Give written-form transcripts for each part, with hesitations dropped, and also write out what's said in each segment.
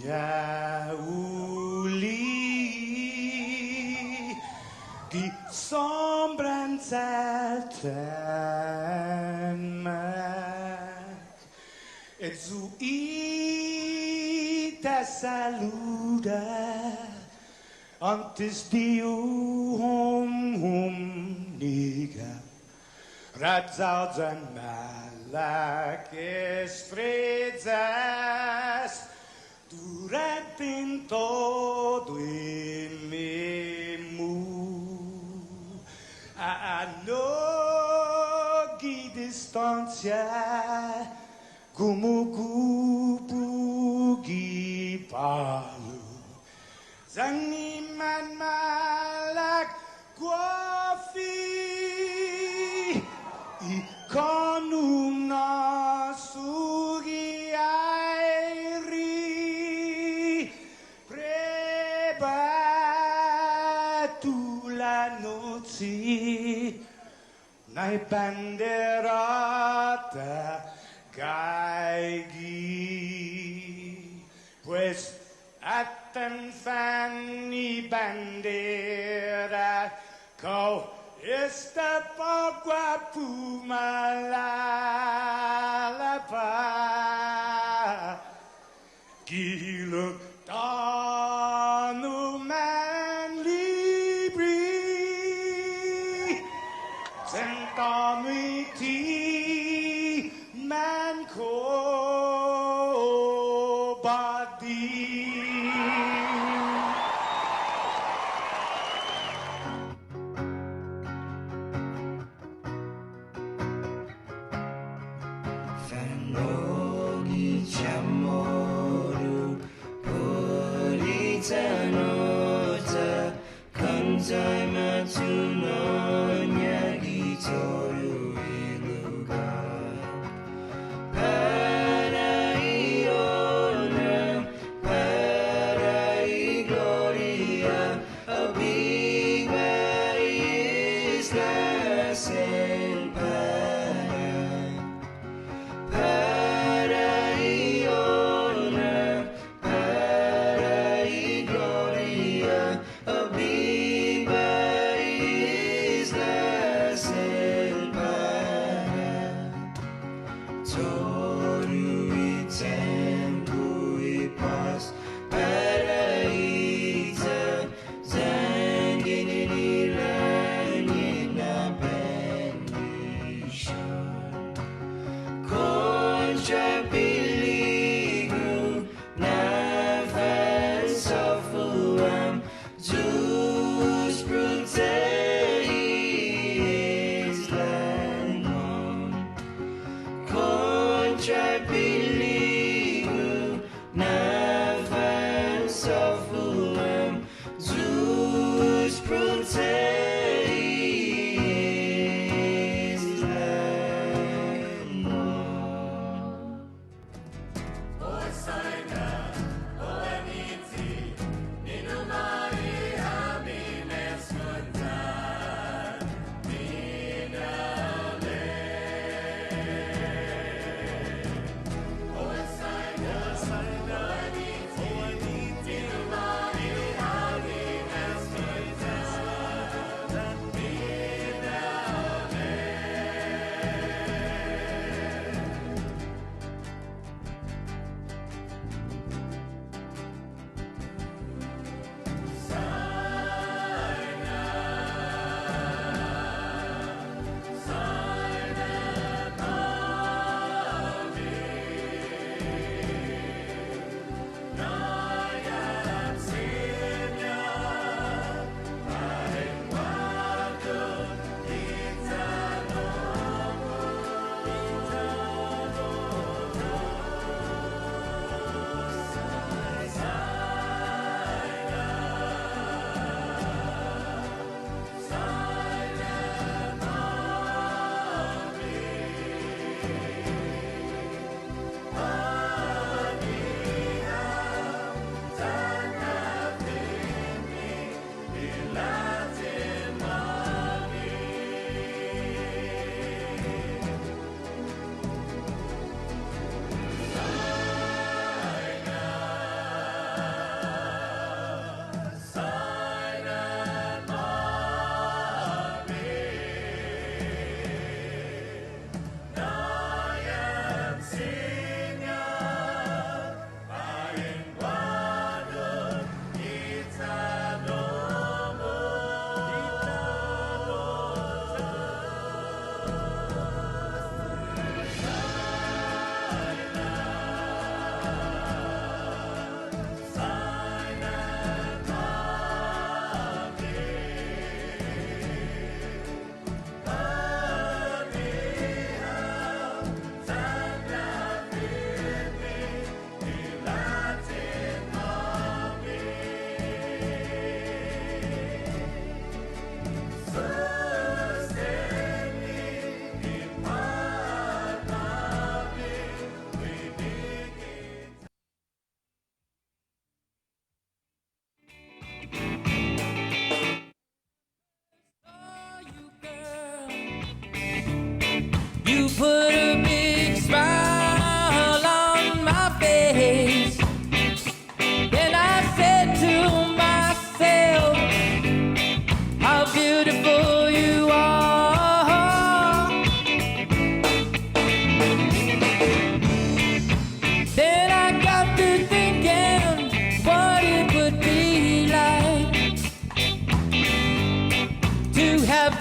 Ja uli die sombren zelten meg, et zu te saluda, antes Dio omniga, Radzauds and Malakis Fredzas, durant in todo in memu, a nogi distancia, como kupugi palu, zangiman malak guafi, ikonum nasugi airi, prebatu la noci, nai banderata caighi, pues atan fanni bandera, kau esta pagua pumalapa, giluk tanu man libri, sentami ti man ko badi. Fanogi chamoru puritanota kantai matuno nyagi toru iluga Paraiona Parai gloria Abiba islas en Paraiona, Parai gloria, abiba islas en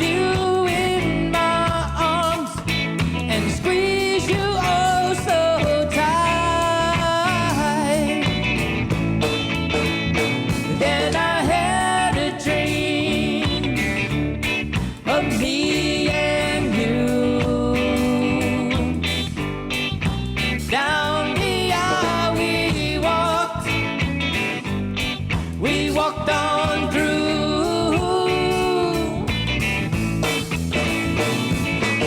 you in my arms and squeeze you oh so tight. Then I had a dream of me and you. Down the aisle we walked on through.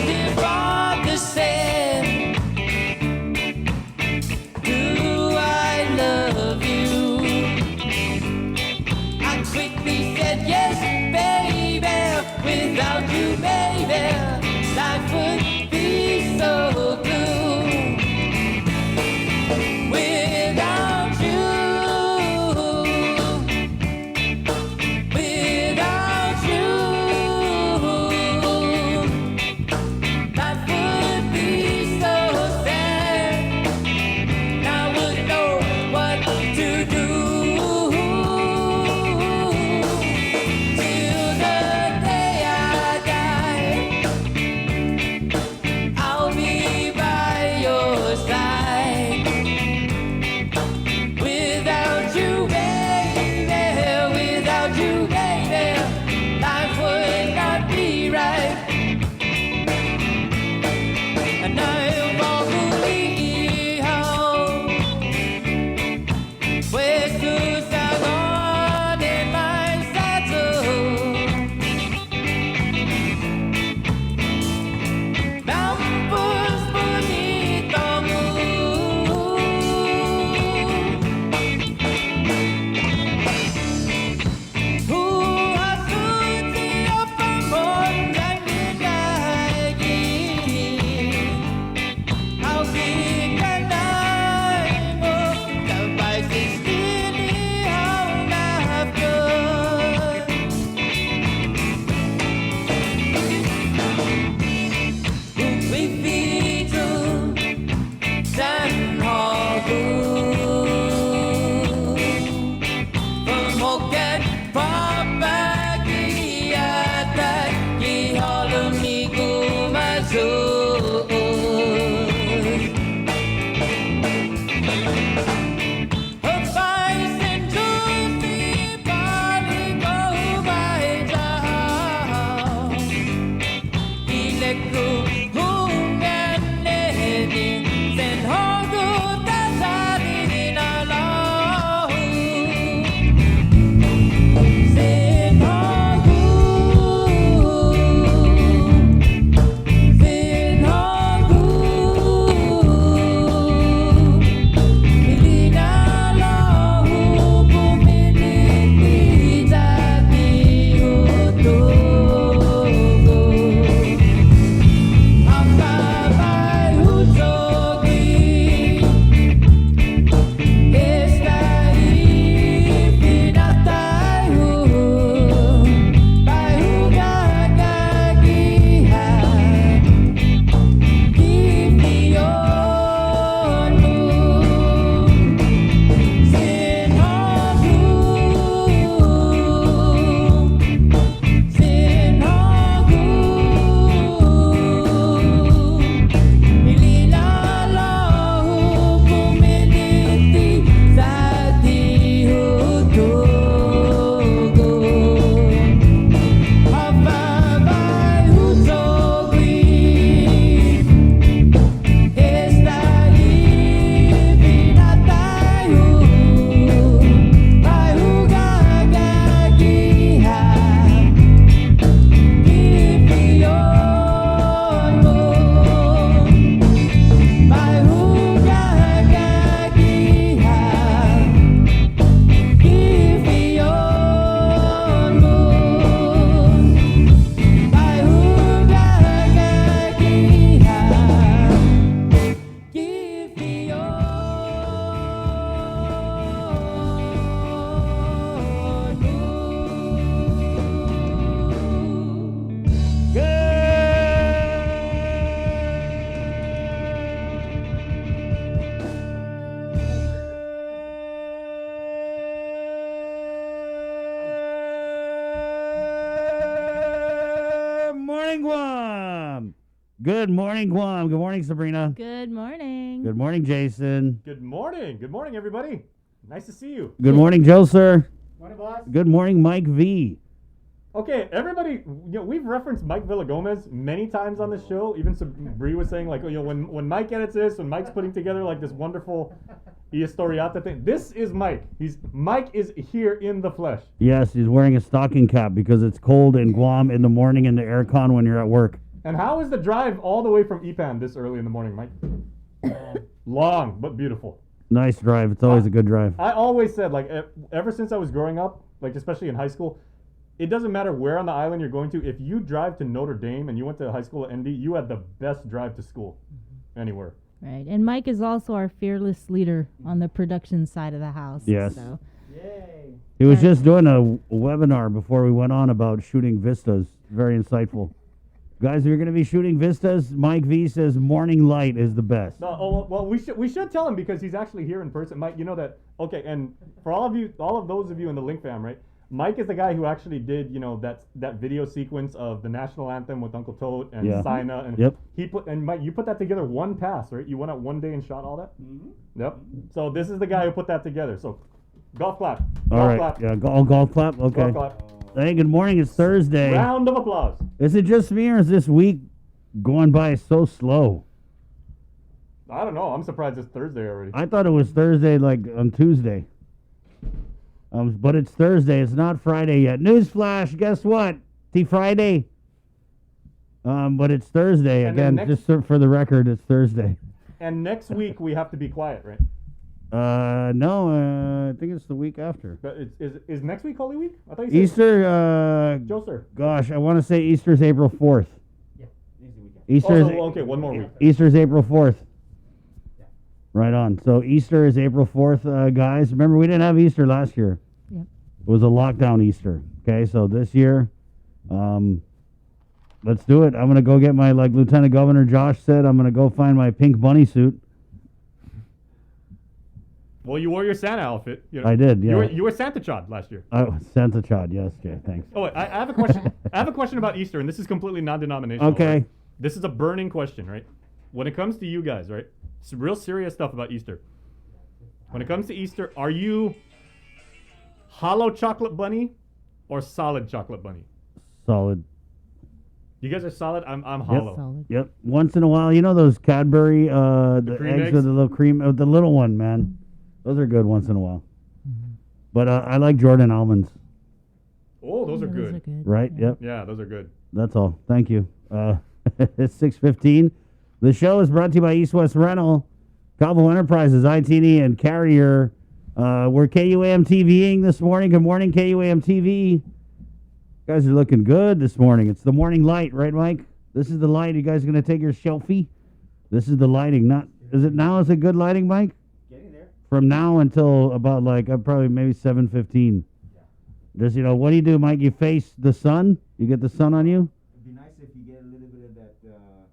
Dear Father said, do I love you? I quickly said yes, baby. Without you, baby, life would be so blue. Without you, without you, life would be so sad. I wouldn't know what to do till the day I die. Good morning, Guam. Good morning, Sabrina. Good morning. Good morning, Jason. Good morning. Good morning, everybody. Nice to see you. Good morning, Joe, sir. Morning, boss. Good morning, Mike V. Okay, everybody, we've referenced Mike Villagomez many times on the show. Even Bree was saying, like, when Mike edits this, when Mike's putting together, like, this wonderful Historiata thing, this is Mike. Mike is here in the flesh. Yes, he's wearing a stocking cap because it's cold in Guam in the morning in the aircon when you're at work. And how is the drive all the way from Ipan this early in the morning, Mike? Long, but beautiful. Nice drive. It's always a good drive. I always said, like, ever since I was growing up, like, especially in high school, it doesn't matter where on the island you're going to. If you drive to Notre Dame and you went to high school at ND, you had the best drive to school anywhere. Right. And Mike is also our fearless leader on the production side of the house. Yes. So. Yay. He was just doing a webinar before we went on about shooting vistas. Very insightful. Guys, if you're going to be shooting vistas, Mike V says morning light is the best. No, well, we should tell him because he's actually here in person. Mike, you know that. Okay, and for all of those of you in the Link fam, right? Mike is the guy who actually did, that video sequence of the national anthem with Uncle Toad and Yeah. Sina, and Yep. Mike, you put that together one pass, right? You went out one day and shot all that. Mm-hmm. Yep. So this is the guy who put that together. So, golf clap. All Golf right. clap. Yeah, golf clap. Okay. Golf clap. Hey, good morning. It's Thursday. Round of applause. Is it just me or is this week going by so slow? I don't know. I'm surprised it's Thursday already. I thought it was Thursday, like on Tuesday. But it's Thursday. It's not Friday yet. Newsflash! Guess what? It's Friday. But it's Thursday And then again. next- Just for the record, it's Thursday. And next week we have to be quiet, right? No. I think it's the week after But is next week Holy Week? I thought you said Easter. Joe, sir. Gosh, I want to say Easter's April 4th. Yeah, easy weekend. Easter's Okay, one more week. Easter's April 4th. Right on. So Easter is April 4th, guys. Remember, we didn't have Easter last year. Yep. It was a lockdown Easter. Okay, so this year, let's do it. I'm going to go get my, like Lieutenant Governor Josh said, I'm going to go find my pink bunny suit. Well, you wore your Santa outfit. I did, yeah. You were Santa Chad last year. Santa Chad, yes, Jay, thanks. Oh, wait, I have a question. I have a question about Easter, and this is completely non-denominational. Okay. Right? This is a burning question, right? When it comes to you guys, right? It's real serious stuff about Easter. When it comes to Easter, are you hollow chocolate bunny or solid chocolate bunny? Solid. You guys are solid. I'm hollow. Solid. Yep. Once in a while, you know those Cadbury, the cream eggs eggs? with the little cream, the little one, man. Those are good once in a while. But I like Jordan almonds, Oh, those are Those good. are good. right? Yep. Yeah, those are good. That's all. Thank you. It's 6:15. The show is brought to you by East West Rental, Cabo Enterprises, ITD, and Carrier. We're KUAM TVing this morning. Good morning, KUAM TV. Guys are looking good this morning. It's the morning light, right, Mike? This is the light. You guys going to take your selfie? This is the lighting. Not is it now? Is it good lighting, Mike? Getting there. From now until about like probably maybe 7:15. Just what do you do, Mike? You face the sun. You get the sun on you. It'd be nice if you get a little bit of that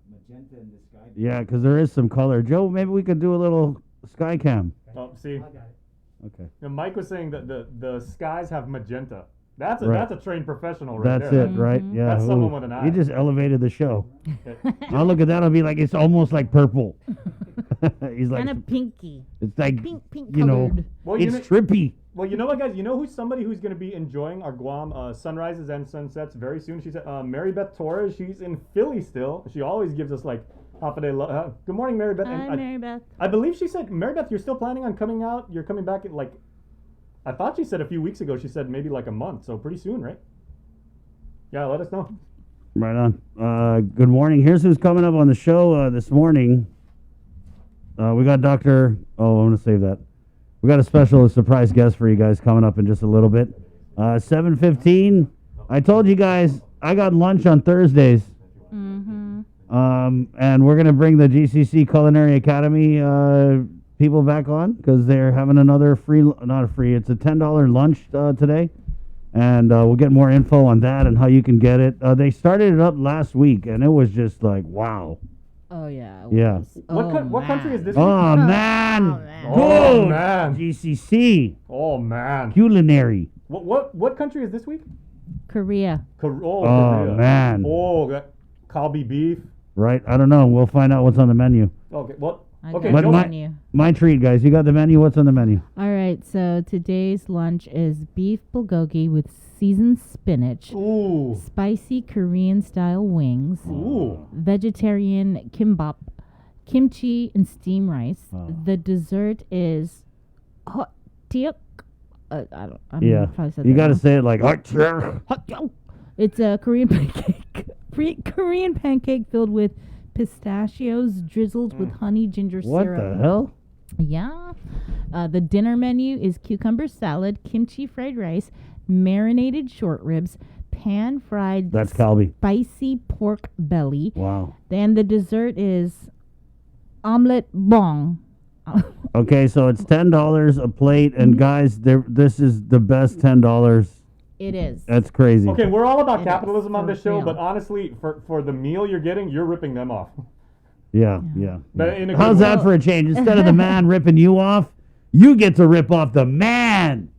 magenta in the sky. Yeah, because there is some color. Joe, maybe we could do a little sky cam. Oh, see, I got it. Okay. now Mike was saying that the skies have magenta. That's Right. a trained professional right That's there. it, right? Yeah. That's someone ooh. with an eye. You just elevated the show. Okay. I'll look at that. I'll be like, it's almost like purple. He's like, Kind of pinky. it's like, Pink you know, colored. Well, you it's know, trippy. well, you know what, guys? You know who's somebody who's going to be enjoying our Guam sunrises and sunsets very soon? She said, Mary Beth Torres. She's in Philly still. She always gives us like half a day. Good morning, Mary Beth. Hi, Mary Beth. I believe she said, Mary Beth, you're still planning on coming out? You're coming back in like, I thought she said a few weeks ago. She said maybe like a month, so pretty soon, right? Yeah, let us know. Right on. Good morning. Here's who's coming up on the show this morning. We got Dr. Oh, I'm going to save that. We got a special surprise guest for you guys coming up in just a little bit. 7:15. I told you guys I got lunch on Thursdays. Mm-hmm. And we're going to bring the GCC Culinary Academy people back on because they're having another it's a $10 lunch today. And we'll get more info on that and how you can get it. They started it up last week, and it was just like, wow. Oh, yeah. Yeah. What country is this? Oh, week? man. man. Oh, Good. man. GCC. Oh man. Culinary. What country is this week? Korea. Oh, Oh, Korea. man. Oh, that Kalbi beef. right? I don't know. We'll find out what's on the menu. Okay, well, I okay, got But the Joe, menu. My treat, guys. You got the menu. What's on the menu? All right, so today's lunch is beef bulgogi with seasoned spinach, ooh, spicy Korean style wings, ooh, vegetarian kimbap, kimchi, and steamed rice. Oh. The dessert is hot tiok. I don't. Yeah. Probably said You that got to wrong. say it like, "Achoo." Hot tiok. It's a Korean pancake. Korean pancake filled with pistachios drizzled with honey ginger What syrup. the hell? Yeah. The dinner menu is cucumber salad, kimchi fried rice, marinated short ribs, pan fried That's Calby. spicy pork belly. Wow. Then the dessert is omelette bong. Okay, so it's $10 a plate, and guys, this is the best $10. It is. That's crazy. okay, we're all about It is, capitalism on for this show, real. but honestly, for the meal you're getting, you're ripping them off. Yeah, yeah. But in a How's good that way. for a change? Instead of the man ripping you off, you get to rip off the man.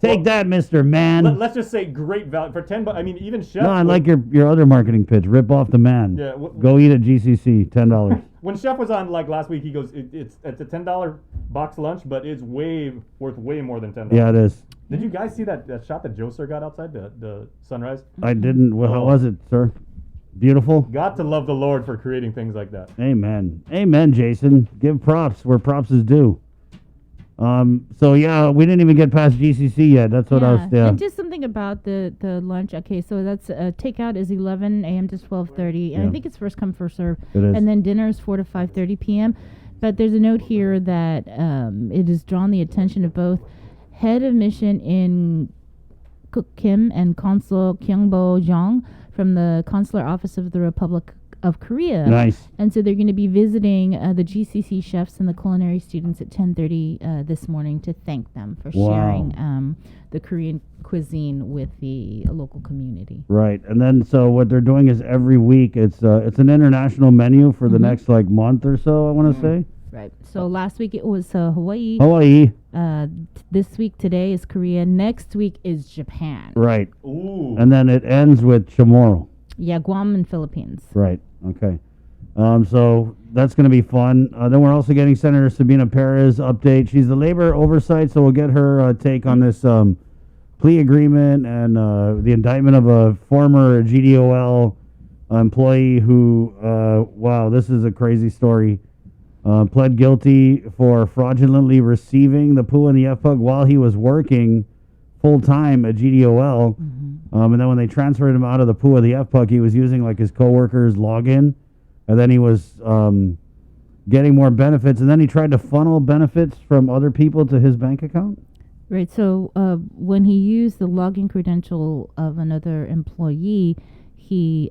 Take that, Mr. Man. Let's just say great value for $10. I mean, even Chef. No, I would- like your other marketing pitch. Rip off the man. Yeah, Go eat at GCC. $10. When Chef was on like last week, he goes, it's a $10 box lunch, but it's worth way more than $10. Yeah, it is. Did you guys see that shot that Joe Sir got outside the sunrise? I didn't. Well, how Oh. was it, sir? Beautiful. Got to love the Lord for creating things like that. Amen. Amen, Jason. Give props where props is due. So yeah, we didn't even get past GCC yet. That's what I was. Yeah. And just something about the lunch. Okay, so that's takeout is 11 a.m. to 12:30, and Yeah. I think it's first come first serve. It is. And then dinner is 4 to 5:30 p.m. But there's a note here that it has drawn the attention of both head of mission in Cook Kim and Consul Kyungbo Jong from the Consular Office of the Republic of Korea. Nice. And so they're going to be visiting the GCC chefs and the culinary students at 10:30 this morning to thank them for Wow. sharing the Korean cuisine with the local community. Right. And then so what they're doing is every week it's an international menu for the Mhm. next like month or so. I want to say Right. So last week it was Hawaii. Hawaii. This week today is Korea. Next week is Japan. Right. Ooh. And then it ends with Chamorro. Yeah, Guam and Philippines. Right. Okay. So that's going to be fun. Then we're also getting Senator Sabina Perez update. She's the labor oversight, so we'll get her take on this plea agreement and the indictment of a former GDOL employee who, wow, this is a crazy story. Pled guilty for fraudulently receiving the PUA and the FPUG while he was working full time at GDOL. And then when they transferred him out of the PUA, the FPUG, he was using like his coworker's login, and then he was getting more benefits, and then he tried to funnel benefits from other people to his bank account. Right. So when he used the login credential of another employee, he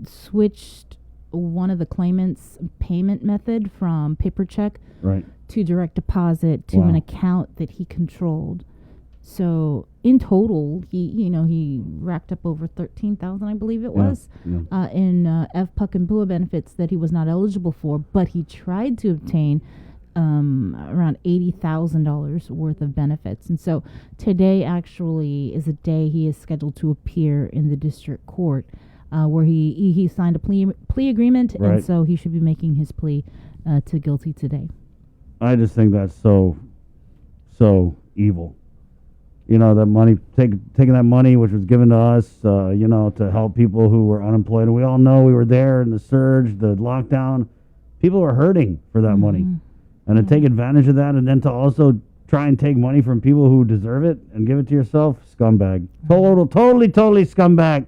switched one of the claimant's payment method from paper check Right. to direct deposit to an Wow. account that he controlled. So in total, he racked up over 13,000, I believe it Yeah, was, yeah. in FPUC and PUA benefits that he was not eligible for, but he tried to obtain around $80,000 worth of benefits. And so today actually is a day he is scheduled to appear in the district court, where he signed a plea agreement, Right. and so he should be making his plea to guilty today. I just think that's so evil. You know, that money, taking that money, which was given to us, to help people who were unemployed. And we all know we were there in the surge, the lockdown. People were hurting for that money. And to take advantage of that, and then to also try and take money from people who deserve it and give it to yourself, scumbag. Totally scumbag.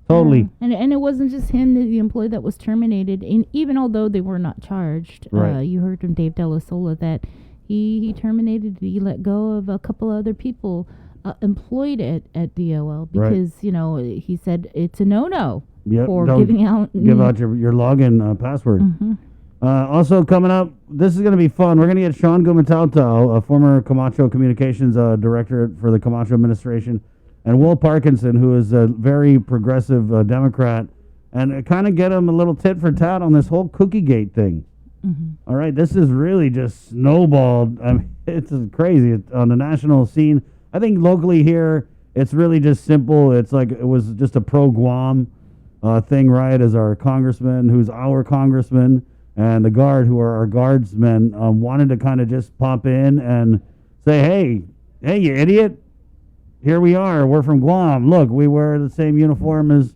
Totally. Yeah. And it wasn't just him, the employee that was terminated. And even although they were not charged, Right. you heard from Dave Della Sola that he terminated, he let go of a couple other people employed at DOL because, he said it's a no-no Yep, for don't giving out. Give out your login password. Mhm. Also coming up, this is going to be fun. We're going to get Sean Gumatauto, a former Camacho Communications Director for the Camacho administration, and Will Parkinson, who is a very progressive Democrat, and kind of get him a little tit for tat on this whole Cookie Gate thing. All right, this is really just snowballed. I mean, it's crazy on the national scene. I think locally here, it's really just simple. It's like it was just a pro-Guam thing right as our congressman, who's our congressman, and the guard, who are our guardsmen, wanted to kind of just pop in and say, hey, you idiot. Here we are. We're from Guam. Look, we wear the same uniform as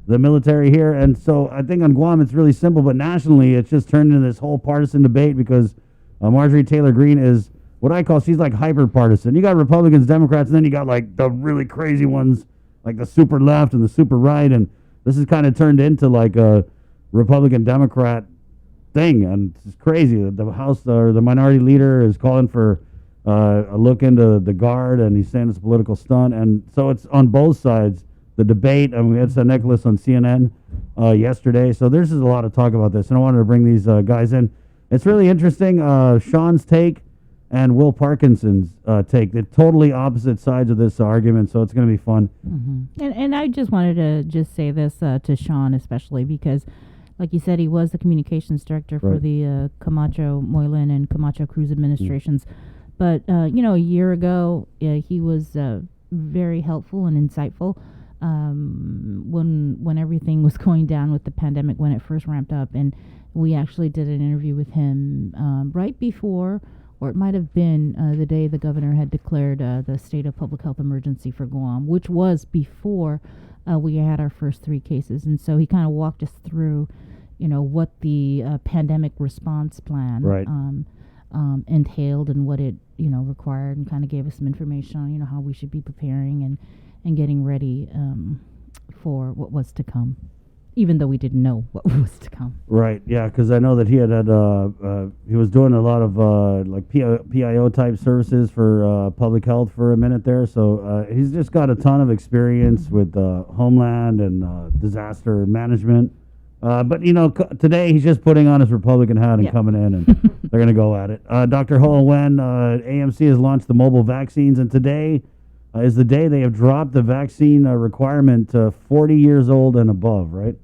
the military here. And so I think on Guam it's really simple, but nationally it's just turned into this whole partisan debate because Marjorie Taylor Greene is what I call, she's like hyper partisan. You got Republicans, Democrats, and then you got like the really crazy ones, like the super left and the super right. And this has kind of turned into like a Republican Democrat thing. And it's crazy. The House or the minority leader is calling for a look into the guard, and he's saying it's a political stunt. And so it's on both sides, the debate. I mean, we had San Nicholas on CNN yesterday. So there's just a lot of talk about this. And I wanted to bring these guys in. It's really interesting. Sean's take and Will Parkinson's take. They're totally opposite sides of this argument. So it's going to be fun. Mm-hmm. And I just wanted to just say this to Sean, especially because, like you said, he was the communications director for the Camacho Moylan and Camacho Cruz administrations. But, a year ago, he was very helpful and insightful when everything was going down with the pandemic, when it first ramped up. And we actually did an interview with him right before, or it might have been the day the governor had declared the state of public health emergency for Guam, which was before we had our first 3 cases. And so he kind of walked us through, what the pandemic response plan entailed and what it required, and kind of gave us some information on how we should be preparing and getting ready for what was to come, even though we didn't know what was to come. Right, yeah, because I know that he he was doing a lot of like PIO type services for public health for a minute there. So he's just got a ton of experience with Homeland and disaster management. But today he's just putting on his Republican hat and coming in, and they're going to go at it. Dr. Ho Wen, AMC has launched the mobile vaccines, and today is the day they have dropped the vaccine requirement to 40 years old and above, right?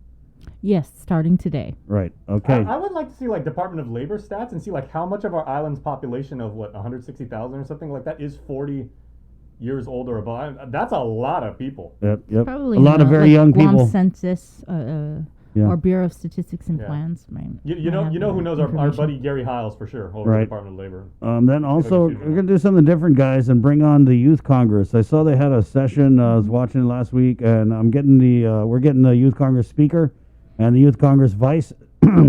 Yes, starting today. Right. Okay. I would like to see like Department of Labor stats and see like how much of our island's population of 160,000 or something like that is 40 years old or above. That's a lot of people. Yep. Probably a lot of very like young Guam people. Census. Or Bureau of Statistics and Plans, right? You know who knows our buddy Gary Hiles for sure over the Department of Labor. Then also we're gonna do something different, guys, and bring on the Youth Congress. I saw they had a session. I was watching it last week, and we're getting the Youth Congress speaker and the Youth Congress vice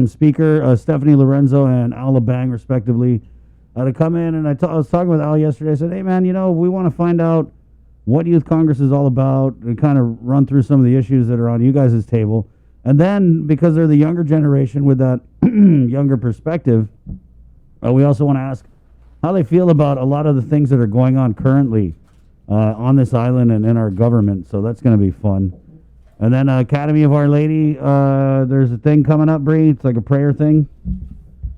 speaker, Stephanie Lorenzo and Al Labang, respectively, to come in. And I was talking with Al yesterday. I said, hey man, we want to find out what Youth Congress is all about and kind of run through some of the issues that are on you guys' table. And then, because they're the younger generation with that younger perspective, we also want to ask how they feel about a lot of the things that are going on currently on this island and in our government. So that's going to be fun. And then Academy of Our Lady, there's a thing coming up, Bree. It's like a prayer thing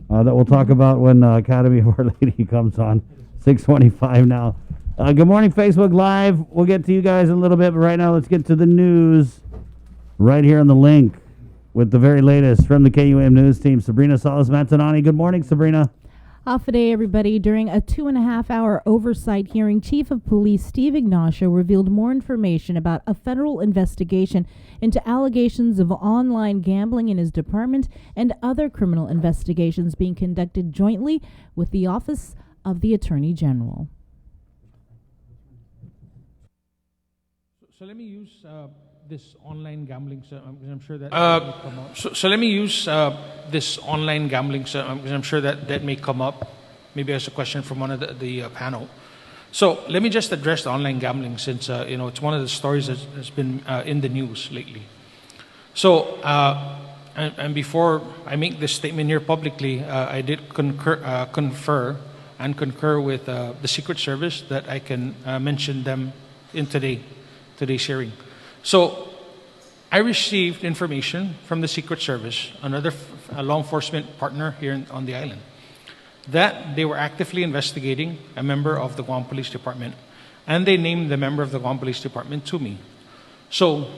that we'll talk about when Academy of Our Lady comes on, 6:25 now. Good morning, Facebook Live. We'll get to you guys in a little bit, but right now let's get to the news. Right here on the link with the very latest from the KUAM News team, Sabrina Salas-Matanani. Good morning, Sabrina. Off a day, everybody. During a 2.5-hour oversight hearing, Chief of Police Steve Ignacio revealed more information about a federal investigation into allegations of online gambling in his department and other criminal investigations being conducted jointly with the Office of the Attorney General. So let me use this online gambling, because I'm sure that may come up. So let me use this online gambling, because I'm sure that may come up, maybe as a question from one of the panel. So let me just address the online gambling, since it's one of the stories that's been in the news lately. So and before I make this statement here publicly, I did confer with the Secret Service that I can mention them in today's hearing. So I received information from the Secret Service, another law enforcement partner here on the island, that they were actively investigating a member of the Guam Police Department, and they named the member of the Guam Police Department to me. So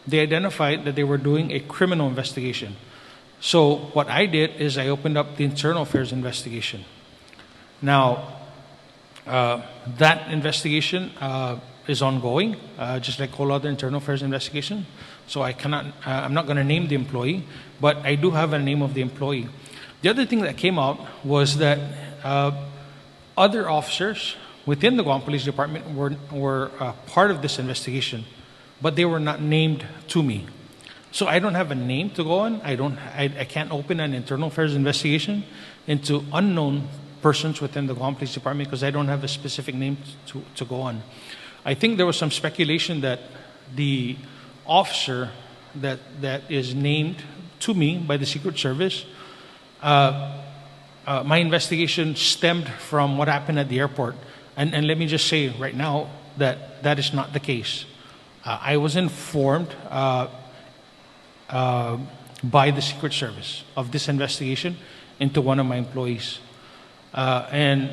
they identified that they were doing a criminal investigation. So what I did is I opened up the internal affairs investigation. Now, That investigation is ongoing, just like all other internal affairs investigation. So I'm not going to name the employee, but I do have a name of the employee. The other thing that came out was that other officers within the Guam Police Department were part of this investigation, but they were not named to me. So I don't have a name to go on. I can't open an internal affairs investigation into unknown persons within the Guam Police Department because I don't have a specific name to go on. I think there was some speculation that the officer that is named to me by the Secret Service, my investigation stemmed from what happened at the airport. And let me just say right now that that is not the case. I was informed by the Secret Service of this investigation into one of my employees. And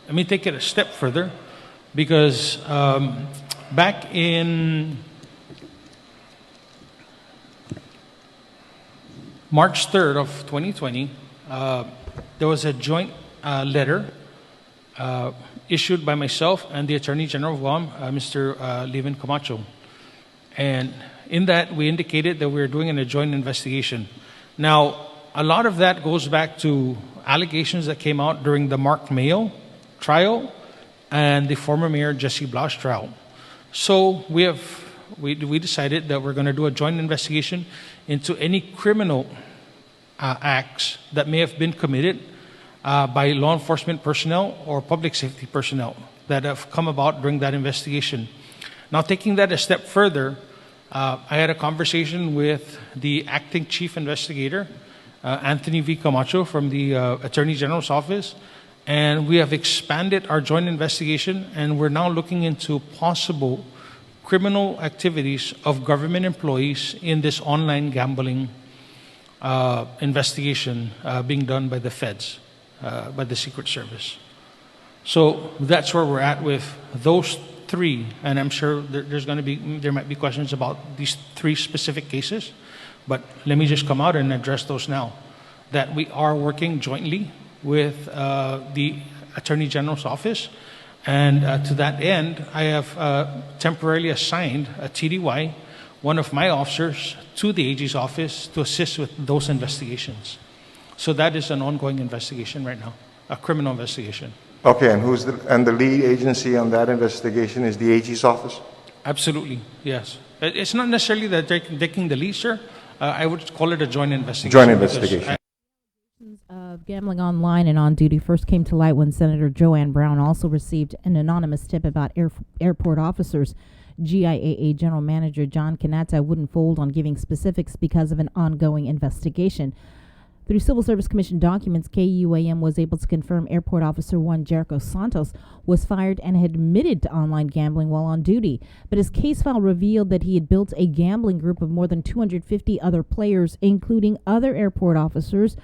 let me take it a step further because back in March 3rd of 2020, there was a joint letter issued by myself and the Attorney General of Guam, Mr. Levin Camacho. And in that, we indicated that we were doing a joint investigation. Now, a lot of that goes back to allegations that came out during the Mark Mayo trial and the former Mayor Jesse Blas trial. So we decided that we're going to do a joint investigation into any criminal acts that may have been committed by law enforcement personnel or public safety personnel that have come about during that investigation. Now, taking that a step further, I had a conversation with the acting chief investigator, Anthony V. Camacho from the Attorney General's office, and we have expanded our joint investigation, and we're now looking into possible criminal activities of government employees in this online gambling investigation being done by the feds, by the Secret Service. So that's where we're at with those three, and I'm sure there might be questions about these three specific cases, but let me just come out and address those now. That we are working jointly with the Attorney General's office, and to that end, I have temporarily assigned a TDY, one of my officers, to the AG's office to assist with those investigations. So that is an ongoing investigation right now, a criminal investigation. Okay, and the lead agency on that investigation is the AG's office? Absolutely, yes. It's not necessarily that they're taking the lead, sir. I would call it a joint investigation. Joint investigation. Of gambling online and on duty first came to light when Senator Joanne Brown also received an anonymous tip about airport officers. GIAA General Manager John Kanata wouldn't fold on giving specifics because of an ongoing investigation. Through Civil Service Commission documents, KUAM was able to confirm Airport Officer 1 Jericho Santos was fired and had admitted to online gambling while on duty. But his case file revealed that he had built a gambling group of more than 250 other players, including other airport officers,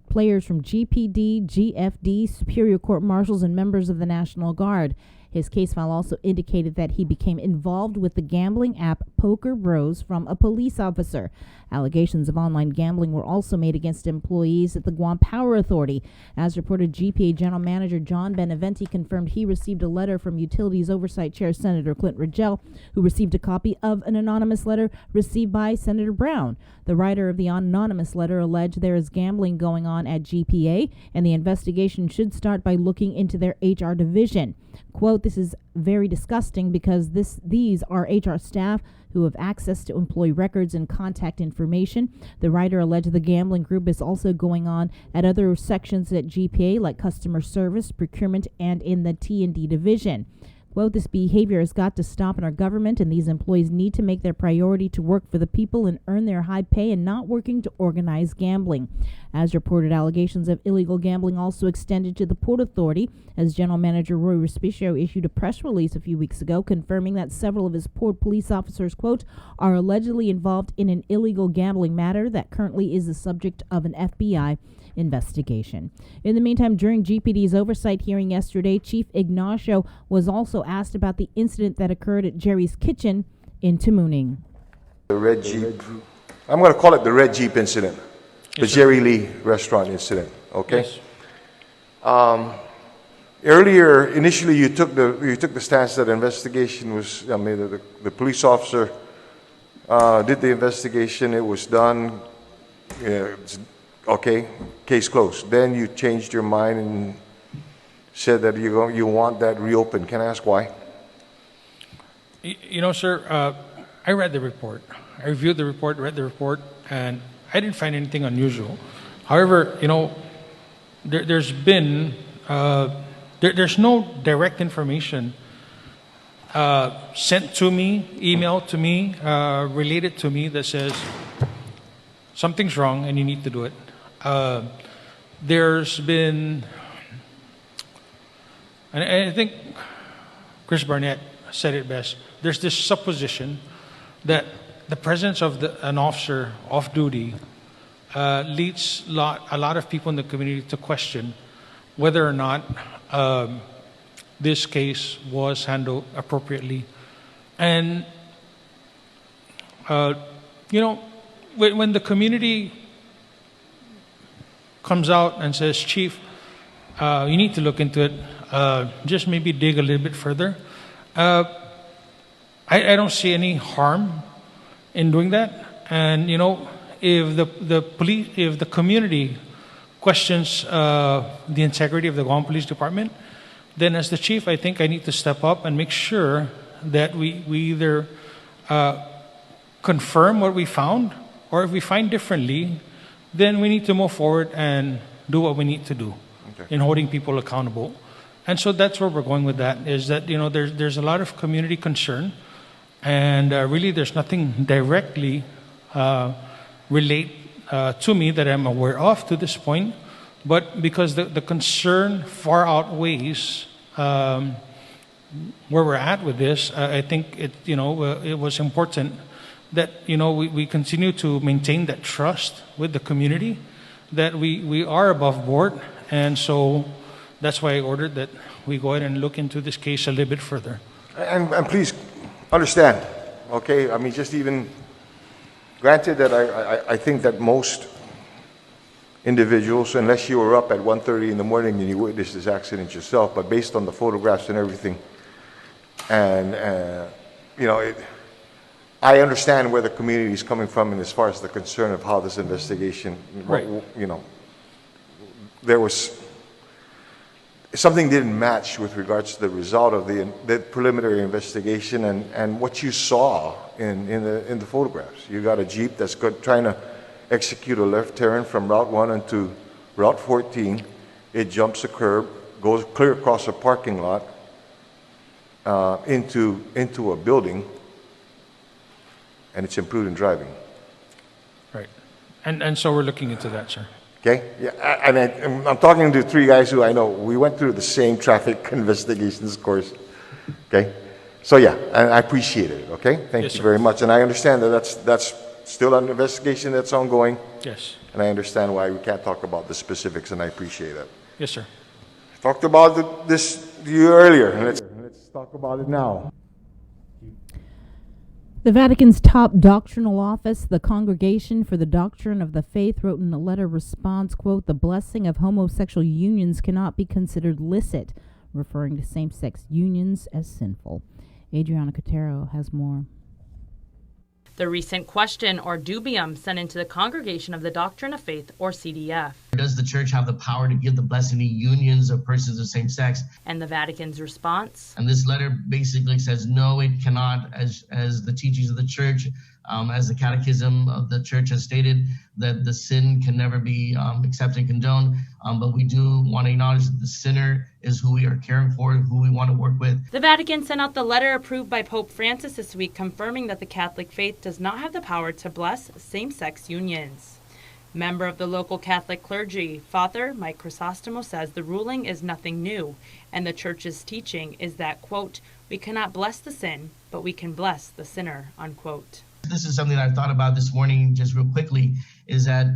players from GPD, GFD, Superior Court Marshals, and members of the National Guard. His case file also indicated that he became involved with the gambling app Poker Bros from a police officer. Allegations of online gambling were also made against employees at the Guam Power Authority. As reported, GPA General Manager John Beneventi confirmed he received a letter from Utilities Oversight Chair Senator Clint Rigel, who received a copy of an anonymous letter received by Senator Brown. The writer of the anonymous letter alleged there is gambling going on at GPA, and the investigation should start by looking into their HR division. Quote, "This is very disgusting because these are HR staff who have access to employee records and contact information." The writer alleged the gambling group is also going on at other sections at GPA like customer service, procurement, and in the T&D division. Quote, "This behavior has got to stop in our government, and these employees need to make their priority to work for the people and earn their high pay and not working to organize gambling." As reported, allegations of illegal gambling also extended to the Port Authority, as General Manager Roy Respicio issued a press release a few weeks ago confirming that several of his port police officers, quote, "are allegedly involved in an illegal gambling matter that currently is the subject of an FBI investigation." In the meantime, during GPD's oversight hearing yesterday, Chief Ignacio was also asked about the incident that occurred at Jerry's Kitchen in Tamuning. The Red Jeep. I'm going to call it the Red Jeep incident. The Yes, sir. Jerry Lee restaurant incident, okay? Yes. earlier, initially you took the stance that investigation was, I mean, the police officer did the investigation, it was done, it's okay, case closed. Then you changed your mind and said that you want that reopened. Can I ask why? You know, sir, I read the report. I reviewed the report, read the report, and I didn't find anything unusual. However, you know, there's been there's no direct information sent to me, emailed to me, related to me that says something's wrong and you need to do it. There's been, and I think Chris Barnett said it best, there's this supposition that the presence of an officer off duty leads a lot of people in the community to question whether or not this case was handled appropriately. And, you know, when the community comes out and says, Chief, you need to look into it, just maybe dig a little bit further, I don't see any harm in doing that. And, you know, if the community questions the integrity of the Guam Police Department, then as the chief, I think I need to step up and make sure that we either confirm what we found, or if we find differently, then we need to move forward and do what we need to do in holding people accountable. And so that's where we're going with that, is that, you know, there's a lot of community concern, and really there's nothing directly relate to me that I'm aware of to this point, but because the concern far outweighs where we're at with this, I think it was important that, you know, we continue to maintain that trust with the community, that we are above board, and so that's why I ordered that we go ahead and look into this case a little bit further. And please understand, okay? I mean, just even granted that I think that most individuals, unless you were up at 1:30 in the morning and you witnessed this accident yourself, but based on the photographs and everything, and you know, I understand where the community is coming from, and as far as the concern of how this investigation, right, you know, there was something didn't match with regards to the result of the preliminary investigation and what you saw in the photographs. You got a Jeep that's trying to execute a left turn from Route 1 into Route 14. It jumps a curb, goes clear across a parking lot into a building, and it's imprudent driving. Right. And so we're looking into that, sir. Okay? Yeah, and I'm talking to three guys who I know. We went through the same traffic investigations course. Okay? So yeah, and I appreciate it. Okay? Thank you very much. And I understand that that's still an investigation that's ongoing. Yes. And I understand why we can't talk about the specifics, and I appreciate that. Yes, sir. I talked about this to you earlier, and let's talk about it now. The Vatican's top doctrinal office, the Congregation for the Doctrine of the Faith, wrote in a letter response, quote, "The blessing of homosexual unions cannot be considered licit," referring to same-sex unions as sinful. Adriana Cotero has more. The recent question or dubium sent into the Congregation of the Doctrine of Faith, or CDF. Does the church have the power to give the blessing to unions of persons of same sex? And the Vatican's response? And this letter basically says, no, it cannot, as the teachings of the church, as the catechism of the church has stated, that the sin can never be accepted and condoned. But we do want to acknowledge that the sinner is who we are caring for, who we want to work with. The Vatican sent out the letter approved by Pope Francis this week, confirming that the Catholic faith does not have the power to bless same-sex unions. Member of the local Catholic clergy, Father Mike Chrysostomo, says the ruling is nothing new, and the church's teaching is that, quote, "we cannot bless the sin, but we can bless the sinner," unquote. This is something that I thought about this morning just real quickly, is that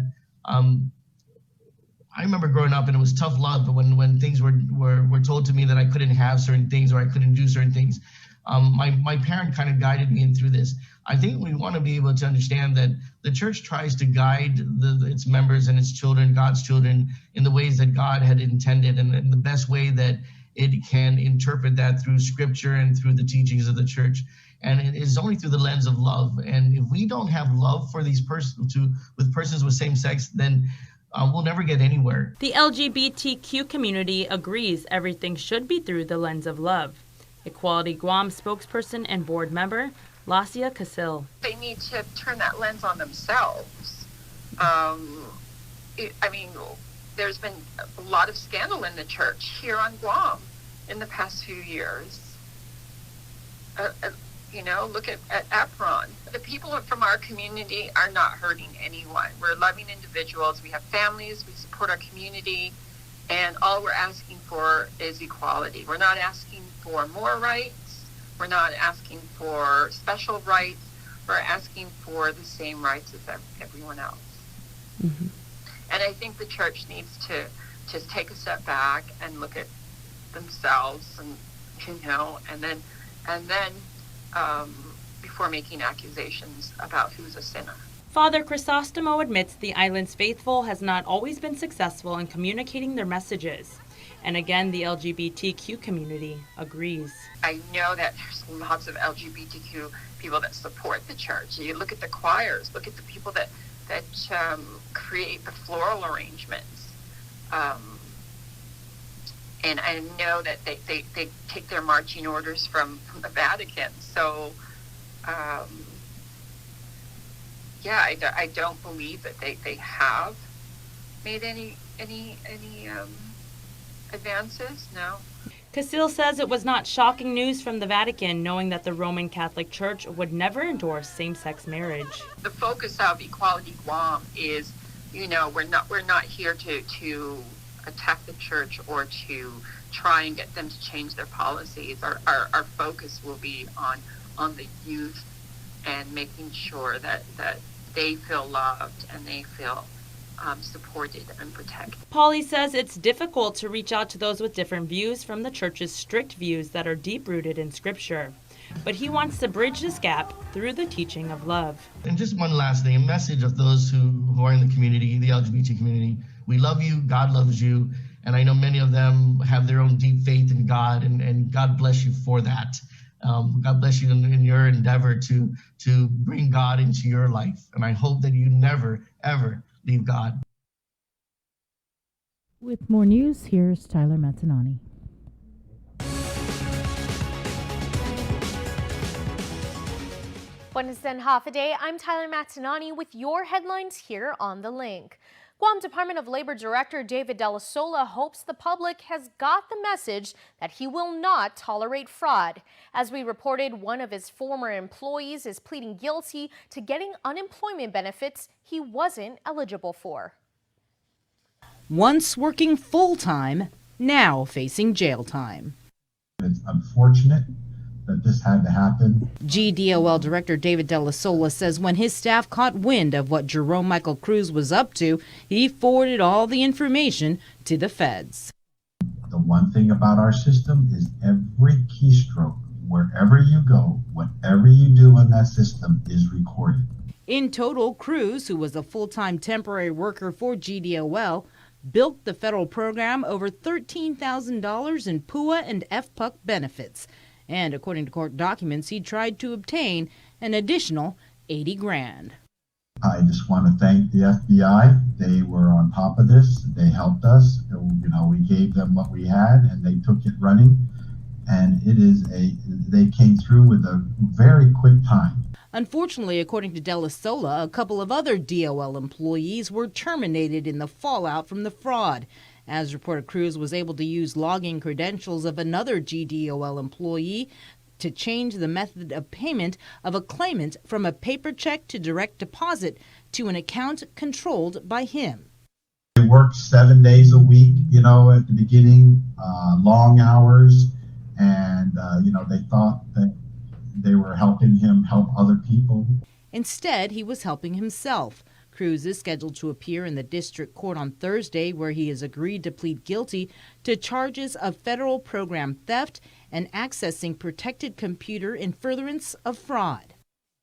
I remember growing up and it was tough love when things were told to me that I couldn't have certain things or I couldn't do certain things. My parent kind of guided me in through this. I think we want to be able to understand that the church tries to guide its members and its children, God's children, in the ways that God had intended and in the best way that it can interpret that through scripture and through the teachings of the church. And it is only through the lens of love. And if we don't have love for these persons with persons with same sex, then we'll never get anywhere. The LGBTQ community agrees everything should be through the lens of love. Equality Guam spokesperson and board member Lacia Casil. They need to turn that lens on themselves. There's been a lot of scandal in the church here on Guam in the past few years. Look at Apron. The people from our community are not hurting anyone. We're loving individuals. We have families. We support our community. And all we're asking for is equality. We're not asking for more rights. We're not asking for special rights. We're asking for the same rights as everyone else. Mm-hmm. And I think the church needs to just take a step back and look at themselves, and then before making accusations about who's a sinner. Father Crisostomo admits the island's faithful has not always been successful in communicating their messages. And again, the LGBTQ community agrees. I know that there's lots of LGBTQ people that support the church. You look at the choirs, look at the people that create the floral arrangements. And I know that they take their marching orders from the Vatican. So, I don't believe that they have made any advances. No. Casil says it was not shocking news from the Vatican, knowing that the Roman Catholic Church would never endorse same-sex marriage. The focus of Equality Guam is, we're not here to attack the church or to try and get them to change their policies. Our focus will be on the youth and making sure that they feel loved and they feel supported and protected. Polly says it's difficult to reach out to those with different views from the church's strict views that are deep-rooted in Scripture. But he wants to bridge this gap through the teaching of love. And just one last thing, a message of those who are in the community, the LGBT community. We love you, God loves you, and I know many of them have their own deep faith in God, and God bless you for that. God bless you in your endeavor to bring God into your life. And I hope that you never, ever leave God. With more news, here's Tyler Mazzanani. Buenos and half a day. I'm Tyler Mazzanani with your headlines here on The Link. Guam Department of Labor Director David Della Sola hopes the public has got the message that he will not tolerate fraud. As we reported, one of his former employees is pleading guilty to getting unemployment benefits he wasn't eligible for. Once working full-time, now facing jail time. It's unfortunate that this had to happen. GDOL Director David Della Sola says when his staff caught wind of what Jerome Michael Cruz was up to, he forwarded all the information to the feds. The one thing about our system is every keystroke, wherever you go, whatever you do in that system is recorded. In total, Cruz, who was a full-time temporary worker for GDOL, bilked the federal program over $13,000 in PUA and FPUC benefits. And according to court documents, he tried to obtain an additional $80,000. I just want to thank the FBI. They were on top of this. They helped us. We gave them what we had, and they took it running. And they came through with a very quick time. Unfortunately, according to Della Sola, a couple of other DOL employees were terminated in the fallout from the fraud. As reported, Cruz was able to use login credentials of another GDOL employee to change the method of payment of a claimant from a paper check to direct deposit to an account controlled by him. They worked 7 days a week, at the beginning, long hours, and, they thought that they were helping him help other people. Instead, he was helping himself. Cruz is scheduled to appear in the district court on Thursday, where he has agreed to plead guilty to charges of federal program theft and accessing protected computer in furtherance of fraud.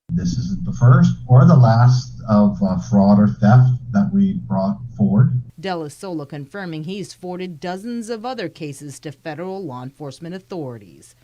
This isn't the first or the last of fraud or theft that we brought forward. Dela Sola confirming he's forwarded dozens of other cases to federal law enforcement authorities.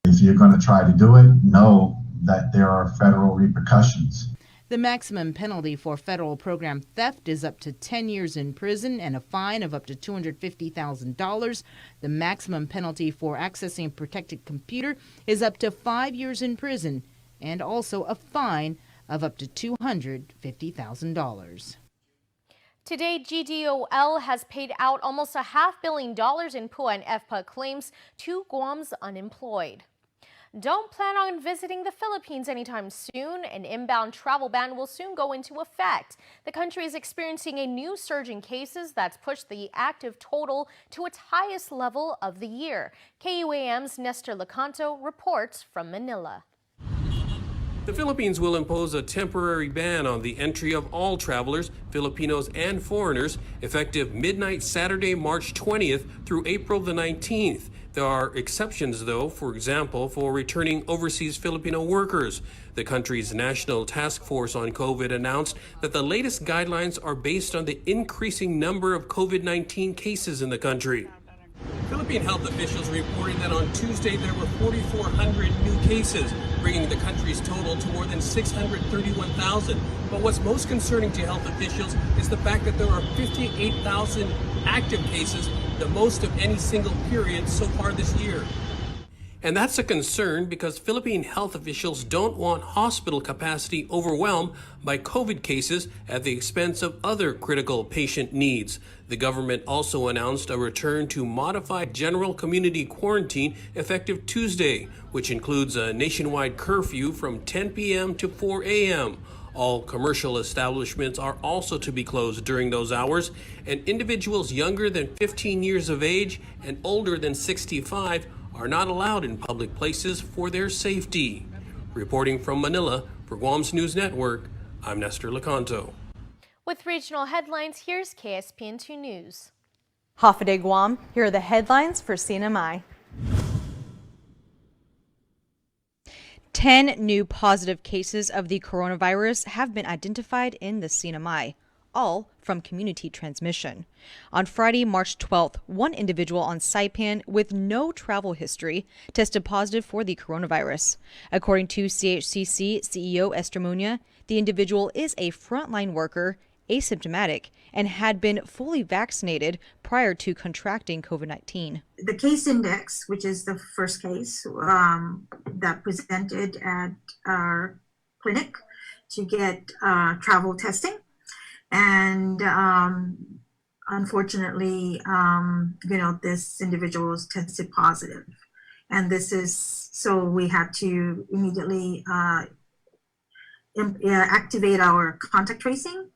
If you're going to try to do it, know that there are federal repercussions. The maximum penalty for federal program theft is up to 10 years in prison and a fine of up to $250,000. The maximum penalty for accessing a protected computer is up to 5 years in prison and also a fine of up to $250,000. Today, GDOL has paid out almost $500 million in PUA and FPA claims to Guam's unemployed. Don't plan on visiting the Philippines anytime soon. An inbound travel ban will soon go into effect. The country is experiencing a new surge in cases that's pushed the active total to its highest level of the year. KUAM's Nestor Lecanto reports from Manila. The Philippines will impose a temporary ban on the entry of all travelers, Filipinos and foreigners, effective midnight Saturday, March 20th through April the 19th. There are exceptions, though, for example, for returning overseas Filipino workers. The country's National Task Force on COVID announced that the latest guidelines are based on the increasing number of COVID-19 cases in the country. Philippine health officials reported that on Tuesday there were 4,400 new cases, bringing the country's total to more than 631,000. But what's most concerning to health officials is the fact that there are 58,000 active cases, the most of any single period so far this year. And that's a concern because Philippine health officials don't want hospital capacity overwhelmed by COVID cases at the expense of other critical patient needs. The government also announced a return to modified general community quarantine effective Tuesday, which includes a nationwide curfew from 10 p.m. to 4 a.m. All commercial establishments are also to be closed during those hours, and individuals younger than 15 years of age and older than 65 are not allowed in public places for their safety. Reporting from Manila for Guam's News Network, I'm Nestor Lecanto. With regional headlines, here's KSPN 2 News. Hafa Guam, here are the headlines for CNMI. 10 new positive cases of the coronavirus have been identified in the CNMI, all from community transmission. On Friday, March 12th, one individual on Saipan with no travel history tested positive for the coronavirus. According to CHCC CEO Esther Muña, the individual is a frontline worker, asymptomatic, and had been fully vaccinated prior to contracting COVID-19. The case index, which is the first case that presented at our clinic to get travel testing. And unfortunately, this individual was tested positive. And this is, so we had to immediately activate our contact tracing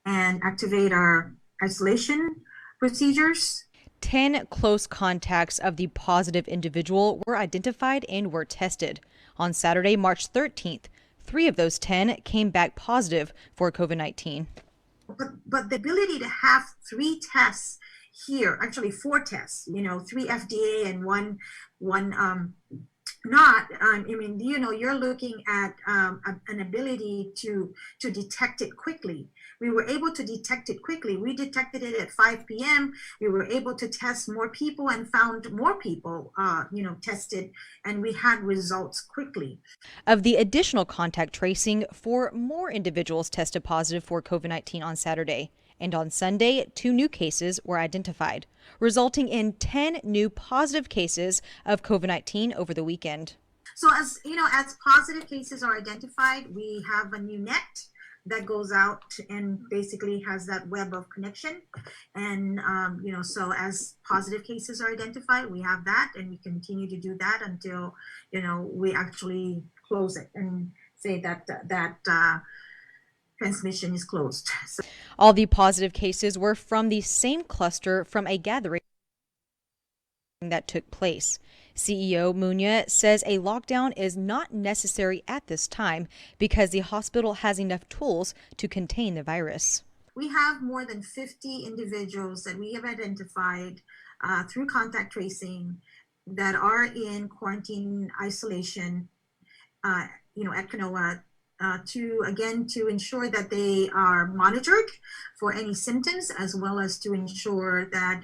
and activate our isolation procedures. 10 close contacts of the positive individual were identified and were tested. On Saturday, March 13th, 3 of those 10 came back positive for COVID-19. But the ability to have 3 tests here, actually 4 tests, 3 FDA and one not. You're looking at an ability to detect it quickly. We were able to detect it quickly. We detected it at 5 p.m. We were able to test more people and found more people, tested, and we had results quickly. Of the additional contact tracing, 4 more individuals tested positive for COVID-19 on Saturday. And on Sunday, 2 new cases were identified, resulting in 10 new positive cases of COVID-19 over the weekend. So as positive cases are identified, we have a new net that goes out and basically has that web of connection. And, so as positive cases are identified, we have that, and we continue to do that until, we actually close it and say that transmission is closed. So all the positive cases were from the same cluster from a gathering that took place. CEO Muña says a lockdown is not necessary at this time because the hospital has enough tools to contain the virus. We have more than 50 individuals that we have identified through contact tracing that are in quarantine isolation, at Canoa to ensure that they are monitored for any symptoms, as well as to ensure that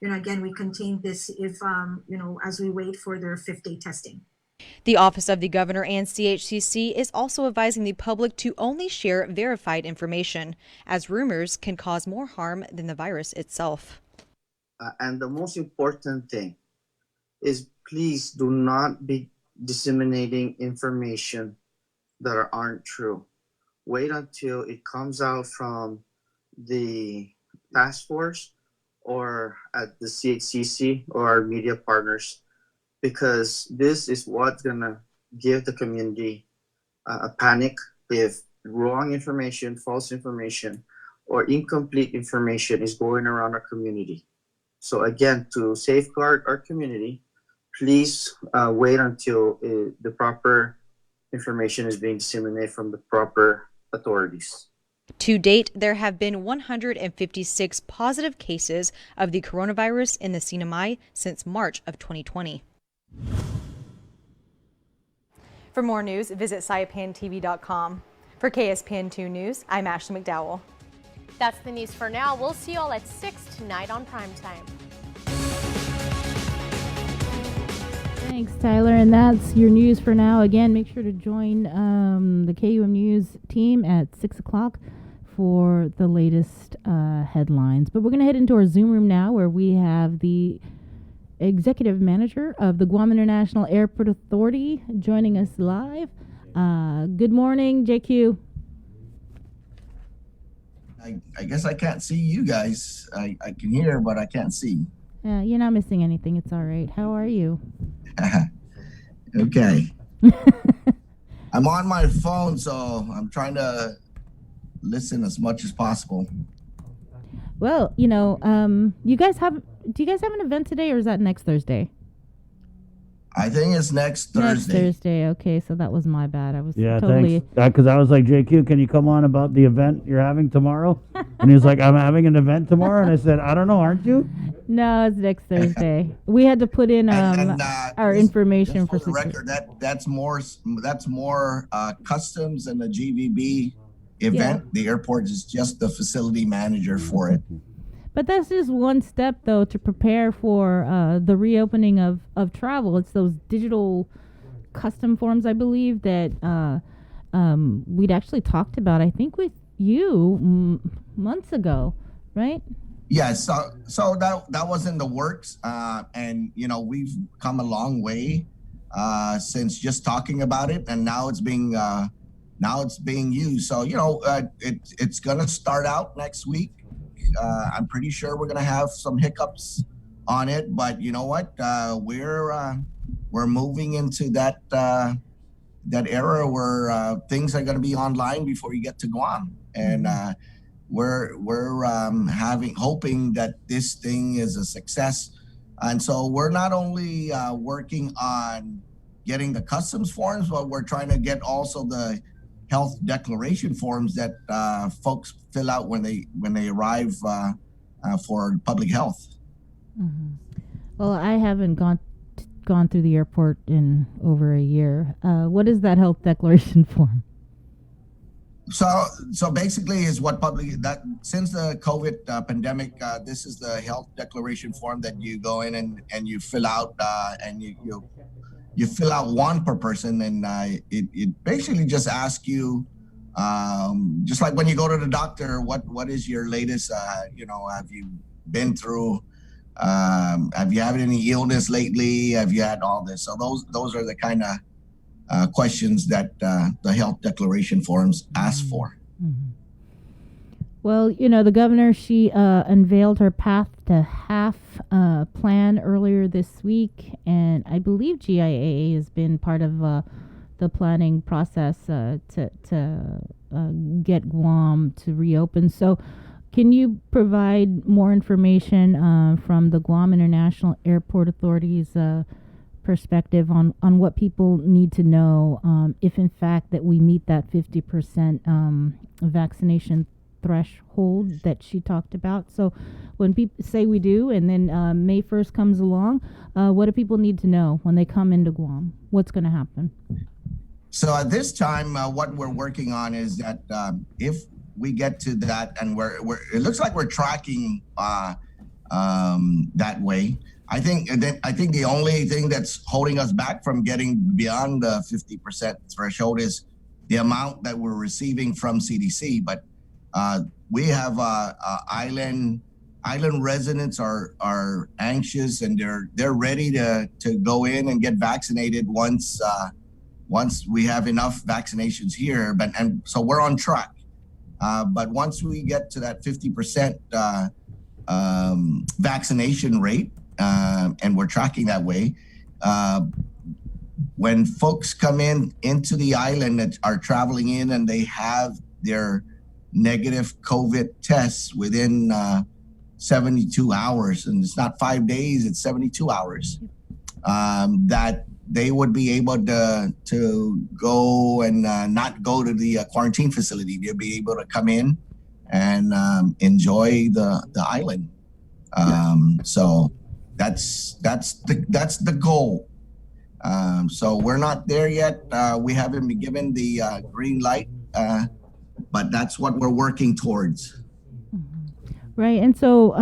again, we contain this if as we wait for their 5th-day testing. The Office of the Governor and CHCC is also advising the public to only share verified information, as rumors can cause more harm than the virus itself. And the most important thing is, please do not be disseminating information that aren't true. Wait until it comes out from the task force or at the CHCC or our media partners, because this is what's gonna give the community a panic if wrong information, false information, or incomplete information is going around our community. So again, to safeguard our community, please wait until the proper information is being disseminated from the proper authorities. To date, there have been 156 positive cases of the coronavirus in the Sinai since March of 2020. For more news, visit SaipanTV.com. For KSPN2 News, I'm Ashley McDowell. That's the news for now. We'll see you all at 6 tonight on Primetime. Thanks, Tyler. And that's your news for now. Again, make sure to join the KUM News team at 6 o'clock for the latest headlines. But we're going to head into our Zoom room now, where we have the executive manager of the Guam International Airport Authority joining us live. Good morning, JQ. I guess I can't see you guys. I can hear, but I can't see. You're not missing anything. It's all right. How are you? Okay. I'm on my phone, so I'm trying to listen as much as possible. Well, do you guys have an event today, or is that next Thursday? I think it's next Thursday. Next Thursday. Okay, so that was my bad. I was Yeah, totally. thanks. Because I was like, JQ, can you come on about the event you're having tomorrow? And he was like, I'm having an event tomorrow. And I said, I don't know, aren't you? No, it's next Thursday. We had to put in our information for the record. That's more customs and the GVB event. Yeah. The airport is just the facility manager for it. But that's just one step, though, to prepare for the reopening of travel. It's those digital custom forms, I believe, that we'd actually talked about, I think, with you months ago, right? Yeah, so that was in the works, and we've come a long way since just talking about it, and now it's being used. So it's gonna start out next week. I'm pretty sure we're gonna have some hiccups on it, but you know what? We're moving into that era where things are gonna be online before you get to Guam, and we're hoping that this thing is a success. And so we're not only working on getting the customs forms, but we're trying to get also the health declaration forms that folks fill out when they arrive for public health. Mm-hmm. Well, I haven't gone through the airport in over a year. What is that health declaration form? So basically, is what that since the COVID pandemic, this is the health declaration form that you go in and you fill out, and you fill out one per person, and it basically just asks you, just like when you go to the doctor, what is your latest, have you been through, have you had any illness lately, have you had all this? So those are the kind of questions that the health declaration forms ask for. Mm-hmm. Well, the governor, she unveiled her Path to Half plan earlier this week, and I believe GIAA has been part of the planning process to get Guam to reopen. So can you provide more information from the Guam International Airport Authority's perspective on what people need to know if in fact that we meet that 50% vaccination threshold that she talked about? So when people say we do, and then May 1st comes along, what do people need to know when they come into Guam? What's going to happen? So at this time, what we're working on is that if we get to that, and it looks like we're tracking that way. I think the only thing that's holding us back from getting beyond the 50% threshold is the amount that we're receiving from CDC. But we have island residents are anxious, and they're ready to go in and get vaccinated once we have enough vaccinations here. And so we're on track. But once we get to that 50% vaccination rate, and we're tracking that way, when folks come into the island that are traveling in and they have their negative COVID tests within 72 hours, and it's not 5 days, it's 72 hours, that they would be able to go and not go to the quarantine facility. They'll be able to come in and enjoy the island. So that's the goal. So we're not there yet. We haven't been given the green light, but that's what we're working towards. Right. And so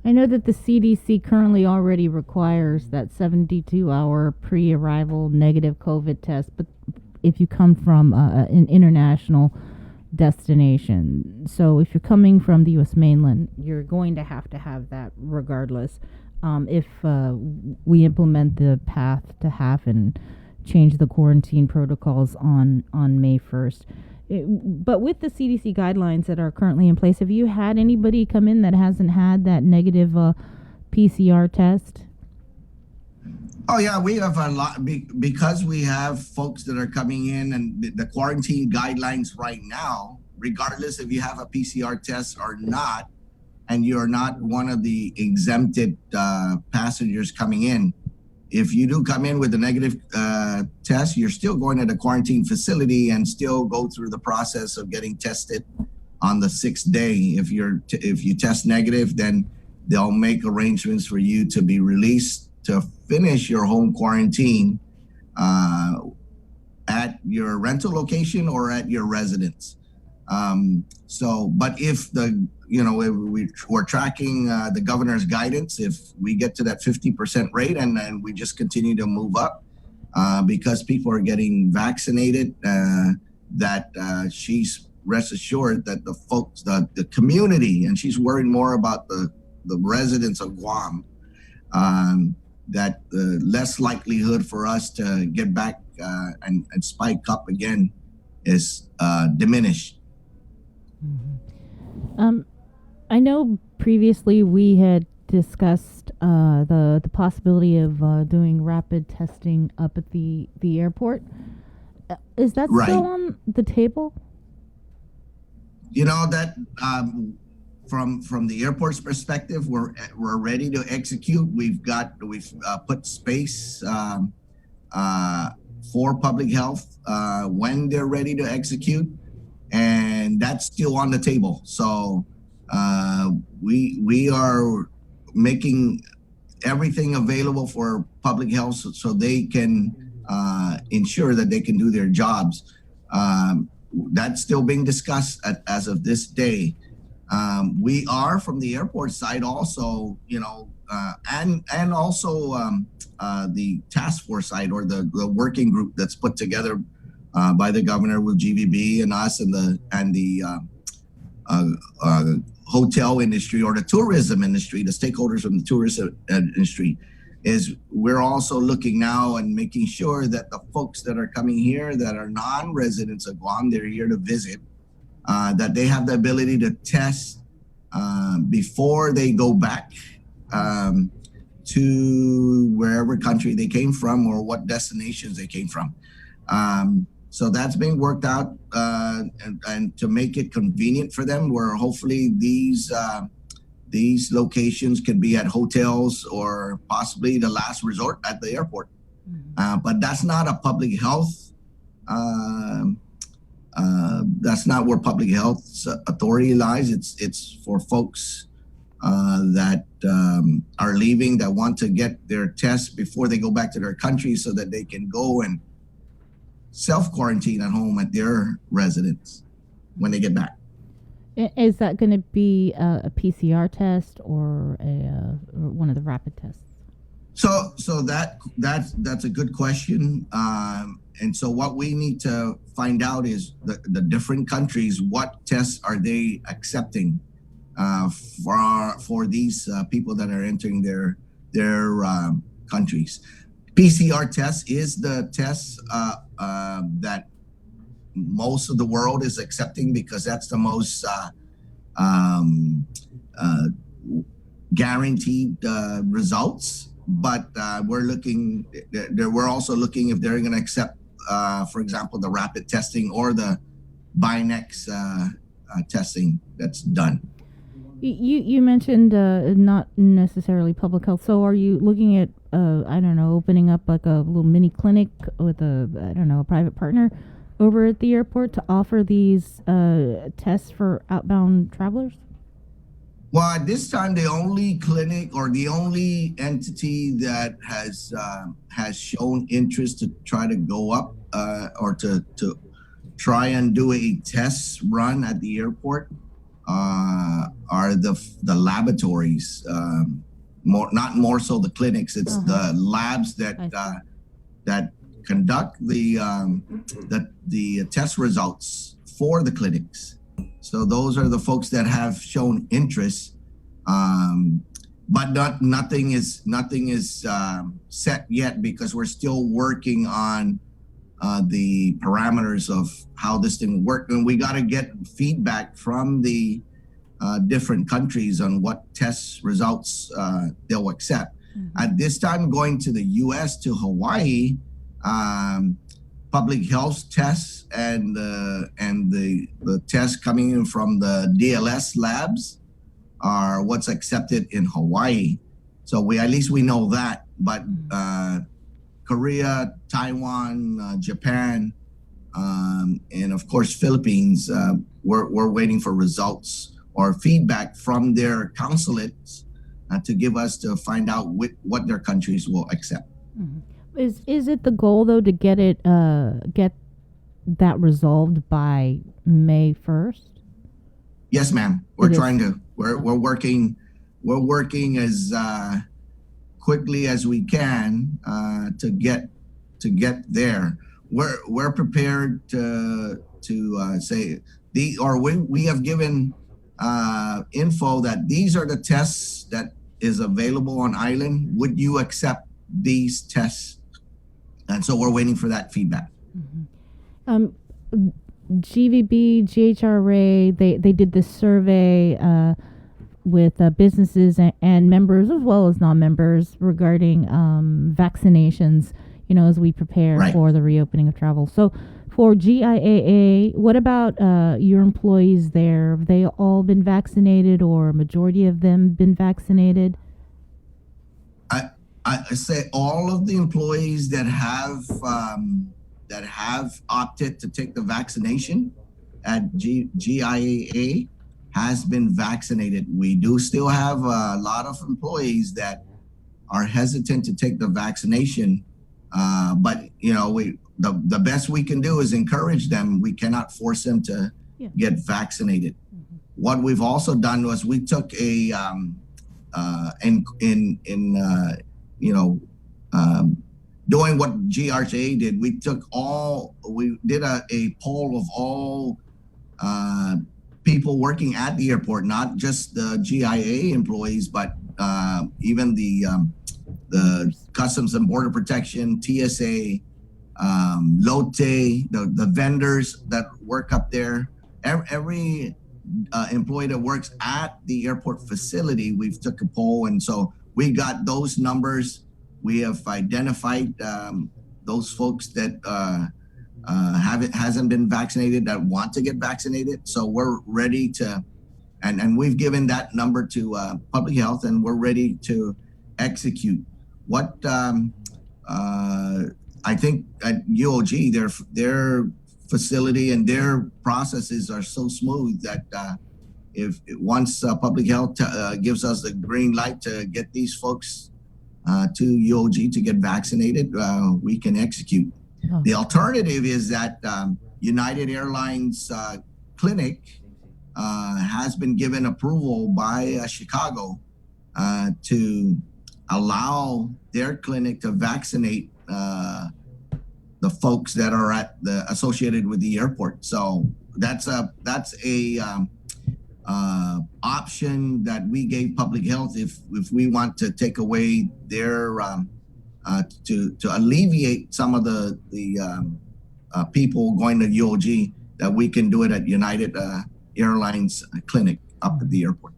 I know that the CDC currently already requires that 72-hour pre-arrival negative COVID test, but if you come from an international destination. So if you're coming from the U.S. mainland, you're going to have that regardless. If we implement the path to half and change the quarantine protocols on May 1st. But with the CDC guidelines that are currently in place, have you had anybody come in that hasn't had that negative PCR test? Oh yeah, we have a lot because we have folks that are coming in, and the quarantine guidelines right now, regardless if you have a PCR test or not, and you're not one of the exempted passengers coming in, if you do come in with a negative test, you're still going to the quarantine facility and still go through the process of getting tested on the 6th day. If you test negative, then they'll make arrangements for you to be released to finish your home quarantine at your rental location or at your residence. But if we're tracking the governor's guidance, if we get to that 50% rate and then we just continue to move up because people are getting vaccinated, she's rest assured that the folks, the community, and she's worried more about the residents of Guam, that the less likelihood for us to get back and spike up again is diminished. I know previously we had discussed the possibility of doing rapid testing up at the airport. Is that still on the table? You know that from the airport's perspective, we're ready to execute. We've put space for public health when they're ready to execute, and that's still on the table. So we are making everything available for public health so they can ensure that they can do their jobs. That's still being discussed as of this day. We are from the airport side also, and also the task force side, or the working group that's put together by the governor with GVB and us and the hotel industry or the tourism industry, the stakeholders from the tourism industry, is we're also looking now and making sure that the folks that are coming here that are non-residents of Guam, they're here to visit, that they have the ability to test before they go back to wherever country they came from or what destinations they came from. So that's being worked out, and to make it convenient for them, where hopefully these locations could be at hotels or possibly the last resort at the airport. But that's not a public health. That's not where public health authority lies. It's for folks that are leaving, that want to get their tests before they go back to their country so that they can go and self-quarantine at home at their residence when they get back. Is that going to be a PCR test or or one of the rapid tests? So that's a good question. And so what we need to find out is the different countries, what tests are they accepting for these people that are entering their countries. PCR test is the test that most of the world is accepting because that's the most guaranteed results. But we're also looking if they're going to accept, for example, the rapid testing or the Binax testing that's done. You mentioned not necessarily public health. So are you looking at, I don't know, opening up like a little mini clinic with a private partner over at the airport to offer these tests for outbound travelers? Well, at this time, the only clinic or the only entity that has shown interest to try to go up or to try and do a test run at the airport are the laboratories. Not more so the clinics. It's the labs that conduct the test results for the clinics. So those are the folks that have shown interest, but nothing is set yet because we're still working on the parameters of how this thing will work, and we got to get feedback from the different countries on what test results they'll accept. At this time, going to the U.S. to Hawaii, public health tests and the tests coming in from the DLS labs are what's accepted in Hawaii. So we know that, but Korea, Taiwan, Japan, and of course Philippines, we're waiting for results or feedback from their consulates to find out what their countries will accept. Mm-hmm. Is it the goal though to get that resolved by May 1st? Yes, ma'am. We're working as quickly as we can to get there. We're prepared to say we have given info that these are the tests that is available on island. Would you accept these tests? And so we're waiting for that feedback. Mm-hmm. GVB, GHRA, they did this survey with businesses and members as well as non-members regarding vaccinations, as we prepare for the reopening of travel. So for GIAA, what about your employees there? Have they all been vaccinated or a majority of them been vaccinated? I say all of the employees that have opted to take the vaccination at GIAA has been vaccinated. We do still have a lot of employees that are hesitant to take the vaccination, but the best we can do is encourage them. We cannot force them to get vaccinated. Mm-hmm. What we've also done was we took a doing what GRHA did, we did a poll of all people working at the airport, not just the GIA employees, but even the Customs and Border Protection, TSA, LOTE, the vendors that work up there. Every employee that works at the airport facility, we've took a poll, and so we got those numbers. We have identified those folks that hasn't been vaccinated that want to get vaccinated. So we're ready to, and we've given that number to public health, and we're ready to execute. What I think at UOG, their facility and their processes are so smooth that if once public health gives us the green light to get these folks to UOG to get vaccinated, we can execute. The alternative is that United Airlines clinic has been given approval by Chicago to allow their clinic to vaccinate the folks that are associated with the airport. So that's a option that we gave public health if we want to take away their to alleviate some of the people going to UOG, that we can do it at United Airlines clinic up at the airport.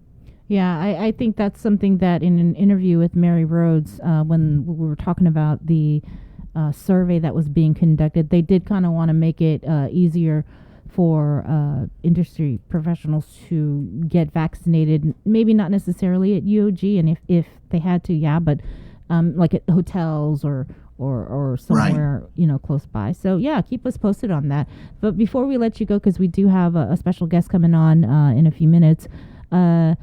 Yeah, I think that's something that in an interview with Mary Rhodes, when we were talking about the survey that was being conducted, they did kind of want to make it easier for industry professionals to get vaccinated. Maybe not necessarily at UOG, and if they had to, yeah, but like at hotels or somewhere, close by. So yeah, keep us posted on that. But before we let you go, because we do have a special guest coming on in a few minutes, the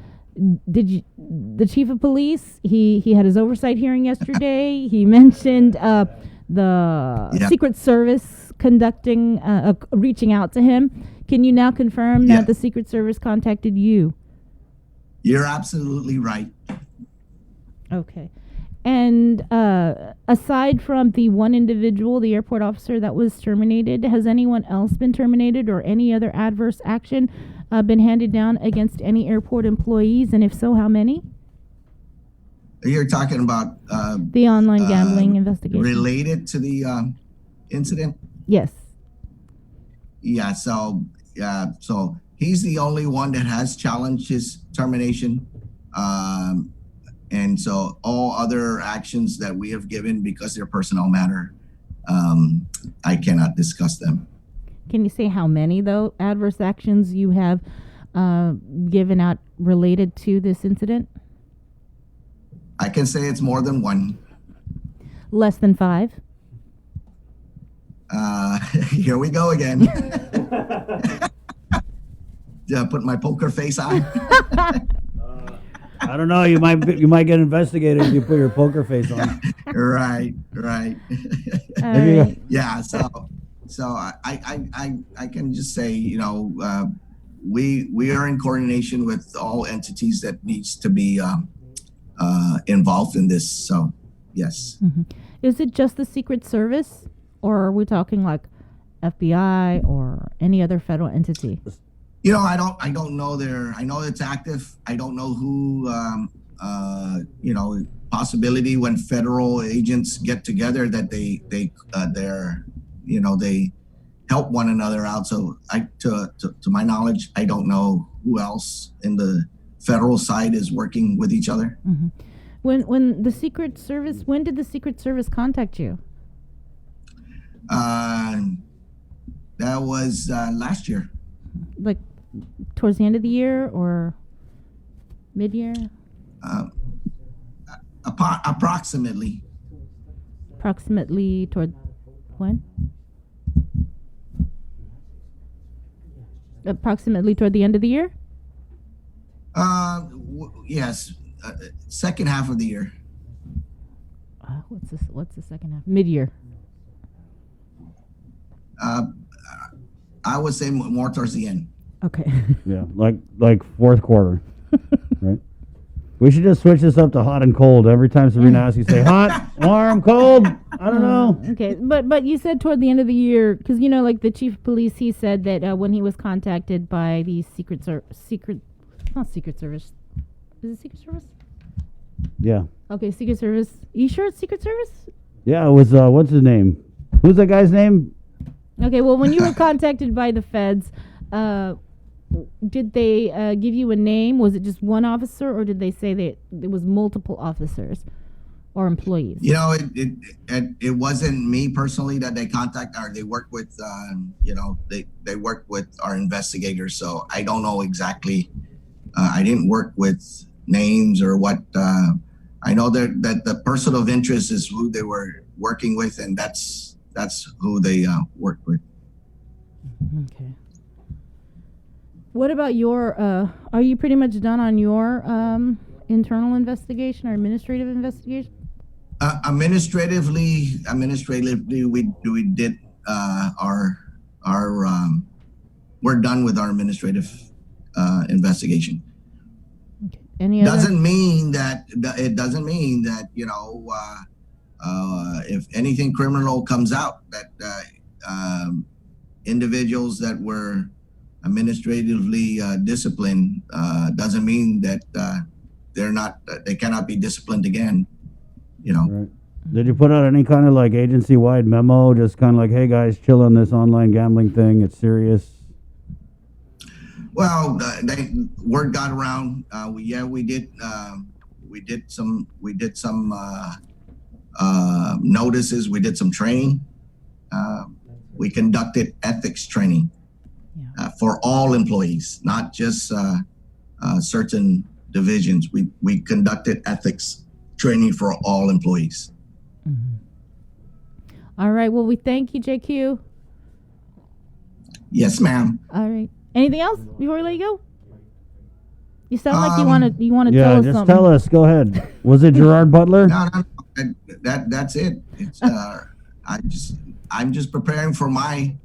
chief of police, he had his oversight hearing yesterday. He mentioned the Secret Service conducting, reaching out to him. Can you now confirm that the Secret Service contacted you? You're absolutely right. Okay. And aside from the one individual, the airport officer that was terminated, has anyone else been terminated or any other adverse action been handed down against any airport employees? And if so, how many? You're talking about the online gambling investigation related to the incident? Yes. Yeah. So he's the only one that has challenged his termination. And so all other actions that we have given, because they're personnel matter, I cannot discuss them. Can you say how many, though, adverse actions you have given out related to this incident? I can say it's more than one. Less than 5? Here we go again. Did I put my poker face on? I don't know. You might get investigated if you put your poker face on. Right. Right. Yeah. So I can just say, we are in coordination with all entities that needs to be involved in this. So yes. Mm-hmm. Is it just the Secret Service, or are we talking like FBI or any other federal entity? I don't know I know it's active. I don't know who, possibility when federal agents get together that they help one another out. So to my knowledge, I don't know who else in the federal side is working with each other. Mm-hmm. When the Secret Service, when did the Secret Service contact you? That was last year. Like towards the end of the year or mid-year? Approximately. Approximately toward when? Approximately toward the end of the year? Yes. Second half of the year. What's the second half? Mid-year. I would say more towards the end. Okay. Yeah, like fourth quarter, right? We should just switch this up to hot and cold. Every time Sabrina asks you, say hot, warm, cold. I don't know. Okay, but you said toward the end of the year, because like the chief of police, he said that when he was contacted by the Secret Service. Is it Secret Service? Yeah. Okay, Secret Service. You sure it's Secret Service? Yeah, it was. What's his name? Who's that guy's name? Okay, well, when you were contacted by the feds, did they give you a name? Was it just one officer, or did they say that it was multiple officers or employees? It wasn't me personally that they contacted, or they worked with. They worked with our investigators, so I don't know exactly. I didn't work with names or what. I know that the person of interest is who they were working with, and that's who they worked with. Okay. What about your, are you pretty much done on your internal investigation or administrative investigation? Administratively, we did we're done with our administrative investigation. Any other? Doesn't mean that if anything criminal comes out, that individuals that were administratively disciplined doesn't mean that they cannot be disciplined again. Right. Did you put out any kind of like agency-wide memo, just kind of like, hey guys, chill on this online gambling thing, it's serious? Well, word got around. We did some notices. We did some training. We conducted ethics training for all employees, not just certain divisions. We conducted ethics training for all employees. All right. Well, we thank you, JQ. Yes, ma'am. All right. Anything else before we let you go? You sound like you want to yeah, tell us just something. tell us. Go ahead. Was it Gerard Butler? No. That's it. It's I'm just preparing for my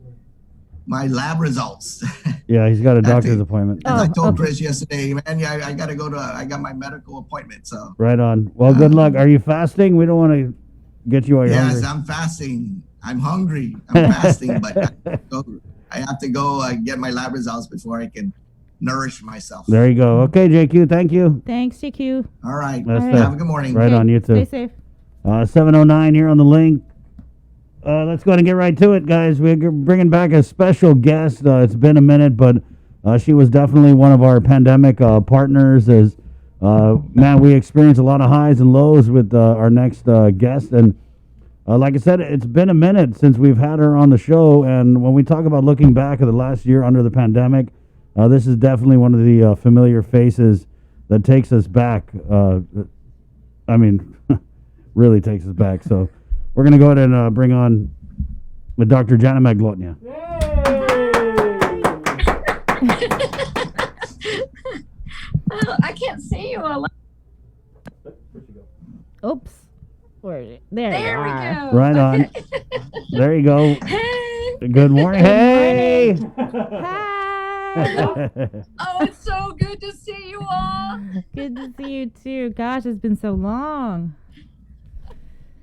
lab results. Yeah, he's got a doctor's appointment. As I told Chris yesterday, man, I got to go I got my medical appointment. So Right on. Well, good luck. Are you fasting? We don't want to get you while you're yes, hungry. I'm fasting. I'm hungry. I'm fasting, but I have to go get my lab results before I can nourish myself. There you go. Okay, JQ, thank you. Thanks, JQ. All right. That's Have a good morning. Right on, you too. Stay safe. 7:09 here on the link. Let's go ahead and get right to it, guys. We're bringing back a special guest. It's been a minute, but she was definitely one of our pandemic partners. As man, we experienced a lot of highs and lows with our next guest, and like I said, it's been a minute since we've had her on the show. And when we talk about looking back at the last year under the pandemic, this is definitely one of the familiar faces that takes us back. I mean, really takes us back. So we're going to go ahead and bring on with Dr. Jana Maglotnia. I can't see you. Oops. There There you we are. go. Right on. There you go. Hey. Good morning. Hey. Oh, it's so good to see you all. Good to see you too. Gosh, it's been so long.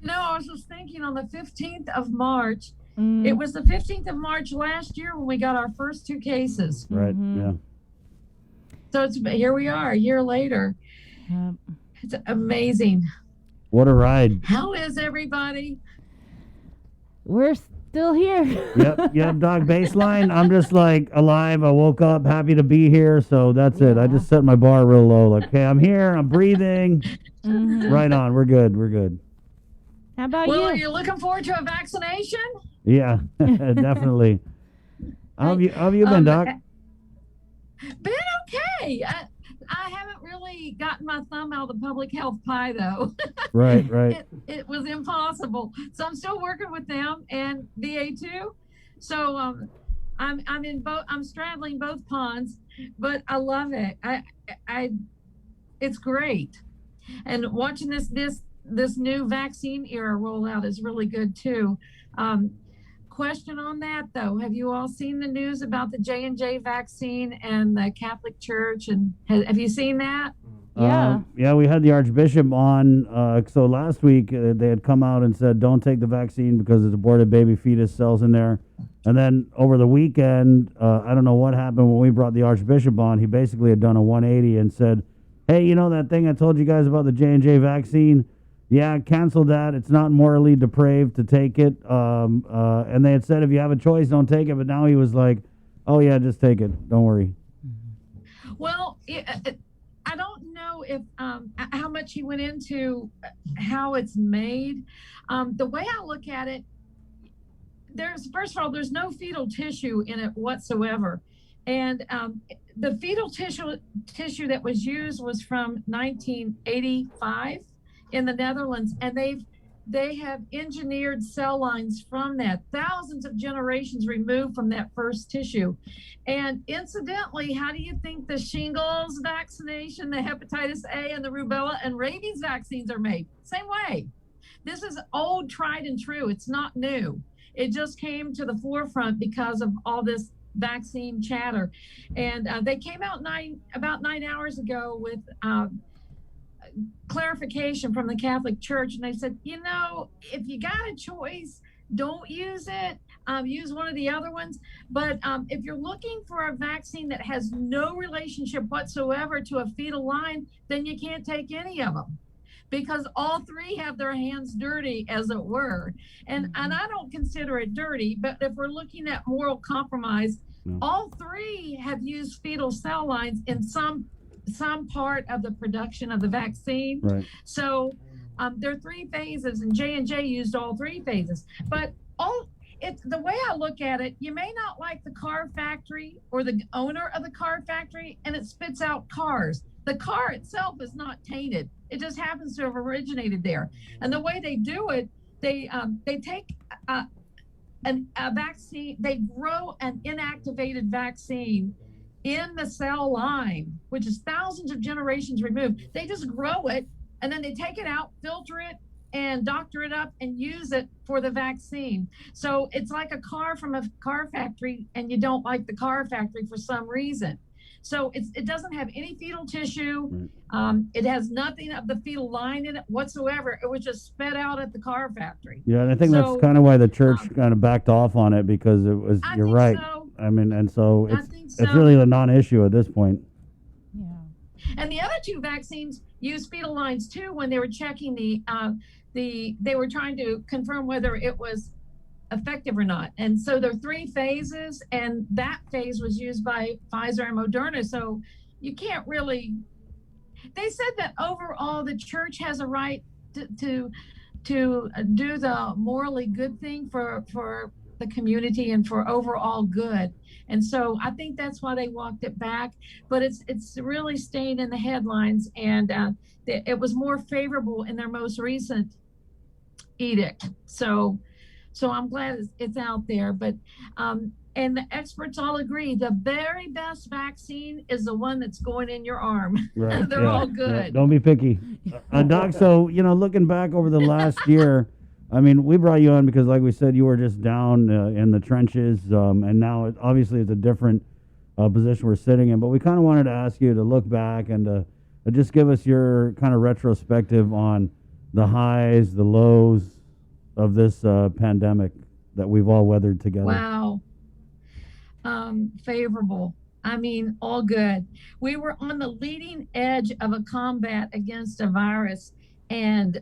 No, I was just thinking on the 15th of March. Mm. It was the 15th of March last year when we got our first 2 cases. Right. Yeah. So here we are a year later. Yep. It's amazing. What a ride. How is everybody? We're still here. Yep, dog baseline. I'm just like alive. I woke up happy to be here. So that's it. I just set my bar real low. Like, okay, I'm here. I'm breathing. Mhm. Right on. We're good. We're good. How about Well, you? are you looking forward to a vaccination? Yeah, definitely. How have you been, Doc? Been okay. I haven't really gotten my thumb out of the public health pie, though. Right. It was impossible. So I'm still working with them and VA2. So I'm in both. I'm straddling both ponds, but I love it. It's great, and watching this new vaccine era rollout is really good too. Question on that though, have you all seen the news about the J&J vaccine and the Catholic Church, and have you seen that? Yeah, we had the Archbishop on. So last week they had come out and said don't take the vaccine because there's aborted baby fetus cells in there. And then over the weekend, I don't know what happened when we brought the Archbishop on. He basically had done a 180 and said, hey, you know that thing I told you guys about the J&J vaccine? Yeah, cancel that. It's not morally depraved to take it. And they had said, if you have a choice, don't take it. But now he was like, oh, yeah, just take it. Don't worry. Well, I don't know if how much he went into how it's made. The way I look at it, first of all, there's no fetal tissue in it whatsoever. And the fetal tissue that was used was from 1985 in the Netherlands, and they have engineered cell lines from that, thousands of generations removed from that first tissue. And incidentally, how do you think the shingles vaccination, the hepatitis A and the rubella and rabies vaccines are made? Same way. This is old, tried and true. It's not new. It just came to the forefront because of all this vaccine chatter. And they came out about 9 hours ago with clarification from the Catholic Church. And they said, you know, if you got a choice, don't use it. Use one of the other ones. But if you're looking for a vaccine that has no relationship whatsoever to a fetal line, then you can't take any of them, because all three have their hands dirty, as it were. And I don't consider it dirty, but if we're looking at moral compromise, all three have used fetal cell lines in some part of the production of the vaccine. Right. So there are 3 phases, and J&J used all 3 phases. But the way I look at it, you may not like the car factory or the owner of the car factory, and it spits out cars. The car itself is not tainted. It just happens to have originated there. And the way they do it, they take a vaccine, they grow an inactivated vaccine in the cell line, which is thousands of generations removed. They just grow it, and then they take it out, filter it, and doctor it up and use it for the vaccine. So it's like a car from a car factory, and you don't like the car factory for some reason. So it doesn't have any fetal tissue. It has nothing of the fetal line in it whatsoever. It was just sped out at the car factory. Yeah, and I think that's kind of why the church kind of backed off on it, because it was. You're right. So. I mean, and so it's so. really a non-issue at this point. And the other 2 vaccines use fetal lines too when they were checking they were trying to confirm whether it was effective or not. And so there are 3 phases, and that phase was used by Pfizer and Moderna. So you can't really. They said that overall the church has a right to do the morally good thing for the community and for overall good. And so I think that's why they walked it back. But it's really staying in the headlines, and it was more favorable in their most recent edict. So I'm glad it's out there. But and the experts all agree the very best vaccine is the one that's going in your arm. Right. They're all good. Yeah, don't be picky. Doc, so, looking back over the last year, I mean, we brought you on because, like we said, you were just down in the trenches, and now obviously it's a different position we're sitting in. But we kind of wanted to ask you to look back and just give us your kind of retrospective on the highs, the lows of this pandemic that we've all weathered together. Wow. Favorable. I mean, all good. We were on the leading edge of a combat against a virus, and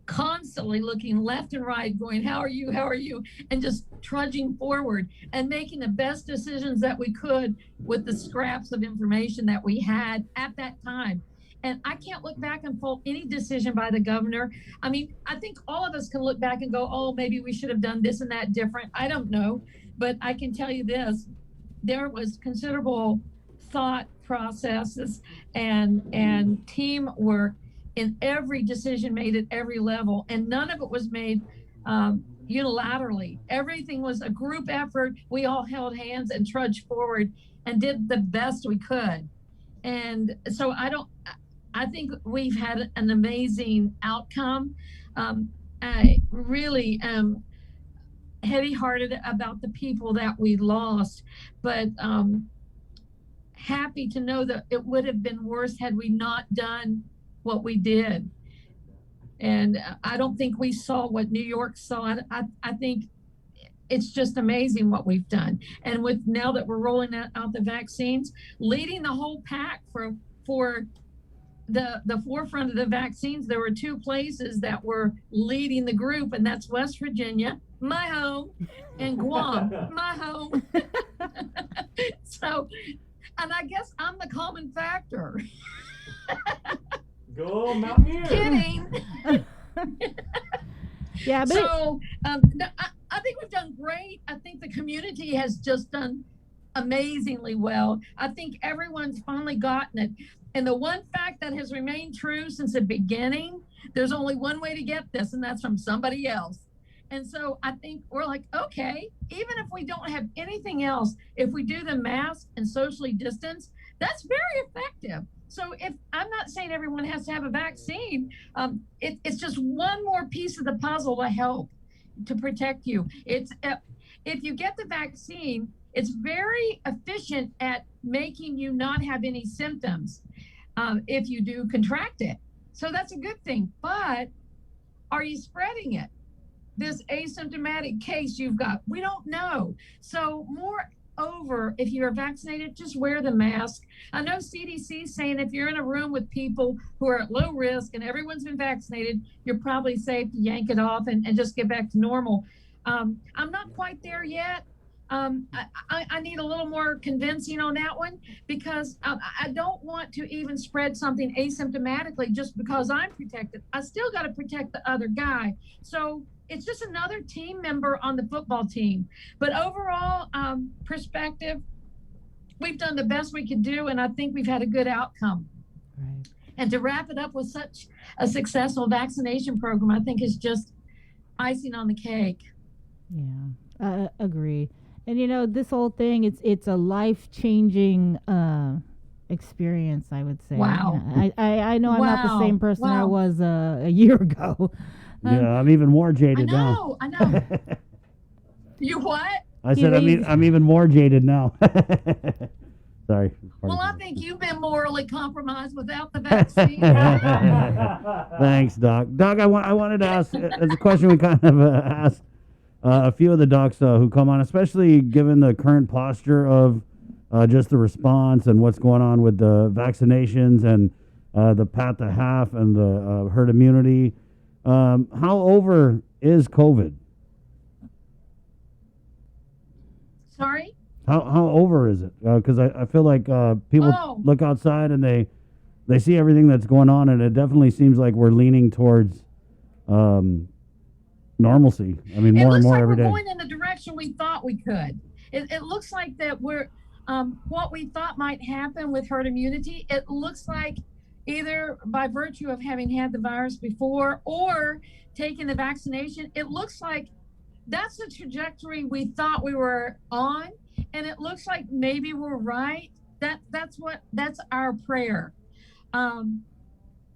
constantly looking left and right, going, how are you? How are you? And just trudging forward and making the best decisions that we could with the scraps of information that we had at that time. And I can't look back and fault any decision by the governor. I mean, I think all of us can look back and go, oh, maybe we should have done this and that different. I don't know. But I can tell you this, there was considerable thought processes and teamwork in every decision made at every level. And none of it was made unilaterally. Everything was a group effort. We all held hands and trudged forward and did the best we could. And so I think we've had an amazing outcome. I really am heavy-hearted about the people that we lost, but happy to know that it would have been worse had we not done what we did. And I don't think we saw what New York saw. I think it's just amazing what we've done. And with now that we're rolling out the vaccines, leading the whole pack for the forefront of the vaccines, there were 2 places that were leading the group, and that's West Virginia, my home, and Guam, my home. So, and I guess I'm the common factor. Go Mountaineers! Kidding. Yeah, but so I think we've done great. I think the community has just done amazingly well. I think everyone's finally gotten it. And the one fact that has remained true since the beginning, there's only one way to get this, and that's from somebody else. And so I think we're like, okay, even if we don't have anything else, if we do the mask and socially distance, That's very effective. So if I'm not saying everyone has to have a vaccine, it's just one more piece of the puzzle to help to protect you. It's if you get the vaccine, it's very efficient at making you not have any symptoms if you do contract it. So that's a good thing. But are you spreading it? This asymptomatic case you've got, we don't know. So moreover, if you're vaccinated, just wear the mask. I know CDC is saying if you're in a room with people who are at low risk and everyone's been vaccinated, you're probably safe to yank it off and just get back to normal. I'm not quite there yet. I need a little more convincing on that one because I don't want to even spread something asymptomatically just because I'm protected. I still got to protect the other guy. So it's just another team member on the football team. But overall perspective, we've done the best we could do, and I think we've had a good outcome. Right. And to wrap it up with such a successful vaccination program, I think is just icing on the cake. Yeah, agree. And you know, this whole thing, it's a life-changing experience, I would say. Wow. I know I'm not the same person I was a year ago. Yeah, I'm even more jaded now. I know. You what? I said I'm even more jaded now. Sorry. Well, I think you've been morally compromised without the vaccine. Thanks, Doc. Doc, I wanted to ask, as a question we kind of asked a few of the docs who come on, especially given the current posture of just the response and what's going on with the vaccinations and the path to half and the herd immunity. How over is COVID? Sorry? How over is it? Because I feel like people look outside and they see everything that's going on, and it definitely seems like we're leaning towards normalcy. I mean, more and more every day. It looks like we're going in the direction we thought we could. It looks like that we're what we thought might happen with herd immunity. It looks like either by virtue of having had the virus before or taking the vaccination, it looks like that's the trajectory we thought we were on. And it looks like maybe we're right. That's our prayer.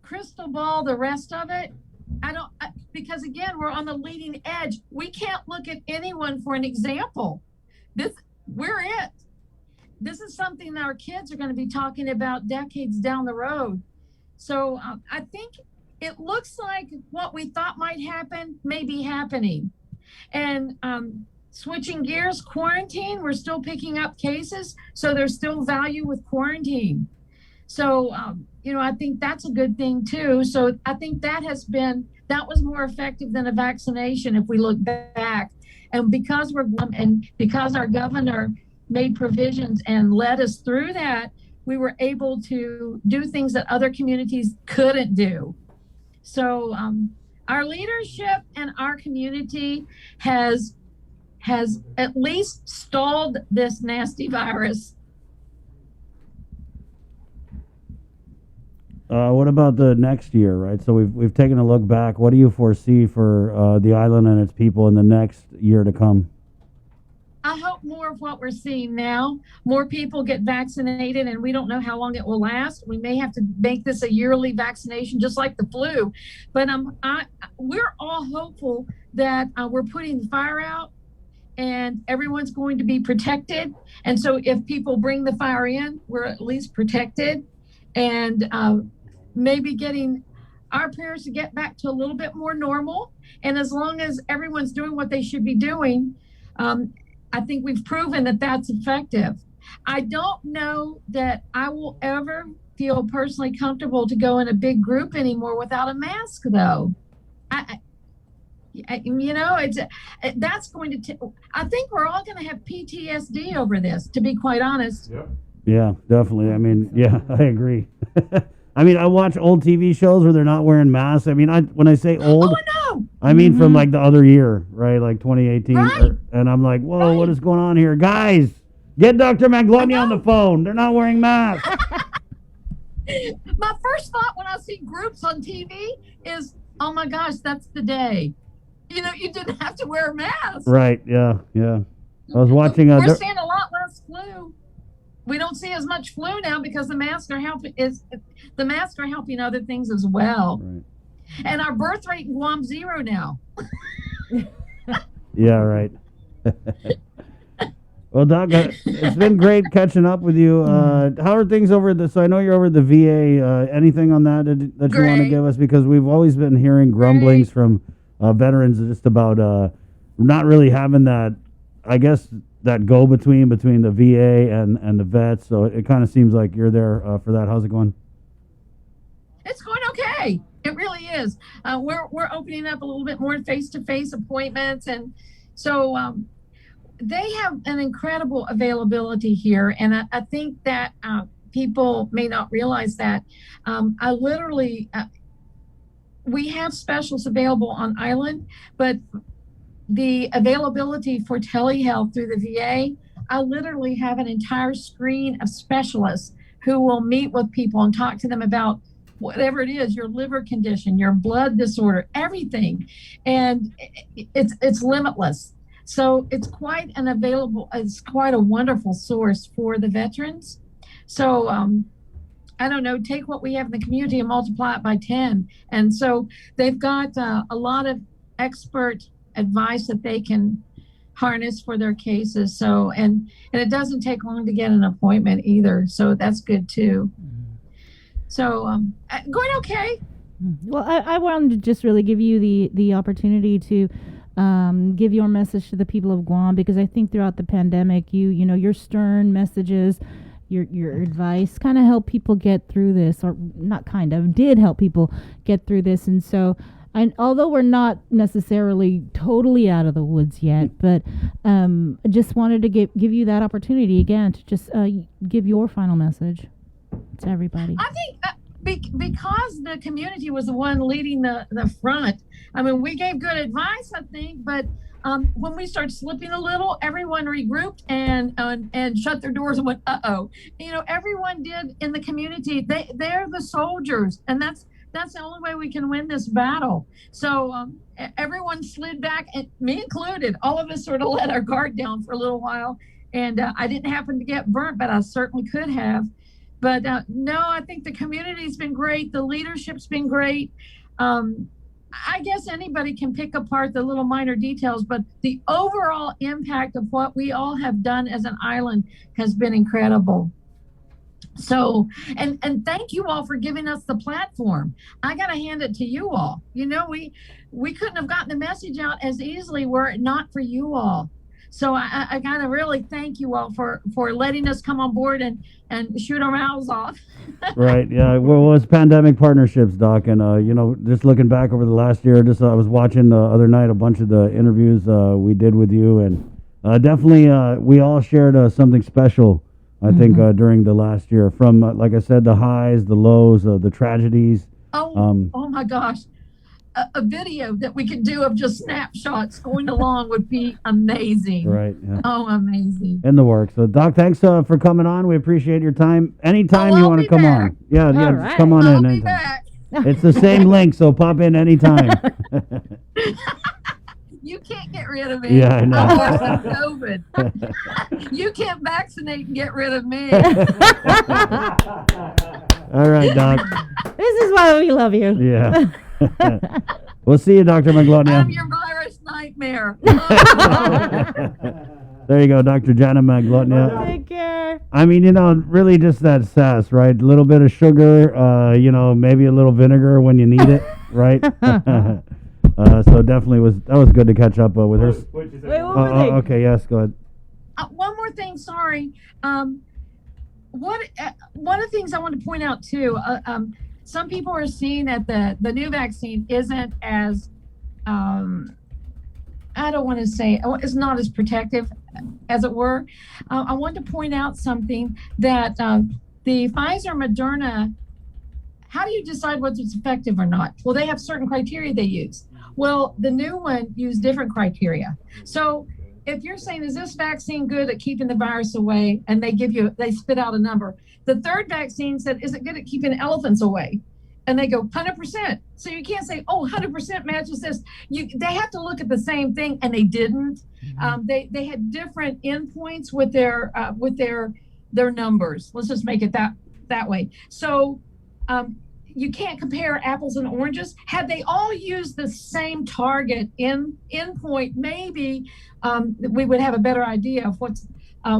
Crystal ball, the rest of it, because again, we're on the leading edge. We can't look at anyone for an example. We're it. This is something that our kids are going to be talking about decades down the road. So I think it looks like what we thought might happen may be happening. And switching gears, quarantine, we're still picking up cases, so there's still value with quarantine. So, I think that's a good thing too. So I think that was more effective than a vaccination if we look back. And because our governor made provisions and led us through that, we were able to do things that other communities couldn't do. So our leadership and our community has at least stalled this nasty virus. What about the next year, right? So we've taken a look back. What do you foresee for the island and its people in the next year to come? I hope more of what we're seeing now. More people get vaccinated, and we don't know how long it will last. We may have to make this a yearly vaccination, just like the flu. But we're all hopeful that we're putting the fire out, and everyone's going to be protected. And so if people bring the fire in, we're at least protected. And maybe getting our prayers to get back to a little bit more normal. And as long as everyone's doing what they should be doing, I think we've proven that that's effective. I don't know that I will ever feel personally comfortable to go in a big group anymore without a mask, though. That's going to. I think we're all going to have PTSD over this, to be quite honest. Yep. Yeah, definitely. I mean, yeah, I agree. I mean, I watch old TV shows where they're not wearing masks. I mean, when I say old, I mean from like the other year, right? Like 2018. Right. And I'm like, whoa, what is going on here? Guys, get Dr. Magloni on the phone. They're not wearing masks. My first thought when I see groups on TV is, oh my gosh, that's the day. You didn't have to wear a mask. Right, yeah. I was watching... We're seeing a lot less flu. we don't see as much flu now because the masks are helping other things as well. Right. And our birth rate in Guam's 0 now. Yeah, right. Well, Doc, it's been great catching up with you. How are things over so I know you're over at the VA. Anything on that that you want to give us? Because we've always been hearing grumblings from veterans just about not really having that, I guess, that go-between between the VA and the vets. So it kind of seems like you're there for that. How's it going? It's going okay. It really is. We're opening up a little bit more face-to-face appointments, and so they have an incredible availability here. And I think that people may not realize that. I literally, we have specialists available on island, but the availability for telehealth through the VA, I literally have an entire screen of specialists who will meet with people and talk to them about whatever it is, your liver condition, your blood disorder, everything. And it's limitless. So it's quite a wonderful source for the veterans. So I don't know, take what we have in the community and multiply it by 10. And so they've got a lot of expert advice that they can harness for their cases. So, and it doesn't take long to get an appointment either. So that's good too. So going okay. Well, I wanted to just really give you the opportunity to give your message to the people of Guam, because I think throughout the pandemic, you know, your stern messages, your advice kind of helped people get through this, or not kind of, did help people get through this. And so, although we're not necessarily totally out of the woods yet, but I just wanted to give you that opportunity again to just give your final message to everybody. I think because the community was the one leading the front, I mean, we gave good advice, I think, but when we started slipping a little, everyone regrouped and shut their doors and went, uh-oh. You know, everyone did in the community. They're the soldiers, and that's the only way we can win this battle. So everyone slid back, and me included. All of us sort of let our guard down for a little while, and I didn't happen to get burnt, but I certainly could have. But no, I think the community's been great. The leadership's been great. I guess anybody can pick apart the little minor details, but the overall impact of what we all have done as an island has been incredible. So, and thank you all for giving us the platform. I got to hand it to you all. You know, we couldn't have gotten the message out as easily were it not for you all. So I got to really thank you all for letting us come on board and shoot our mouths off. Right. Yeah. Well, it's pandemic partnerships, Doc. And, you know, just looking back over the last year, I was watching the other night a bunch of the interviews we did with you. And definitely we all shared something special, I think, during the last year. From, like I said, the highs, the lows, the tragedies. Oh my gosh. A video that we could do of just snapshots going along would be amazing. Right. Yeah. Oh, amazing. In the works. So, Doc, thanks for coming on. We appreciate your time. Anytime you want to come on. Yeah, All yeah, right. just come on I'll in. be anytime. back. It's the same link, so pop in anytime. You can't get rid of me. Yeah, I know. I'm COVID. You can't vaccinate and get rid of me. All right, Doc. This is why we love you. Yeah. We'll see you, Dr. Maglonia. I'm your virus nightmare. There you go, Dr. Jana Maglonia. Take care. I mean, you know, really just that sass, right? A little bit of sugar, you know, maybe a little vinegar when you need it, right? So definitely that was good to catch up with her. Wait, one more thing. Okay, yes, go ahead. One more thing, sorry. One of the things I want to point out too, some people are seeing that the new vaccine isn't as, I don't want to say, it's not as protective, as it were. I want to point out something that the Pfizer Moderna, how do you decide whether it's effective or not? Well, they have certain criteria they use. Well, the new one used different criteria. So if you're saying, is this vaccine good at keeping the virus away? And they spit out a number. The third vaccine said, is it good at keeping elephants away? And they go 100%. So you can't say, 100% matches this. They have to look at the same thing, and they didn't. They had different endpoints with their their numbers. Let's just make it that way. So you can't compare apples and oranges. Had they all used the same target endpoint, maybe we would have a better idea of what's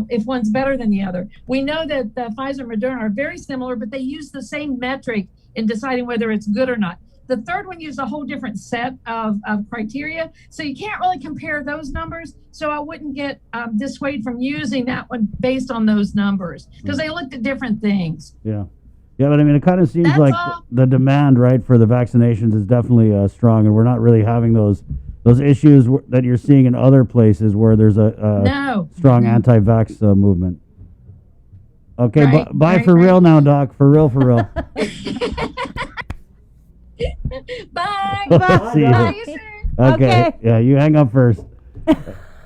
if one's better than the other. We know that Pfizer and Moderna are very similar, but they use the same metric in deciding whether it's good or not. The third one used a whole different set of criteria, so you can't really compare those numbers. So I wouldn't get dissuaded from using that one based on those numbers, because they looked at different things. Yeah. Yeah, but I mean, it kind of seems That's like all. the demand, right, for the vaccinations is definitely strong, and we're not really having those issues that you're seeing in other places where there's a No. strong anti-vax movement. Okay, Right, bye right, for right. real now, Doc. For real, for real. Bye. See you. Bye. You soon. Okay. Yeah, you hang up first.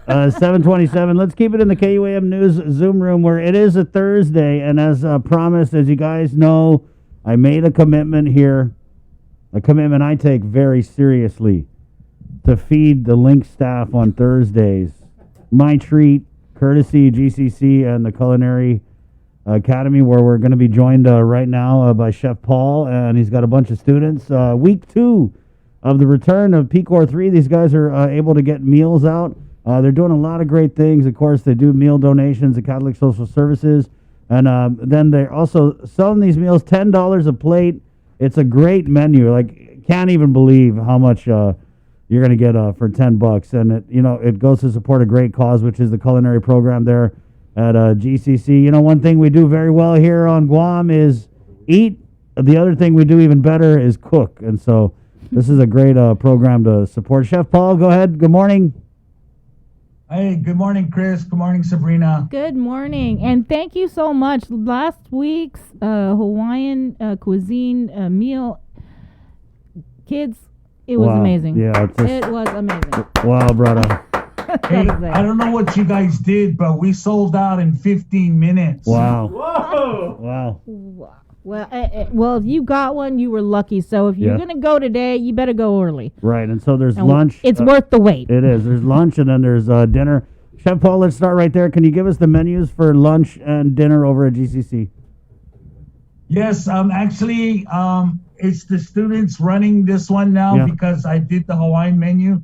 7:27. Let's keep it in the KUAM News Zoom room, where it is a Thursday, and as promised, as you guys know, I made a commitment here, a commitment I take very seriously, to feed the Link staff on Thursdays. My treat, courtesy GCC and the Culinary Academy, where we're going to be joined right now by Chef Paul, and he's got a bunch of students. Week 2 of the return of PCOR 3, these guys are able to get meals out. They're doing a lot of great things. Of course, they do meal donations at Catholic Social Services, and then they're also selling these meals $10 a plate. It's a great menu. Like, can't even believe how much you're going to get for $10, and it goes to support a great cause, which is the culinary program there at GCC. You know, one thing we do very well here on Guam is eat. The other thing we do even better is cook, and so this is a great program to support. Chef Paul, go ahead. Good morning. Hey, good morning, Chris. Good morning, Sabrina. Good morning, and thank you so much. Last week's Hawaiian cuisine meal, kids, it was Wow. amazing. Yeah, it's just- it was amazing. Wow, brother. Hey, I don't know what you guys did, but we sold out in 15 minutes. Wow. Whoa! Wow. Well, if you got one, you were lucky. So if you're Yeah. gonna go today, you better go early. Right, and so there's And lunch. it's worth the wait. It is. There's lunch, and then there's dinner. Chef Paul, let's start right there. Can you give us the menus for lunch and dinner over at GCC? Yes, actually, it's the students running this one now Yeah. because I did the Hawaiian menu.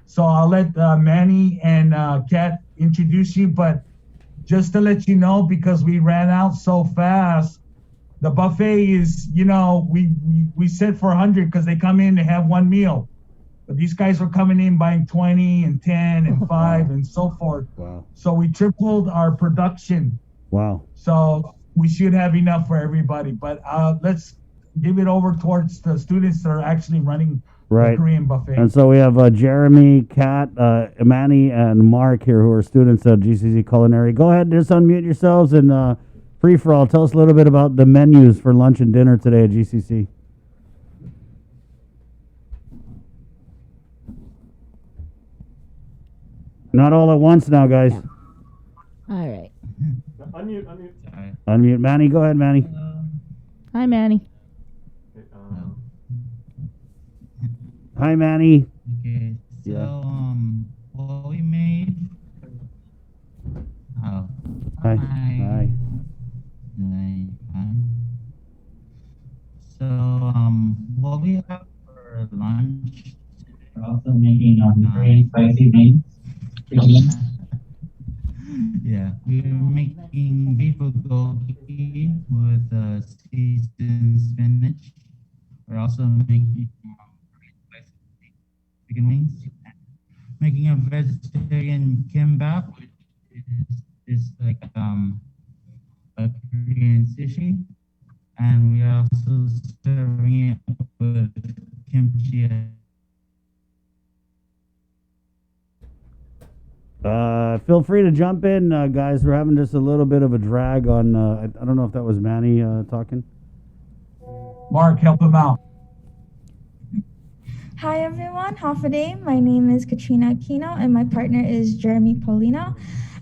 So I'll let Manny and Kat introduce you. But just to let you know, because we ran out so fast, the buffet is, we set for 100 because they come in to have one meal. But these guys were coming in buying 20 and 10 and 5 and so forth. Wow. So we tripled our production. Wow. So we should have enough for everybody. But let's give it over towards the students that are actually running Right. the Korean buffet. And so we have Jeremy, Kat, Manny, and Mark here who are students at GCC Culinary. Go ahead and just unmute yourselves and free for all. Tell us a little bit about the menus for lunch and dinner today at GCC. Not all at once now, guys. All right. Unmute. Unmute. Manny, go ahead, Manny. Hi, Manny. Hi, Manny. Okay, so Yeah. What we made. Oh. Hi. Hi. Hi. So what we have for lunch. We're also making very spicy wings. Yeah, we're making beef bulgogi with seasoned spinach. We're also making chicken wings. Making a vegetarian kimbap, which is like a Korean sushi, and we are also serving it with kimchi. Feel free to jump in, guys. We're having just a little bit of a drag on. I don't know if that was Manny talking. Mark, help him out. Hi everyone, Hafaday. My name is Katrina Aquino and my partner is Jeremy Paulino.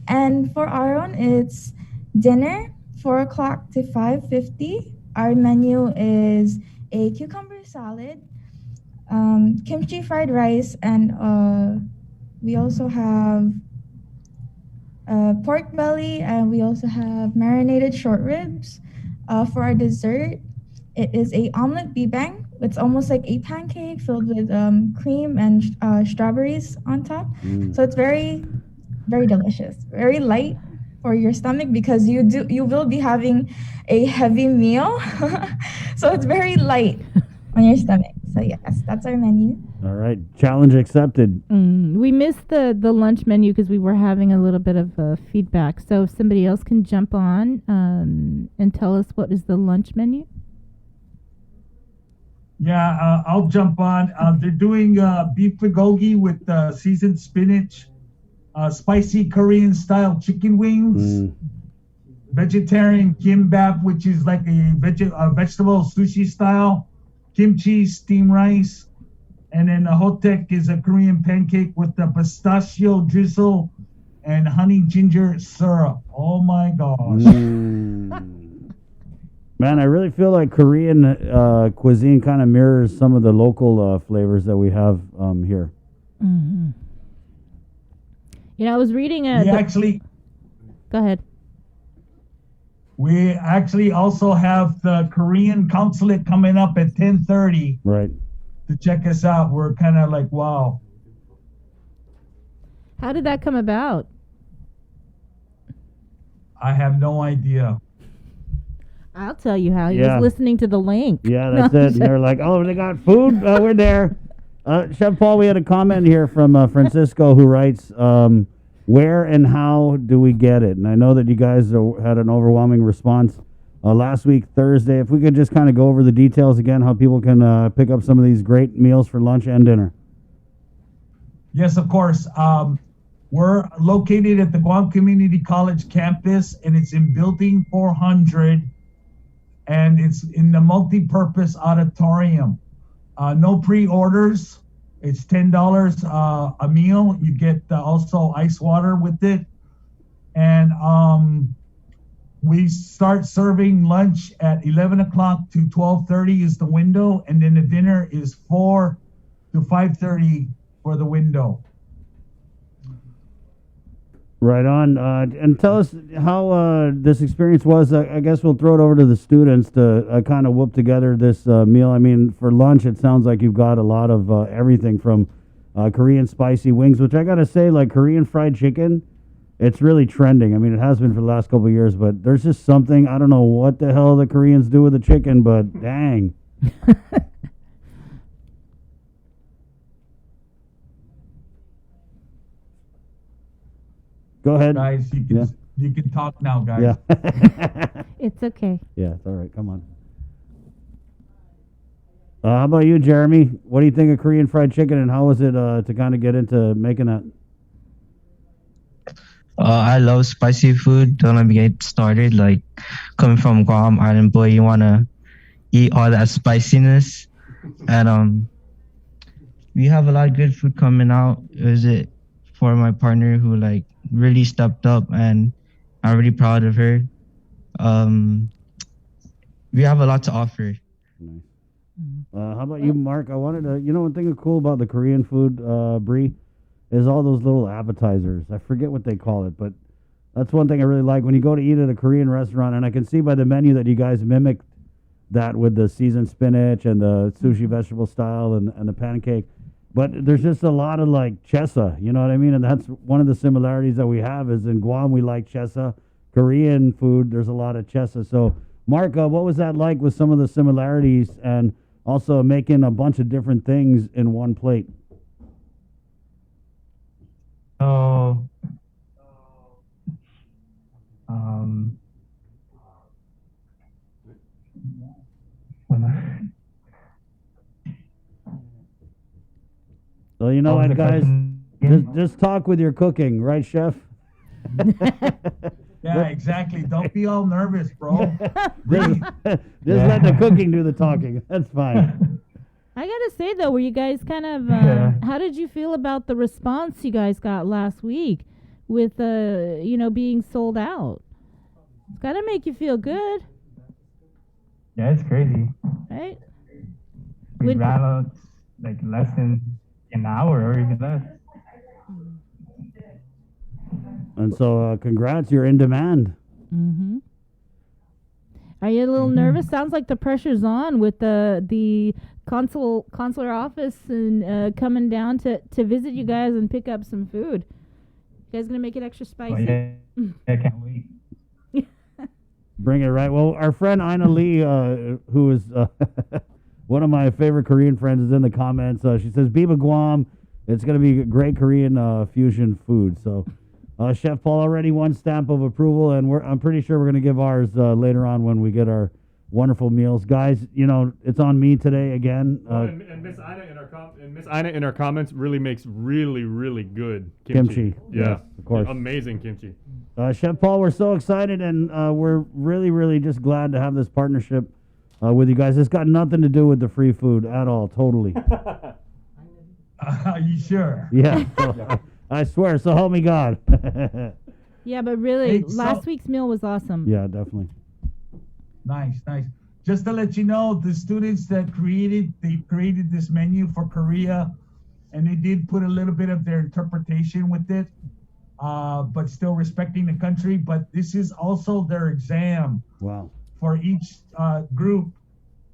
And for our own, it's dinner, 4 o'clock to 5:50. Our menu is a cucumber salad, kimchi fried rice, and we also have pork belly, and we also have marinated short ribs. For our dessert, it is a omelet bibang. It's almost like a pancake filled with cream and strawberries on top. So it's very, very delicious. Very light for your stomach because you will be having a heavy meal. So it's very light on your stomach. So yes, that's our menu. All right, challenge accepted. We missed the lunch menu because we were having a little bit of feedback. So if somebody else can jump on and tell us what is the lunch menu. Yeah, I'll jump on. They're doing beef bulgogi with seasoned spinach, spicy Korean style chicken wings, vegetarian kimbap, which is like a vegetable sushi style, kimchi, steamed rice, and then the hotek is a Korean pancake with the pistachio drizzle and honey ginger syrup. Oh my gosh. Man, I really feel like Korean cuisine kind of mirrors some of the local flavors that we have here. Mm-hmm. You know, I was reading Go ahead. We actually also have the Korean consulate coming up at 10:30. Right. To check us out. We're kind of like, wow. How did that come about? I have no idea. I'll tell you how. He was listening to the link. Yeah, that's it. And they're like, oh, they got food? We're there. Chef Paul, we had a comment here from Francisco who writes, where and how do we get it? And I know that you guys had an overwhelming response last week, Thursday. If we could just kind of go over the details again, how people can pick up some of these great meals for lunch and dinner. Yes, of course. We're located at the Guam Community College campus, and it's in Building 400, and it's in the multi-purpose auditorium. No pre-orders. It's $10 a meal. You get also ice water with it. And we start serving lunch at 11 o'clock to 12:30 is the window. And then the dinner is 4 to 5:30 for the window. Right on. And tell us how this experience was. I guess we'll throw it over to the students to kind of whoop together this meal. I mean, for lunch, it sounds like you've got a lot of everything from Korean spicy wings, which I got to say, like Korean fried chicken, it's really trending. I mean, it has been for the last couple of years, but there's just something, I don't know what the hell the Koreans do with the chicken, but dang. Go ahead. Guys, you can talk now, guys. Yeah. It's okay. Yeah, it's all right. Come on. How about you, Jeremy? What do you think of Korean fried chicken, and how was it to kind of get into making that? I love spicy food. Don't let me get started. Like, coming from Guam Island, boy, you want to eat all that spiciness. And we have a lot of good food coming out. Is it for my partner who, like, really stepped up, and I'm really proud of her. We have a lot to offer. Nice. How about you, Mark? I wanted to, one thing cool about the Korean food, Bree, is all those little appetizers. I forget what they call it, but that's one thing I really like when you go to eat at a Korean restaurant, and I can see by the menu that you guys mimicked that with the seasoned spinach and the sushi vegetable style and the pancake. But there's just a lot of like chesa, you know what I mean? And that's one of the similarities that we have is in Guam, we like chesa. Korean food, there's a lot of chesa. So, Mark, what was that like with some of the similarities and also making a bunch of different things in one plate? So, So you know what, guys? Just talk with your cooking, right, Chef? Yeah, exactly. Don't be all nervous, bro. Just let the cooking do the talking. That's fine. I gotta say though, were you guys kind of? How did you feel about the response you guys got last week with being sold out? It's gotta make you feel good, Yeah, it's crazy. right? We ran out like less than an hour or even less. And so, congrats, you're in demand. Mm-hmm. Are you a little nervous? Sounds like the pressure's on with the consular office and coming down to visit you guys and pick up some food. You guys gonna make it extra spicy? I can't wait. Bring it right. Well, our friend Ina Lee, who is one of my favorite Korean friends, is in the comments. She says, Biba Guam, it's going to be great Korean fusion food. So, Chef Paul already one stamp of approval, and I'm pretty sure we're going to give ours later on when we get our wonderful meals. Guys, it's on me today again. And Miss Ina in our comments really makes really good kimchi. Yeah, yes, of course. Amazing kimchi. Chef Paul, we're so excited, and we're really just glad to have this partnership with you guys. It's got nothing to do with the free food at all, totally. Are you sure? Yeah, I swear, so help me God. Yeah, but really, Hey, last week's meal was awesome. Yeah, definitely. Nice. Just to let you know, the students that created this menu for Korea, and they did put a little bit of their interpretation with it, but still respecting the country. But this is also their exam. Wow. For each group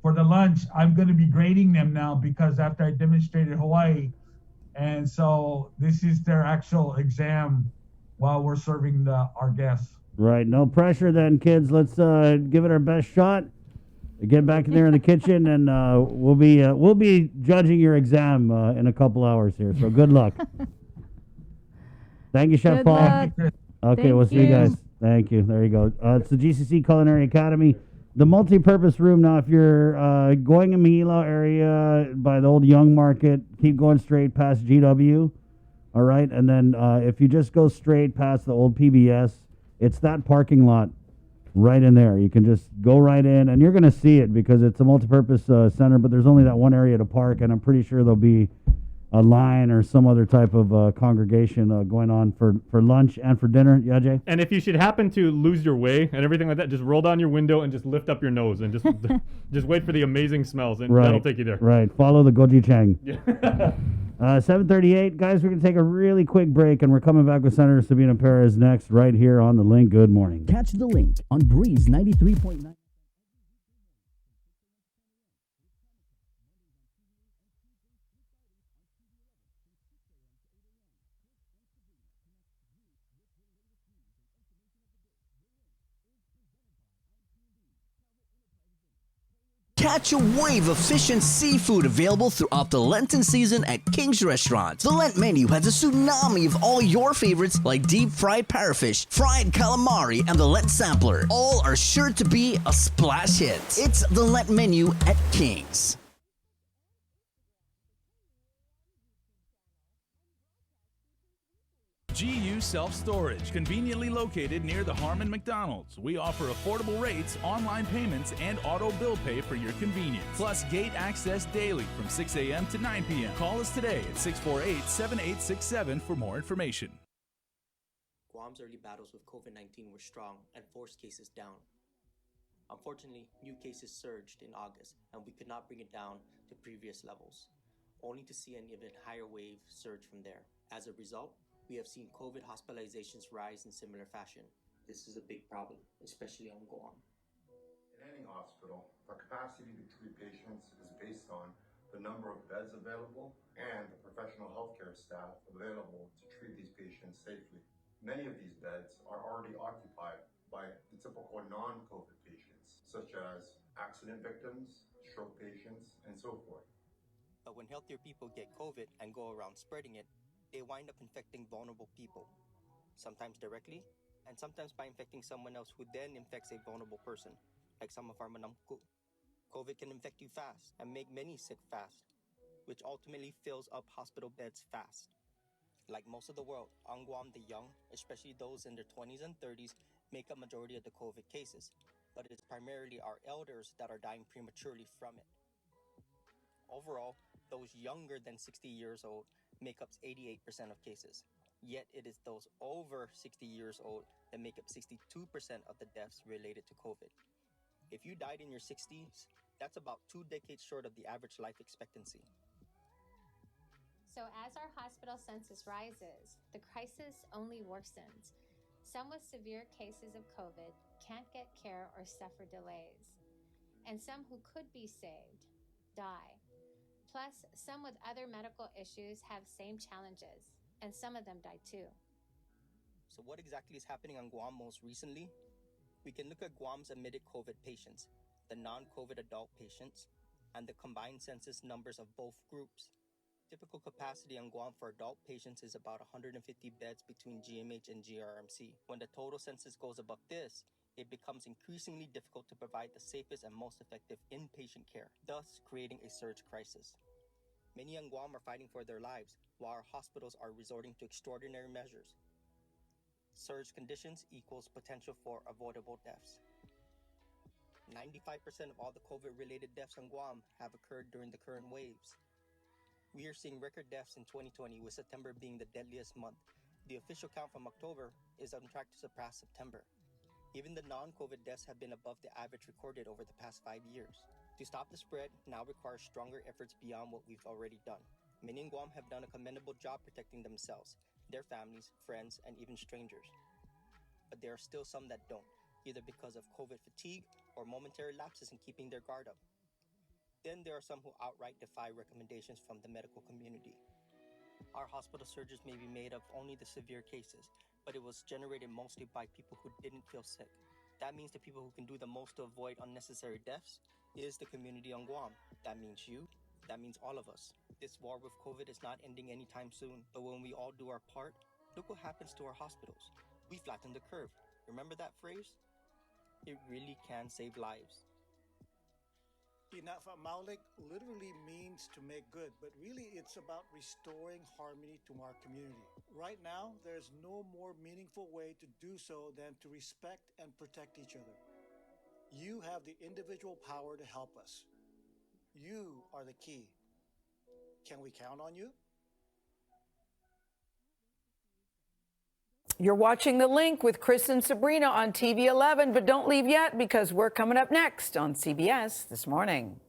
for the lunch. I'm going to be grading them now because after I demonstrated Hawaii, and so this is their actual exam while we're serving our guests. Right. No pressure then, kids. Let's give it our best shot. Get back in there in the kitchen, and we'll be judging your exam in a couple hours here. So good luck. Thank you, Chef Good Paul. luck. Okay, Thank we'll see you you. guys. Thank you. There you go. It's the GCC Culinary Academy, the multi-purpose room. Now, if you're going in Manila area by the old Young Market, keep going straight past GW. All right, and then if you just go straight past the old PBS, it's that parking lot right in there. You can just go right in, and you're going to see it because it's a multi-purpose center, but there's only that one area to park, and I'm pretty sure there'll be a line or some other type of congregation going on for lunch and for dinner. Yeah, Jay? And if you should happen to lose your way and everything like that, just roll down your window and just lift up your nose and just just wait for the amazing smells, and that'll take you there. Right. Follow the Goji Chang. Yeah. 7:38. Guys, we're going to take a really quick break, and we're coming back with Senator Sabina Perez next right here on The Link. Good morning. Catch The Link on Breeze 93.9. Catch a wave of fish and seafood available throughout the Lenten season at King's Restaurant. The Lent menu has a tsunami of all your favorites like deep fried parrotfish, fried calamari, and the Lent sampler. All are sure to be a splash hit. It's the Lent menu at King's. GU Self-Storage, conveniently located near the Harmon McDonald's. We offer affordable rates, online payments, and auto bill pay for your convenience. Plus gate access daily from 6 a.m. to 9 p.m. Call us today at 648-7867 for more information. Guam's early battles with COVID-19 were strong and forced cases down. Unfortunately, new cases surged in August, and we could not bring it down to previous levels, only to see an even higher wave surge from there. As a result, we have seen COVID hospitalizations rise in similar fashion. This is a big problem, especially on Guam. In any hospital, the capacity to treat patients is based on the number of beds available and the professional healthcare staff available to treat these patients safely. Many of these beds are already occupied by the typical non-COVID patients, such as accident victims, stroke patients, and so forth. But when healthier people get COVID and go around spreading it, they wind up infecting vulnerable people, sometimes directly, and sometimes by infecting someone else who then infects a vulnerable person, like some of our manamku. COVID can infect you fast and make many sick fast, which ultimately fills up hospital beds fast. Like most of the world, on Guam, the young, especially those in their 20s and 30s, make up majority of the COVID cases, but it is primarily our elders that are dying prematurely from it. Overall, those younger than 60 years old make up 88% of cases. Yet it is those over 60 years old that make up 62% of the deaths related to COVID. If you died in your 60s, that's about 2 decades short of the average life expectancy. So as our hospital census rises, the crisis only worsens. Some with severe cases of COVID can't get care or suffer delays. And some who could be saved die. Plus, some with other medical issues have same challenges, and some of them die too. So what exactly is happening on Guam most recently? We can look at Guam's admitted COVID patients, the non-COVID adult patients, and the combined census numbers of both groups. Typical capacity on Guam for adult patients is about 150 beds between GMH and GRMC. When the total census goes above this, it becomes increasingly difficult to provide the safest and most effective inpatient care, thus creating a surge crisis. Many on Guam are fighting for their lives, while our hospitals are resorting to extraordinary measures. Surge conditions equals potential for avoidable deaths. 95% of all the COVID-related deaths on Guam have occurred during the current waves. We are seeing record deaths in 2020, with September being the deadliest month. The official count from October is on track to surpass September. Even the non-COVID deaths have been above the average recorded over the past 5 years. To stop the spread now requires stronger efforts beyond what we've already done. Many in Guam have done a commendable job protecting themselves, their families, friends, and even strangers. But there are still some that don't, either because of COVID fatigue or momentary lapses in keeping their guard up. Then there are some who outright defy recommendations from the medical community. Our hospital surges may be made of only the severe cases, but it was generated mostly by people who didn't feel sick. That means the people who can do the most to avoid unnecessary deaths is the community on Guam. That means you. That means all of us. This war with COVID is not ending anytime soon, but when we all do our part, look what happens to our hospitals. We flatten the curve. Remember that phrase? It really can save lives. Inafa Maulik literally means to make good, but really it's about restoring harmony to our community. Right now, there's no more meaningful way to do so than to respect and protect each other. You have the individual power to help us. You are the key. Can we count on you? You're watching The Link with Chris and Sabrina on TV 11, but don't leave yet because we're coming up next on CBS This Morning.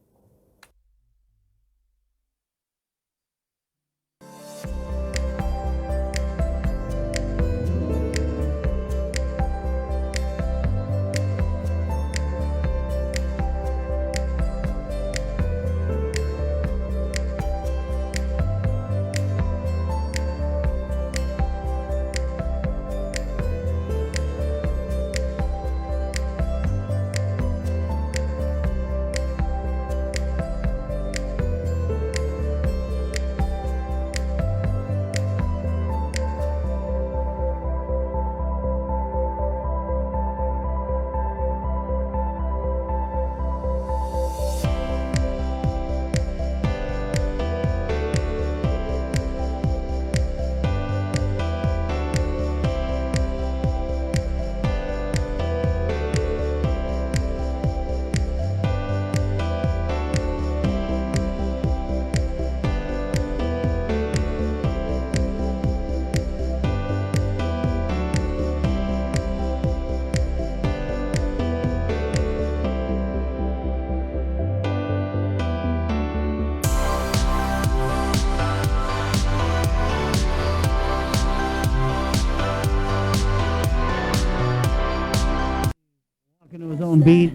Into his own beat,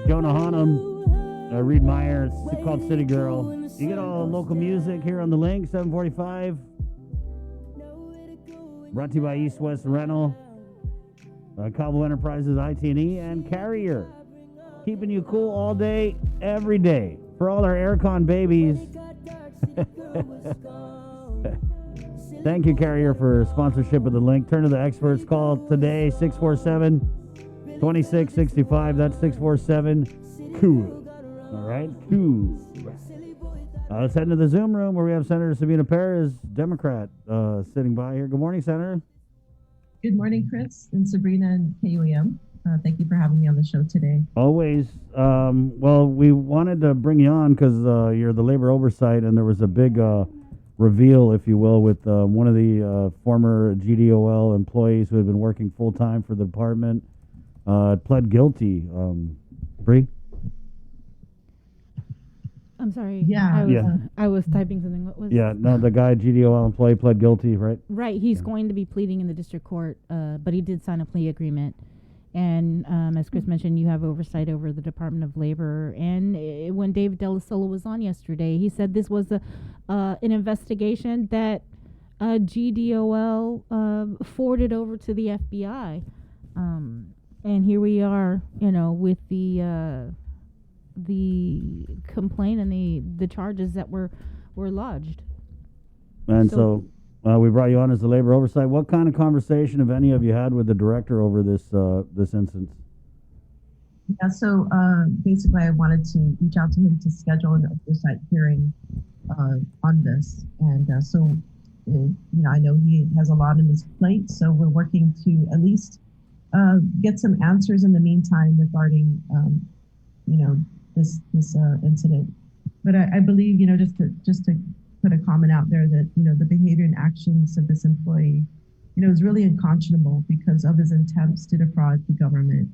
Jonah Hanum, Reed Meyer. It's called City Girl. You get all local music here on The Link, 745. Brought to you by East West Rental, Cabo Enterprises, IT&E, and Carrier. Keeping you cool all day, every day. For all our aircon babies. Thank you, Carrier, for sponsorship of The Link. Turn to the experts. Call today, 647-2665. That's 647-COOL. All right, cool. Let's head into the Zoom room where we have Senator Sabina Perez, Democrat, sitting by here. Good morning, Senator. Good morning, Chris and Sabrina and KUAM. Thank you for having me on the show today. Always. Well, we wanted to bring you on because you're the labor oversight, and there was a big reveal, if you will, with one of the former GDOL employees who had been working full-time for the department, pled guilty. Bree? I'm sorry. Yeah. I was typing something. What was? Yeah, no, the guy GDOL employee pled guilty, right? Right. He's going to be pleading in the district court, but he did sign a plea agreement. And as Chris mentioned, you have oversight over the Department of Labor. And when David Della Sola was on yesterday, he said this was an investigation that GDOL forwarded over to the FBI. And here we are, with the complaint and the charges that were lodged. And so we brought you on as the labor oversight. What kind of conversation, if any, have you had with the director over this instance? Yeah, so basically I wanted to reach out to him to schedule an oversight hearing on this. And I know he has a lot on his plate, so we're working to at least get some answers in the meantime regarding, this incident. But I believe, just to put a comment out there that, the behavior and actions of this employee, is really unconscionable because of his attempts to defraud the government.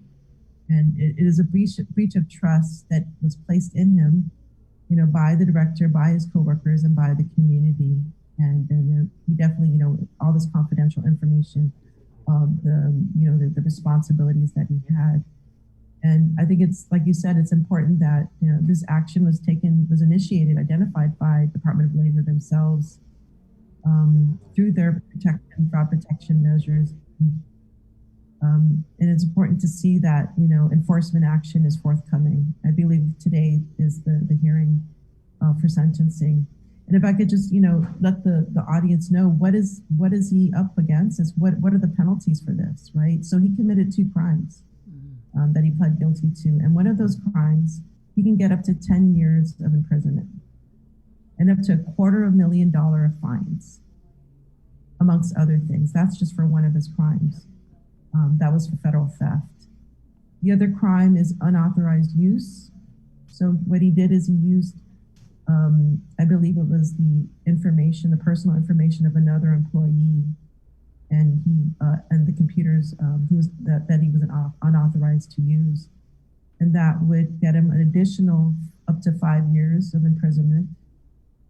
And it is a breach of trust that was placed in him, by the director, by his coworkers, and by the community. And he definitely, all this confidential information of the responsibilities that he had. And I think it's, like you said, it's important that this action was initiated, identified by Department of Labor themselves through their fraud protection measures. And it's important to see that, enforcement action is forthcoming. I believe today is the hearing for sentencing. And if I could just, let the audience know what is he up against? What are the penalties for this, right? So he committed 2 crimes that he pled guilty to. And one of those crimes, he can get up to 10 years of imprisonment and up to $250,000 of fines, amongst other things. That's just for one of his crimes. That was for federal theft. The other crime is unauthorized use. So what he did is he used, I believe it was the personal information of another employee, and the computers he was unauthorized to use, and that would get him an additional up to 5 years of imprisonment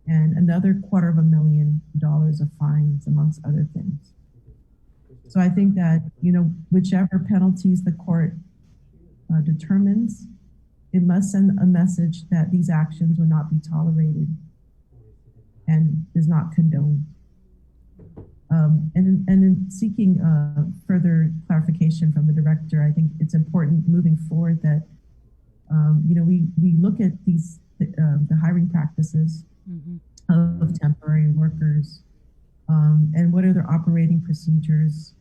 and another $250,000 of fines, amongst other things. So I think that whichever penalties the court determines, it must send a message that these actions will not be tolerated and is not condoned. And in seeking further clarification from the director, I think it's important moving forward that we look at the hiring practices of temporary workers and what are their operating procedures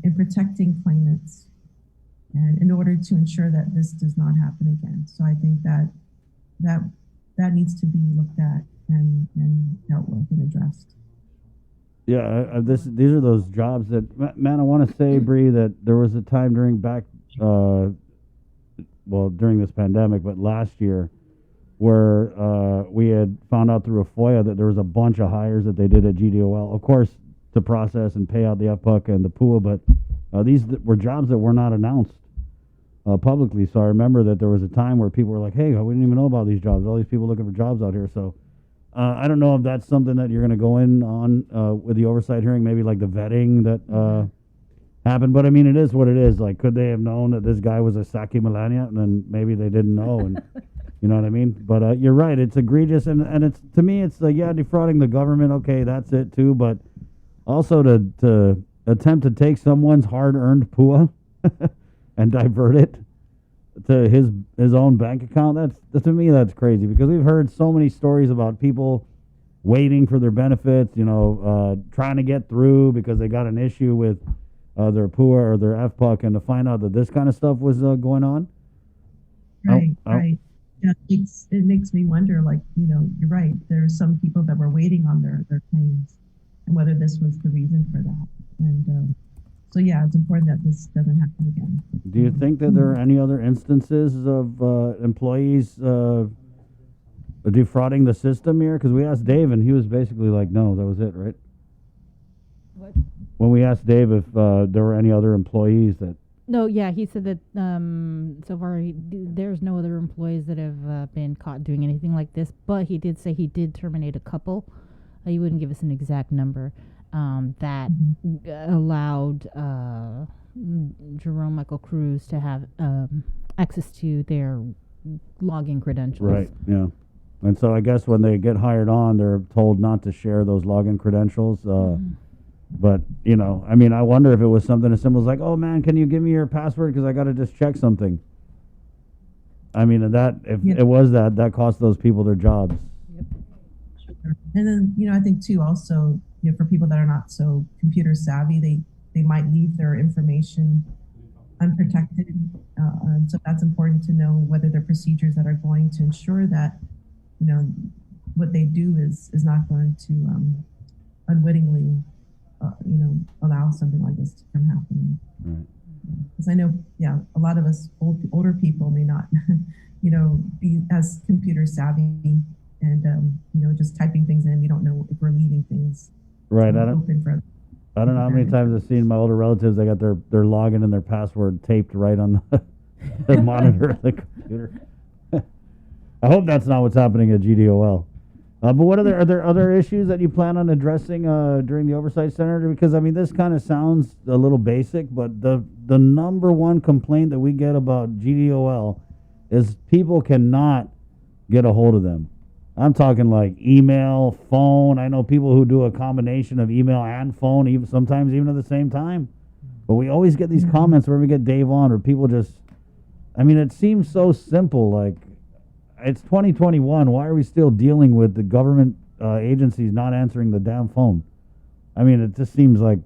in protecting claimants, and in order to ensure that this does not happen again. So I think that needs to be looked at and dealt with and addressed. Yeah, these are those jobs that, man, I want to say, Bree, that there was a time during this pandemic, but last year, where we had found out through a FOIA that there was a bunch of hires that they did at GDOL, of course, to process and pay out the FPUC and the pool, but these were jobs that were not announced publicly. So I remember that there was a time where people were like, hey, we didn't even know about these jobs. All these people looking for jobs out here. So I don't know if that's something that you're going to go in on with the oversight hearing, maybe like the vetting that happened. But I mean, it is what it is. Like, could they have known that this guy was a Saki Melania, and then maybe they didn't know? And you know what I mean? But you're right. It's egregious. And it's, to me, it's like, yeah, defrauding the government. Okay, that's it too. But also to attempt to take someone's hard-earned PUA and divert it to his own bank account, to me, that's crazy, because we've heard so many stories about people waiting for their benefits, trying to get through because they got an issue with their PUA or their FPUC, and to find out that this kind of stuff was going on. Right. Yeah, it makes me wonder, like, you're right. There are some people that were waiting on their claims, and whether this was the reason for that. And so, yeah, it's important that this doesn't happen again. Do you think that there are any other instances of employees defrauding the system here? Because we asked Dave, and he was basically like, no, that was it, right? What? When we asked Dave if there were any other employees that No, yeah, he said that so far there's no other employees that have been caught doing anything like this, but he did say he did terminate a couple. He wouldn't give us an exact number that allowed Jerome Michael Cruz to have access to their login credentials. Right, yeah. And so I guess when they get hired on, they're told not to share those login credentials. But, you know, I mean, I wonder if it was something as simple as like, oh, man, can you give me your password because I got to just check something. I mean, if it was that cost those people their jobs. And then, you know, I think too, also, you know, for people that are not so computer savvy, they might leave their information unprotected. And so that's important to know whether there are procedures that are going to ensure that, you know, what they do is not going to unwittingly, you know, allow something like this from happening. Because I know, yeah, a lot of us older people may not, you know, be as computer savvy, and you know, just typing things in. We don't know if we're leaving things Right. open for. I don't know how many times I've seen my older relatives. They got their login and their password taped right on the monitor of the computer. I hope that's not what's happening at GDOL. But what are there other issues that you plan on addressing during the Oversight Center? Because, I mean, this kind of sounds a little basic, but the number one complaint that we get about GDOL is people cannot get a hold of them. I'm talking like email, phone. I know people who do a combination of email and phone, even sometimes even at the same time. But we always get these comments where we get Dave on, or people just, I mean, it seems so simple. Like, it's 2021. Why are we still dealing with the government agencies not answering the damn phone? I mean, it just seems like,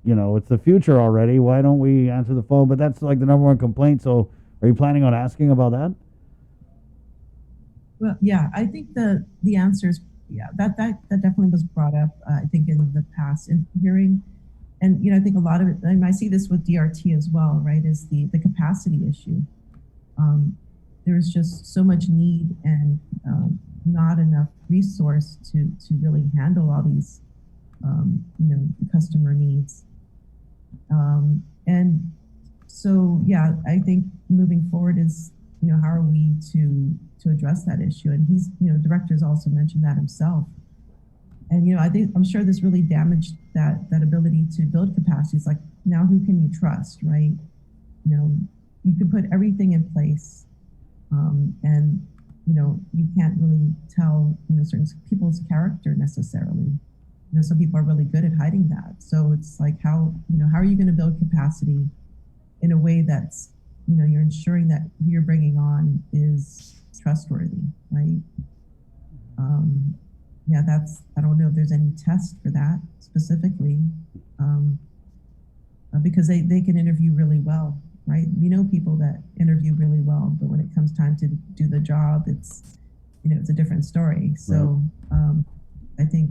you know, it's the future already. Why don't we answer the phone? But that's like the number one complaint. So are you planning on asking about that? Well, yeah, I think the answer is, yeah, that definitely was brought up, I think, in the past in hearing. And, you know, I think a lot of it, and I see this with DRT as well, right, is the capacity issue. There's just so much need and not enough resource to really handle all these, you know, customer needs. And so, yeah, I think moving forward is, you know, how are we to address that issue? And he's, you know, director's also mentioned that himself. And, you know, I'm sure this really damaged that ability to build capacities. Like, now who can you trust, right? You know, you can put everything in place, and, you know, you can't really tell, you know, certain people's character necessarily. You know, some people are really good at hiding that. So it's like, how are you going to build capacity in a way that's, you know, you're ensuring that who you're bringing on is trustworthy, right? Yeah, I don't know if there's any test for that specifically, because they can interview really well, right? We know people that interview really well, but when it comes time to do the job, it's, you know, it's a different story. So I think,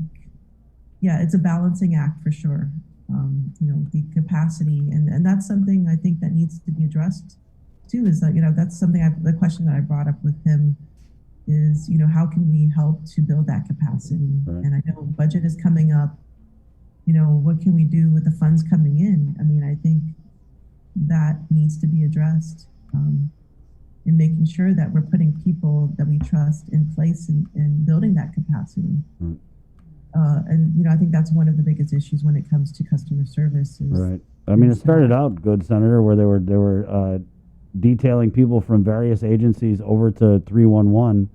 yeah, it's a balancing act for sure. You know, the capacity, and that's something I think that needs to be addressed too, is that, you know, that's something the question that I brought up with him is, you know, how can we help to build that capacity? And I know budget is coming up, you know, what can we do with the funds coming in? I mean, I think that needs to be addressed, in making sure that we're putting people that we trust in place and building that capacity. And, you know, I think that's one of the biggest issues when it comes to customer service. Right. I mean, it started out good, Senator, where they were detailing people from various agencies over to 311,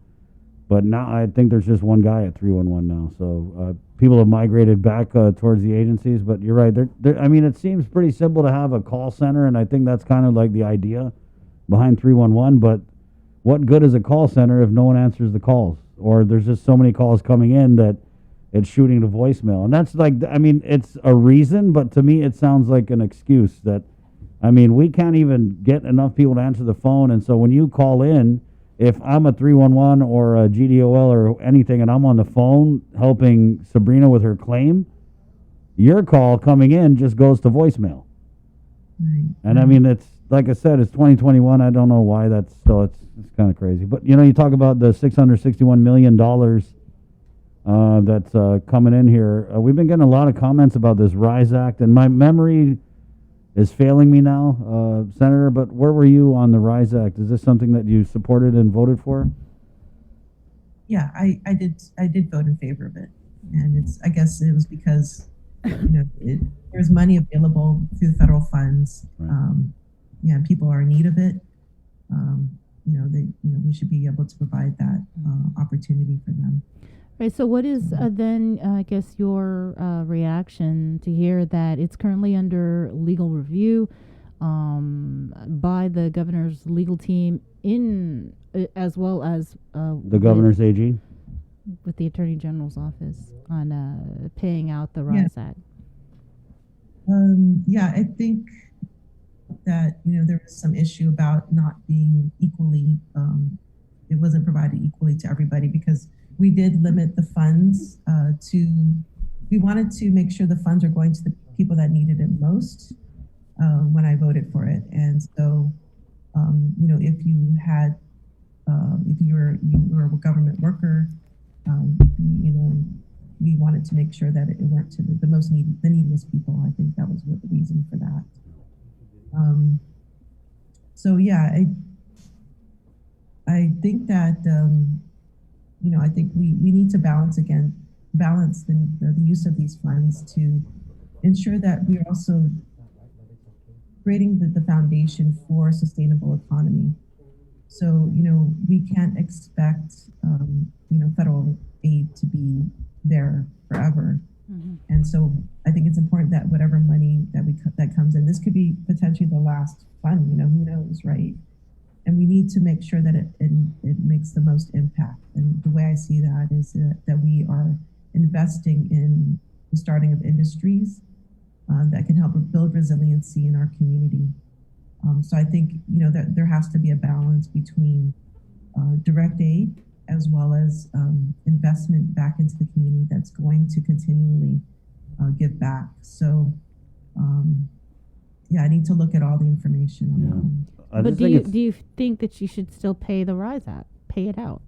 but now I think there's just one guy at 311 now. So people have migrated back towards the agencies. But you're right. I mean, it seems pretty simple to have a call center, and I think that's kind of like the idea behind 311. But what good is a call center if no one answers the calls, or there's just so many calls coming in that it's shooting to voicemail? And that's like, I mean, it's a reason, but to me, it sounds like an excuse that, I mean, we can't even get enough people to answer the phone. And so when you call in, if I'm a 311 or a GDOL or anything, and I'm on the phone helping Sabrina with her claim, your call coming in just goes to voicemail. And I mean, it's, like I said, it's 2021. I don't know why that's still, it's kind of crazy. But, you know, you talk about the $661 million that's coming in here. We've been getting a lot of comments about this RISE Act, and my memory is failing me now, Senator. But where were you on the RISE Act? Is this something that you supported and voted for? Yeah, I did vote in favor of it, and I guess it was because there's money available through federal funds. Yeah, people are in need of it. We should be able to provide that opportunity for them. Right. So, what is then, I guess, your reaction to hear that it's currently under legal review by the governor's legal team, as well as The governor's AG? with the attorney general's office on paying out the RISE Act? Yeah, I think that there was some issue about not being equally. It wasn't provided equally to everybody because we did limit the funds to. We wanted to make sure the funds are going to the people that needed it most when I voted for it, and so if you had, if you were a government worker, we wanted to make sure that it went to the most the neediest people. I think that was the reason for that. So yeah, I think that I think we need to balance the use of these funds to ensure that we are also creating the foundation for a sustainable economy. So we can't expect federal aid to be there forever. And so I think it's important that whatever money that comes in, this could be potentially the last fund, who knows, right? And we need to make sure that it makes the most impact. And the way I see that is that we are investing in the starting of industries that can help build resiliency in our community. So I think, that there has to be a balance between direct aid as well as investment back into the community that's going to continually give back. So, I need to look at all the information on that. But do you think that you should still pay the RISE Act, pay it out?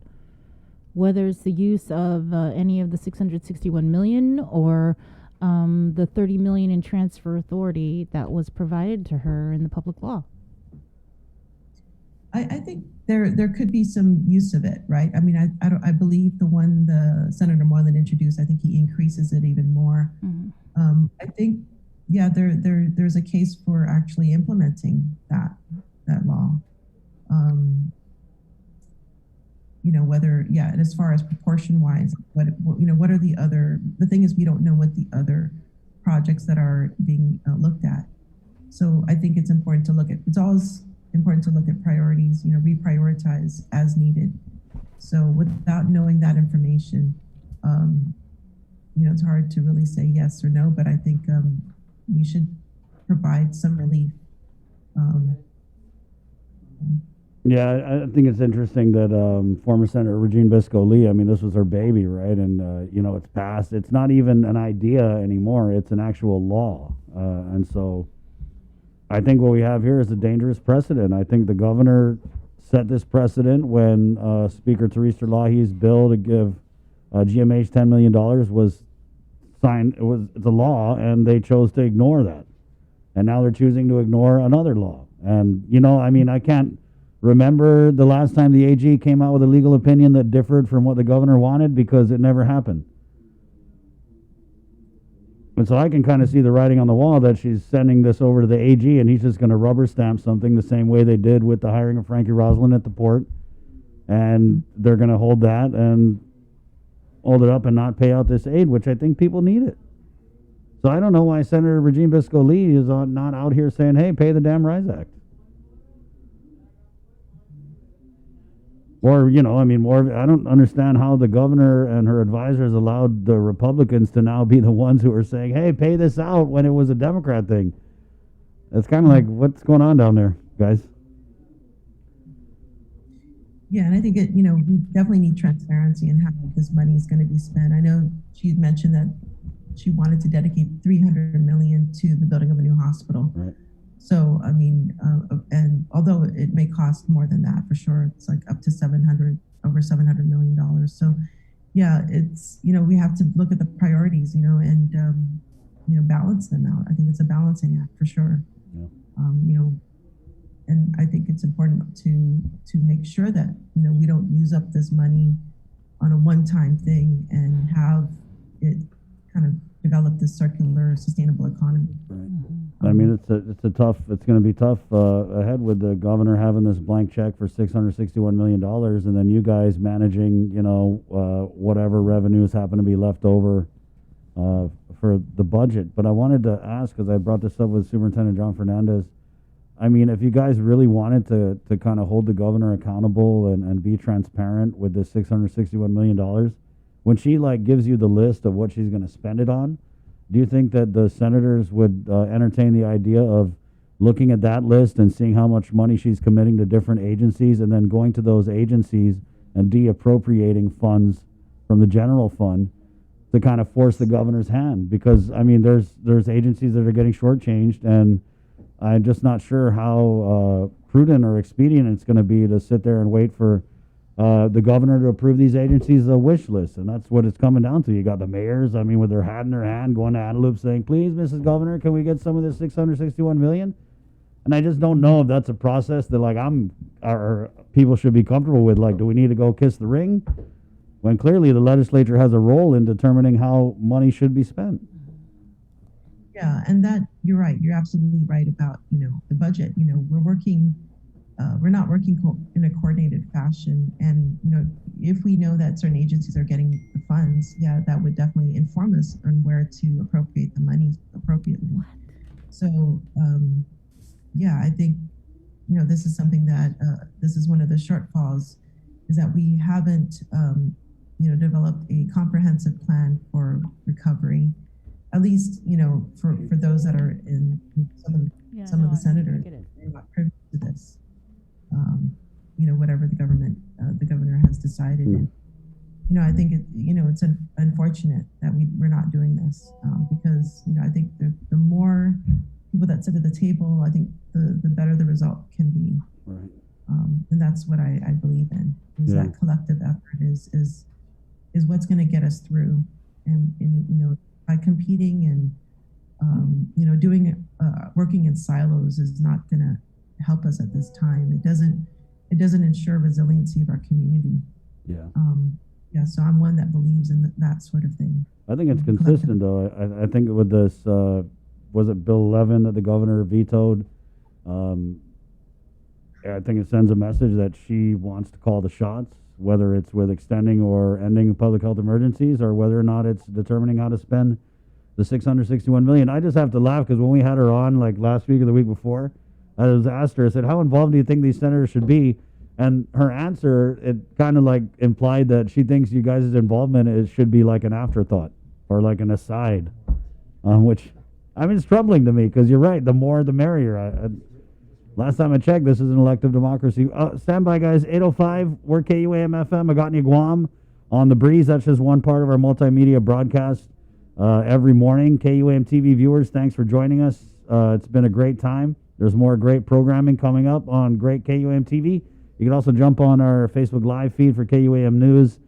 Whether it's the use of any of the $661 million or the $30 million in transfer authority that was provided to her in the public law? I think there could be some use of it, right? I mean, I believe the one Senator Moreland introduced, I think he increases it even more. I think, there's a case for actually implementing that law. Whether, and as far as proportion wise, what are the thing is we don't know what the other projects that are being looked at. So I think it's important to it's always important to look at priorities, reprioritize as needed. So without knowing that information, it's hard to really say yes or no, but I think we should provide some relief. Yeah, I think it's interesting that former Senator Regine Bisco-Lee, I mean, this was her baby, right? And, it's passed. It's not even an idea anymore. It's an actual law. And so I think what we have here is a dangerous precedent. I think the governor set this precedent when Speaker Theresa Lahi's bill to give GMH $10 million was signed. It's a law, and they chose to ignore that. And now they're choosing to ignore another law. And, I can't remember the last time the AG came out with a legal opinion that differed from what the governor wanted because it never happened. And so I can kind of see the writing on the wall that she's sending this over to the AG and he's just going to rubber stamp something the same way they did with the hiring of Frankie Roslin at the port. And they're going to hold that and hold it up and not pay out this aid, which I think people need it. So I don't know why Senator Regine Bisco-Lee is not out here saying, hey, pay the damn RISE Act. Or, I don't understand how the governor and her advisors allowed the Republicans to now be the ones who are saying, hey, pay this out when it was a Democrat thing. It's kind of like, what's going on down there, guys? Yeah, and I think we definitely need transparency in how this money is going to be spent. I know she had mentioned that she wanted to dedicate $300 million to the building of a new hospital. Right. So, and although it may cost more than that for sure, it's like up to over $700 million. So, yeah, it's, we have to look at the priorities, and, balance them out. I think it's a balancing act for sure. You know, and I think it's important to make sure that, you know, we don't use up this money on a one-time thing and have it kind of develop this circular, sustainable economy. I mean, it's going to be tough ahead with the governor having this blank check for $661 million, and then you guys managing, you know, whatever revenues happen to be left over for the budget. But I wanted to ask, because I brought this up with Superintendent John Fernandez, I mean, if you guys really wanted to kind of hold the governor accountable and be transparent with this $661 million, when she like gives you the list of what she's going to spend it on, do you think that the senators would entertain the idea of looking at that list and seeing how much money she's committing to different agencies and then going to those agencies and de-appropriating funds from the general fund to kind of force the governor's hand? Because, I mean, there's agencies that are getting shortchanged, and I'm just not sure how prudent or expedient it's going to be to sit there and wait for the governor to approve these agencies a wish list. And that's what it's coming down to. You got the mayors, I mean, with their hat in their hand, going to Antelope saying, please, Mrs. Governor, can we get some of this $661 million? And I just don't know if that's a process that like or people should be comfortable with. Like, do we need to go kiss the ring? When clearly the legislature has a role in determining how money should be spent. Yeah, and that, you're right. You're absolutely right about, you know, the budget. You know, we're not working in a coordinated fashion. And, you know, if we know that certain agencies are getting the funds, yeah, that would definitely inform us on where to appropriate the money appropriately. So, yeah, I think, you know, this is something that, this is one of the shortfalls, is that we haven't, you know, developed a comprehensive plan for recovery, at least, you know, for those that are in some of the senators are not privy to this. You know, whatever the governor has decided. And, you know, I think it's unfortunate that we're not doing this, because, you know, I think the more people that sit at the table, I think the better the result can be. Right. And that's what I believe in, is that collective effort is what's going to get us through. And, you know, by competing and, you know, working in silos is not going to help us at this time. It doesn't ensure resiliency of our community. Yeah. Yeah. So I'm one that believes in that sort of thing. I think it's consistent, though. I think with this, was it Bill 11 that the governor vetoed? I think it sends a message that she wants to call the shots, whether it's with extending or ending public health emergencies, or whether or not it's determining how to spend the $661 million. I just have to laugh because when we had her on, like last week or the week before, I was asked her, I said, how involved do you think these senators should be? And her answer, it kind of like implied that she thinks you guys' involvement should be like an afterthought or like an aside, which, I mean, it's troubling to me because you're right. The more, the merrier. Last time I checked, this is an elective democracy. Stand by, guys. 8:05, we're KUAM FM, Agotni, Guam. On the Breeze, that's just one part of our multimedia broadcast every morning. KUAM TV viewers, thanks for joining us. It's been a great time. There's more great programming coming up on great KUAM TV. You can also jump on our Facebook Live feed for KUAM News.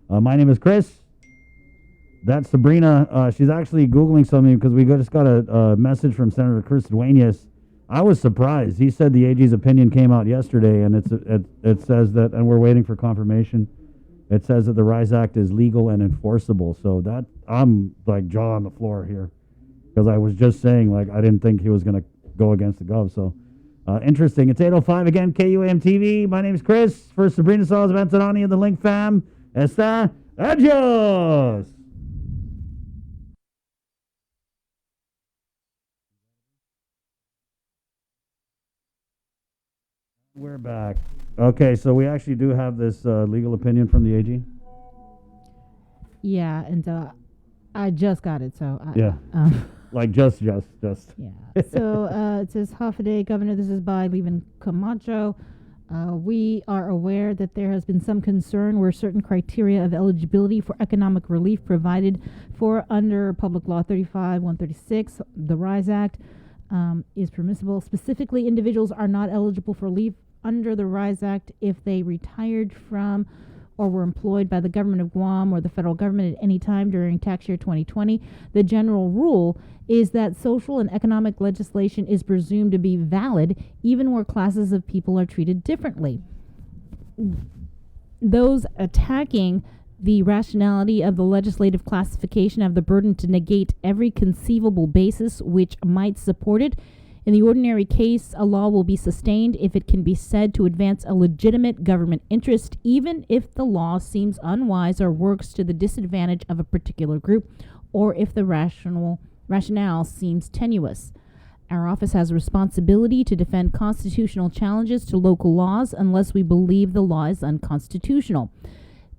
My name is Chris. That's Sabrina. She's actually Googling something because we just got a message from Senator Chris Duenas. I was surprised. He said the AG's opinion came out yesterday, and it says that, and we're waiting for confirmation, it says that the RISE Act is legal and enforceable. So that, I'm like jaw on the floor here because I was just saying, like, I didn't think he was going to go against the Gov. So interesting. It's 8:05 again, KUAM TV. My name is Chris. For Sabrina Salas, Antonani, and the Link fam. Esta, adios. We're back. Okay, so we actually do have this legal opinion from the AG. Yeah, and I just got it, so yeah. Like just. Yeah. So it says Hafaday, Governor, this is by Levin Camacho. We are aware that there has been some concern where certain criteria of eligibility for economic relief provided for under Public Law 35-136, the RISE Act, is permissible. Specifically, individuals are not eligible for relief under the RISE Act if they retired from or were employed by the government of Guam or the federal government at any time during tax year 2020, the general rule is that social and economic legislation is presumed to be valid even where classes of people are treated differently. Those attacking the rationality of the legislative classification have the burden to negate every conceivable basis which might support it. In the ordinary case, a law will be sustained if it can be said to advance a legitimate government interest, even if the law seems unwise or works to the disadvantage of a particular group, or if the rationale seems tenuous. Our office has a responsibility to defend constitutional challenges to local laws unless we believe the law is unconstitutional.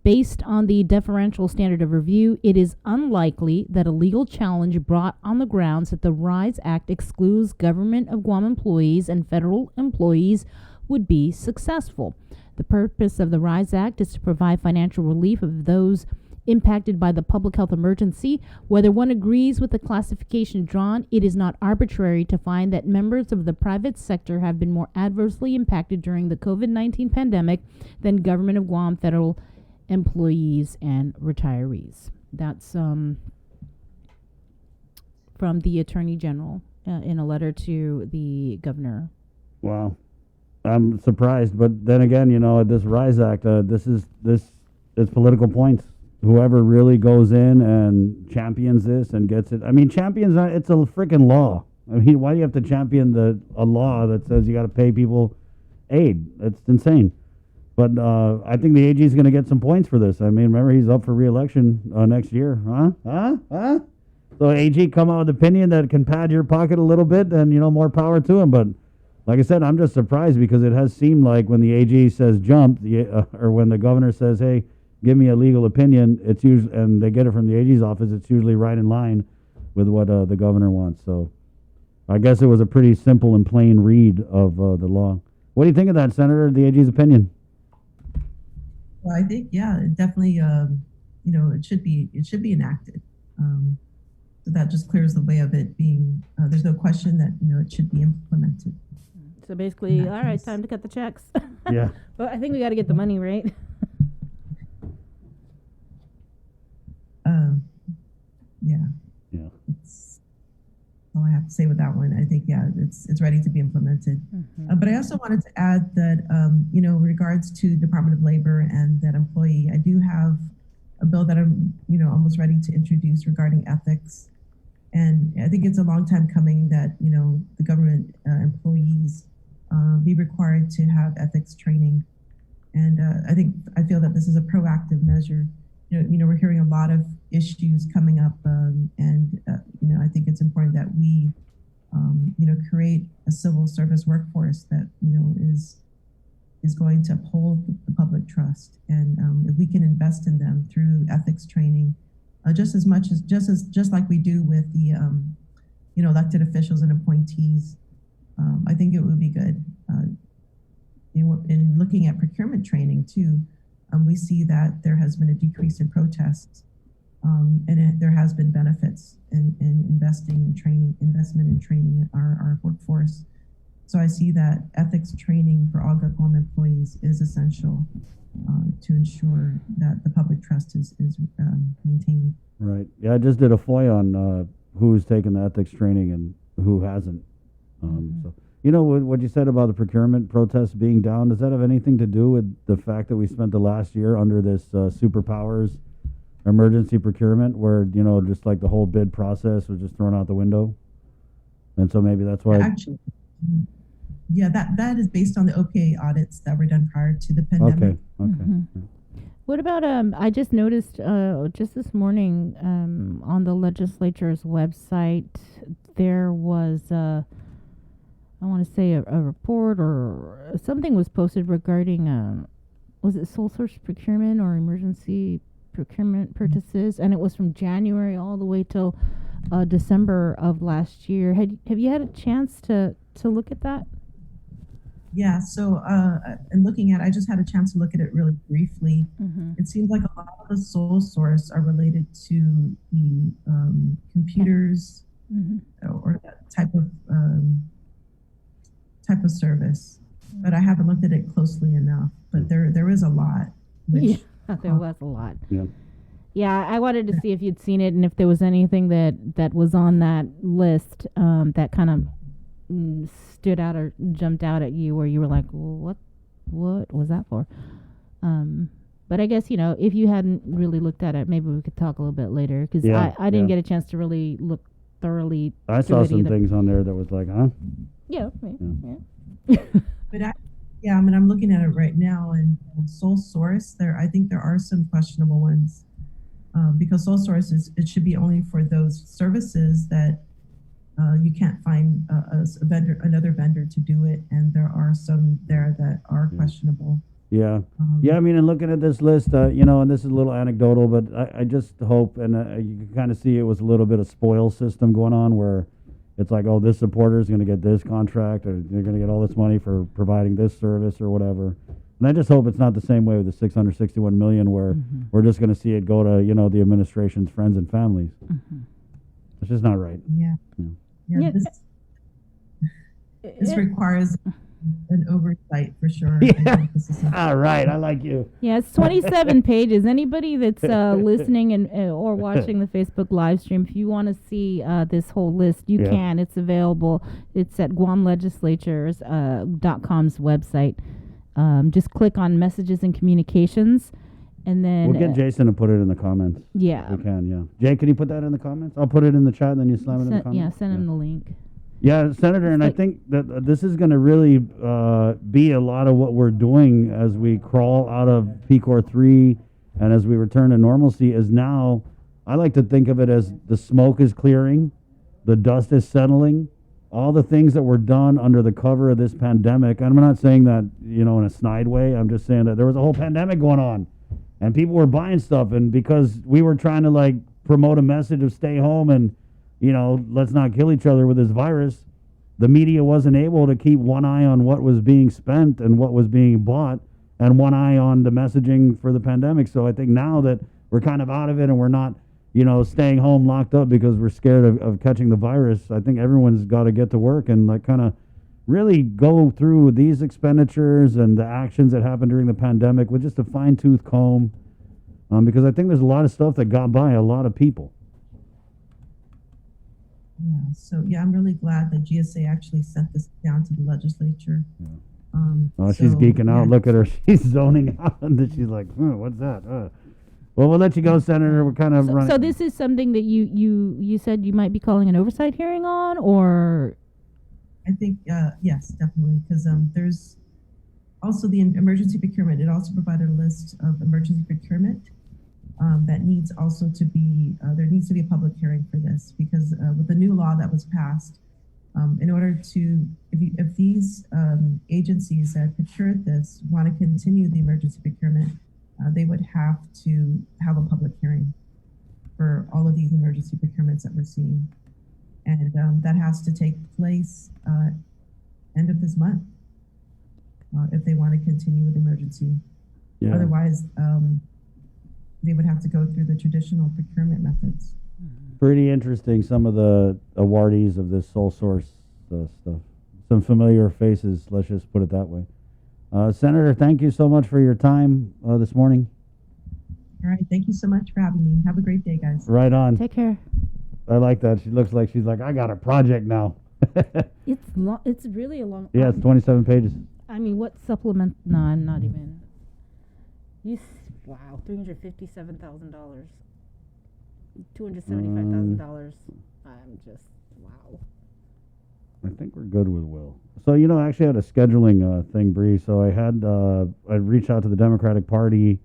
Based on the deferential standard of review, it is unlikely that a legal challenge brought on the grounds that the RISE Act excludes government of Guam employees and federal employees would be successful. The purpose of the RISE Act is to provide financial relief of those impacted by the public health emergency. Whether one agrees with the classification drawn, it is not arbitrary to find that members of the private sector have been more adversely impacted during the COVID-19 pandemic than government of Guam federal employees and retirees. That's from the Attorney General in a letter to the governor. Wow. I'm surprised, but then again, this RISE Act, this is political points. Whoever really goes in and champions this and gets it. I mean, it's a freaking law. I mean, why do you have to champion a law that says you got to pay people aid? That's insane. But I think the AG is going to get some points for this. I mean, remember, he's up for re-election next year. Huh? So AG come out with an opinion that can pad your pocket a little bit, and, more power to him. But like I said, I'm just surprised because it has seemed like when the AG says jump, or when the governor says, hey, give me a legal opinion, it's usually, and they get it from the AG's office, it's usually right in line with what the governor wants. So I guess it was a pretty simple and plain read of the law. What do you think of that, Senator, the AG's opinion? Well, I think, it definitely, it should be enacted. So that just clears the way of it being, there's no question that, it should be implemented. So basically, all right, time to cut the checks. Yeah. But I think we got to get the money, right? Yeah. That's all I have to say with that one. I think, it's ready to be implemented. But I also wanted to add that, in regards to Department of Labor and that employee, I do have a bill that I'm, almost ready to introduce regarding ethics. And I think it's a long time coming that, the government employees be required to have ethics training. And I feel that this is a proactive measure. We're hearing a lot of issues coming up, and I think it's important that we, create a civil service workforce that is going to uphold the public trust, and if we can invest in them through ethics training, just like we do with the elected officials and appointees, I think it would be good. In looking at procurement training too. We see that there has been a decrease in protests, and there has been benefits in investment in training our workforce. So I see that ethics training for all Guam employees is essential to ensure that the public trust is maintained. Right. Yeah, I just did a FOIA on who's taken the ethics training and who hasn't. So. What you said about the procurement protests being down, does that have anything to do with the fact that we spent the last year under this superpowers emergency procurement where, just like the whole bid process was just thrown out the window? And so maybe that's why... Actually, that is based on the OPA audits that were done prior to the pandemic. Okay. What about, I just noticed just this morning on the legislature's website, there was... I want to say a report or something was posted regarding, was it sole source procurement or emergency procurement purchases? And it was from January all the way till December of last year. Have you had a chance to look at that? Yeah, so in looking at it, I just had a chance to look at it really briefly. It seems like a lot of the sole source are related to the computers or that type of service, but I haven't looked at it closely enough. But there is a lot, which There was a lot. Yeah. Yeah, I wanted to see if you'd seen it and if there was anything that was on that list that kind of stood out or jumped out at you, where you were like, well, what was that for? But I guess, if you hadn't really looked at it, maybe we could talk a little bit later, because I didn't get a chance to really look thoroughly. I saw some things on there that was like, huh? Yeah. But I'm looking at it right now, and Sole Source, I think there are some questionable ones, because Sole Source it should be only for those services that you can't find another vendor to do it, and there are some there that are questionable. Yeah. I mean, and looking at this list, and this is a little anecdotal, but I just hope, and you can kind of see it was a little bit of spoil system going on, where it's like, oh, this supporter is going to get this contract, or they're going to get all this money for providing this service or whatever. And I just hope it's not the same way with the $661 million, where we're just going to see it go to, the administration's friends and families. It's just not right. Yeah. This requires an oversight for sure. Yeah. All right, I like you. Yeah, it's 27 pages. Anybody that's listening and or watching the Facebook live stream, if you want to see this whole list, you can. It's available. It's at GuamLegislatures.com's website. Just click on Messages and Communications, and then we'll get Jason to put it in the comments. Yeah, we can. Yeah, Jay, can you put that in the comments? I'll put it in the chat, and then you slam it in the comments. Yeah, send him the link. Yeah, Senator, and I think that this is going to really be a lot of what we're doing as we crawl out of PCOR 3 and as we return to normalcy. Is now, I like to think of it as the smoke is clearing, the dust is settling, all the things that were done under the cover of this pandemic. And I'm not saying that, in a snide way. I'm just saying that there was a whole pandemic going on, and people were buying stuff, and because we were trying to promote a message of stay home and let's not kill each other with this virus, the media wasn't able to keep one eye on what was being spent and what was being bought, and one eye on the messaging for the pandemic. So I think now that we're kind of out of it and we're not, staying home locked up because we're scared of catching the virus, I think everyone's got to get to work and kind of really go through these expenditures and the actions that happened during the pandemic with just a fine-tooth comb, because I think there's a lot of stuff that got by a lot of people. Yeah, so I'm really glad that GSA actually sent this down to the legislature. She's geeking out. Look at her. She's zoning out. And then she's like, what's that? Well, we'll let you go, Senator. We're kind of running. So this is something that you said you might be calling an oversight hearing on, or? I think, yes, definitely, because there's also the emergency procurement. It also provided a list of emergency procurement that needs also to be, there needs to be a public hearing for this, because with the new law that was passed, in order to, if these agencies that procured this want to continue the emergency procurement, they would have to have a public hearing for all of these emergency procurements that we're seeing. And that has to take place end of this month if they want to continue with emergency. Yeah. Otherwise, they would have to go through the traditional procurement methods. Pretty interesting, some of the awardees of this sole source stuff. Some familiar faces, let's just put it that way. Senator, thank you so much for your time this morning. All right, thank you so much for having me. Have a great day, guys. Right on. Take care. I like that. She looks like she's like, I got a project now. It's long. It's really a long. Yeah, it's 27 pages. I mean, what supplement? No, I'm not even. Wow, $357,000, $275,000. I'm just wow. I think we're good with Will. So I actually had a scheduling thing, Bree. So I reached out to the Democratic Party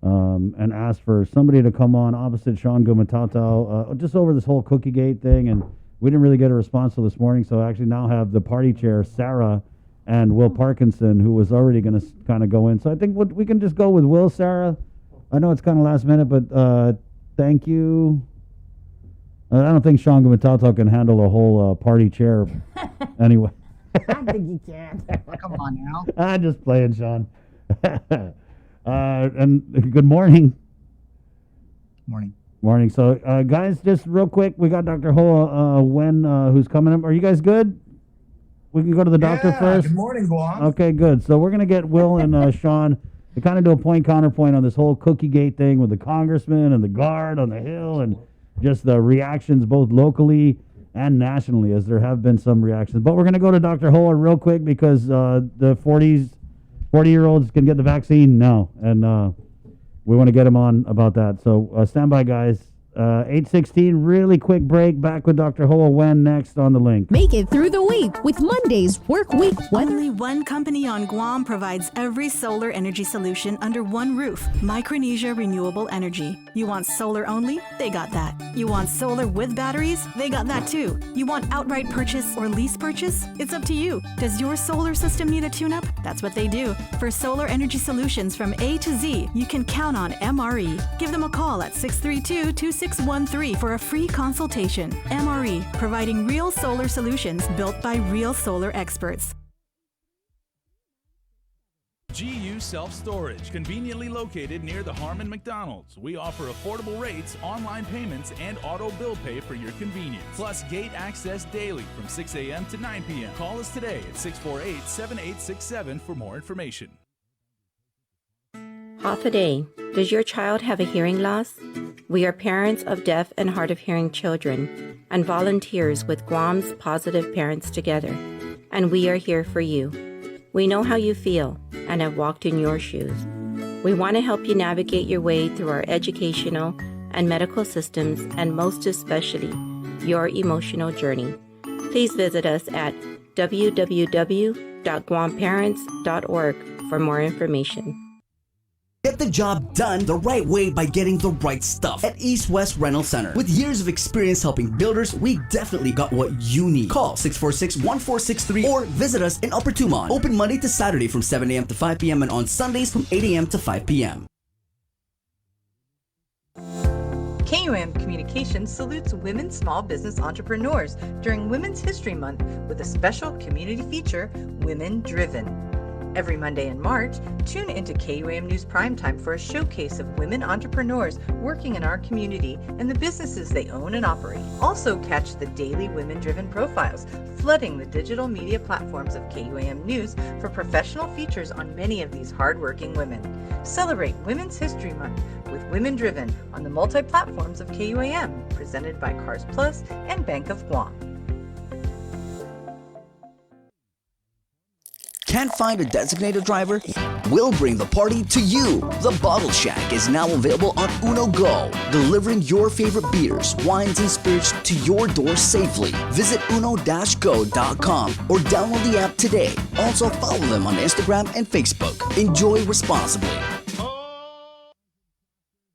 and asked for somebody to come on opposite Sean Gumatautau just over this whole Cookiegate thing, and we didn't really get a response till this morning. So I actually now have the party chair, Sarah, and Will Parkinson, who was already going to kind of go in. So I think we can just go with Will, Sarah. I know it's kind of last minute, but thank you. I don't think Sean Gumatautau can handle a whole party chair anyway. I think you can. Come on now. I'm just playing, Sean. And good morning. Morning. Morning. So, guys, just real quick, we got Dr. Hoa who's coming up. Are you guys good? We can go to the doctor first. Good morning, Guam. Okay, good. So we're going to get Will and Sean to kind of do a point counterpoint on this whole Cookie Gate thing with the congressman and the guard on the Hill, and just the reactions both locally and nationally, as there have been some reactions. But we're going to go to Dr. Hoa real quick because the 40-year-olds can get the vaccine now, and we want to get him on about that. So stand by, guys. 8:16, really quick break. Back with Dr. Hoa Wen next on the link. Make it through the week with Monday's Work Week Weather. Only one company on Guam provides every solar energy solution under one roof. Micronesia Renewable Energy. You want solar only? They got that. You want solar with batteries? They got that too. You want outright purchase or lease purchase? It's up to you. Does your solar system need a tune-up? That's what they do. For solar energy solutions from A to Z, you can count on MRE. Give them a call at 632-2613 for a free consultation. MRE, providing real solar solutions built by real solar experts. GU Self-Storage, conveniently located near the Harmon McDonald's. We offer affordable rates, online payments, and auto bill pay for your convenience. Plus gate access daily from 6 a.m. to 9 p.m. Call us today at 648-7867 for more information. Half a day. Does your child have a hearing loss? We are parents of deaf and hard of hearing children and volunteers with Guam's Positive Parents Together, and we are here for you. We know how you feel and have walked in your shoes. We want to help you navigate your way through our educational and medical systems, and most especially, your emotional journey. Please visit us at www.guamparents.org for more information. Get the job done the right way by getting the right stuff at East West Rental Center. With years of experience helping builders, we definitely got what you need. Call 646-1463 or visit us in Upper Tumon. Open Monday to Saturday from 7 a.m. to 5 p.m. and on Sundays from 8 a.m. to 5 p.m. KUAM Communications salutes women small business entrepreneurs during Women's History Month with a special community feature, Women Driven. Every Monday in March, tune into KUAM News Primetime for a showcase of women entrepreneurs working in our community and the businesses they own and operate. Also catch the daily women-driven profiles, flooding the digital media platforms of KUAM News for professional features on many of these hardworking women. Celebrate Women's History Month with Women Driven on the multi-platforms of KUAM, presented by Cars Plus and Bank of Guam. Can't find a designated driver? We'll bring the party to you. The Bottle Shack is now available on Uno Go, delivering your favorite beers, wines, and spirits to your door safely. Visit uno-go.com or download the app today. Also follow them on Instagram and Facebook. Enjoy responsibly.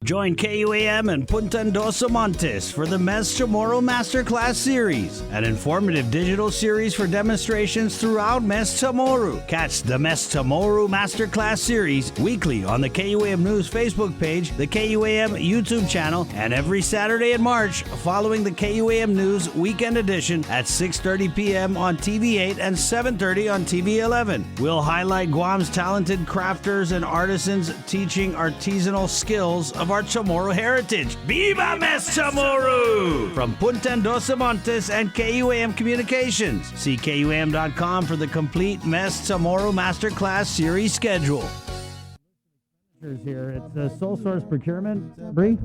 Join KUAM and Punta Endosa Montes for the Mes Chamorro Masterclass Series, an informative digital series for demonstrations throughout Mes Chamorro. Catch the Mes Chamorro Masterclass Series weekly on the KUAM News Facebook page, the KUAM YouTube channel, and every Saturday in March following the KUAM News Weekend Edition at 6:30 p.m. on TV8 and 7:30 on TV11. We'll highlight Guam's talented crafters and artisans teaching artisanal skills of our Chamorro heritage. Viva Mes Chamorro! From Punta Endosa Montes and KUAM Communications. See KUAM.com for the complete Mes Chamorro Masterclass Series schedule. Here, it's Sole Source Procurement. Bree?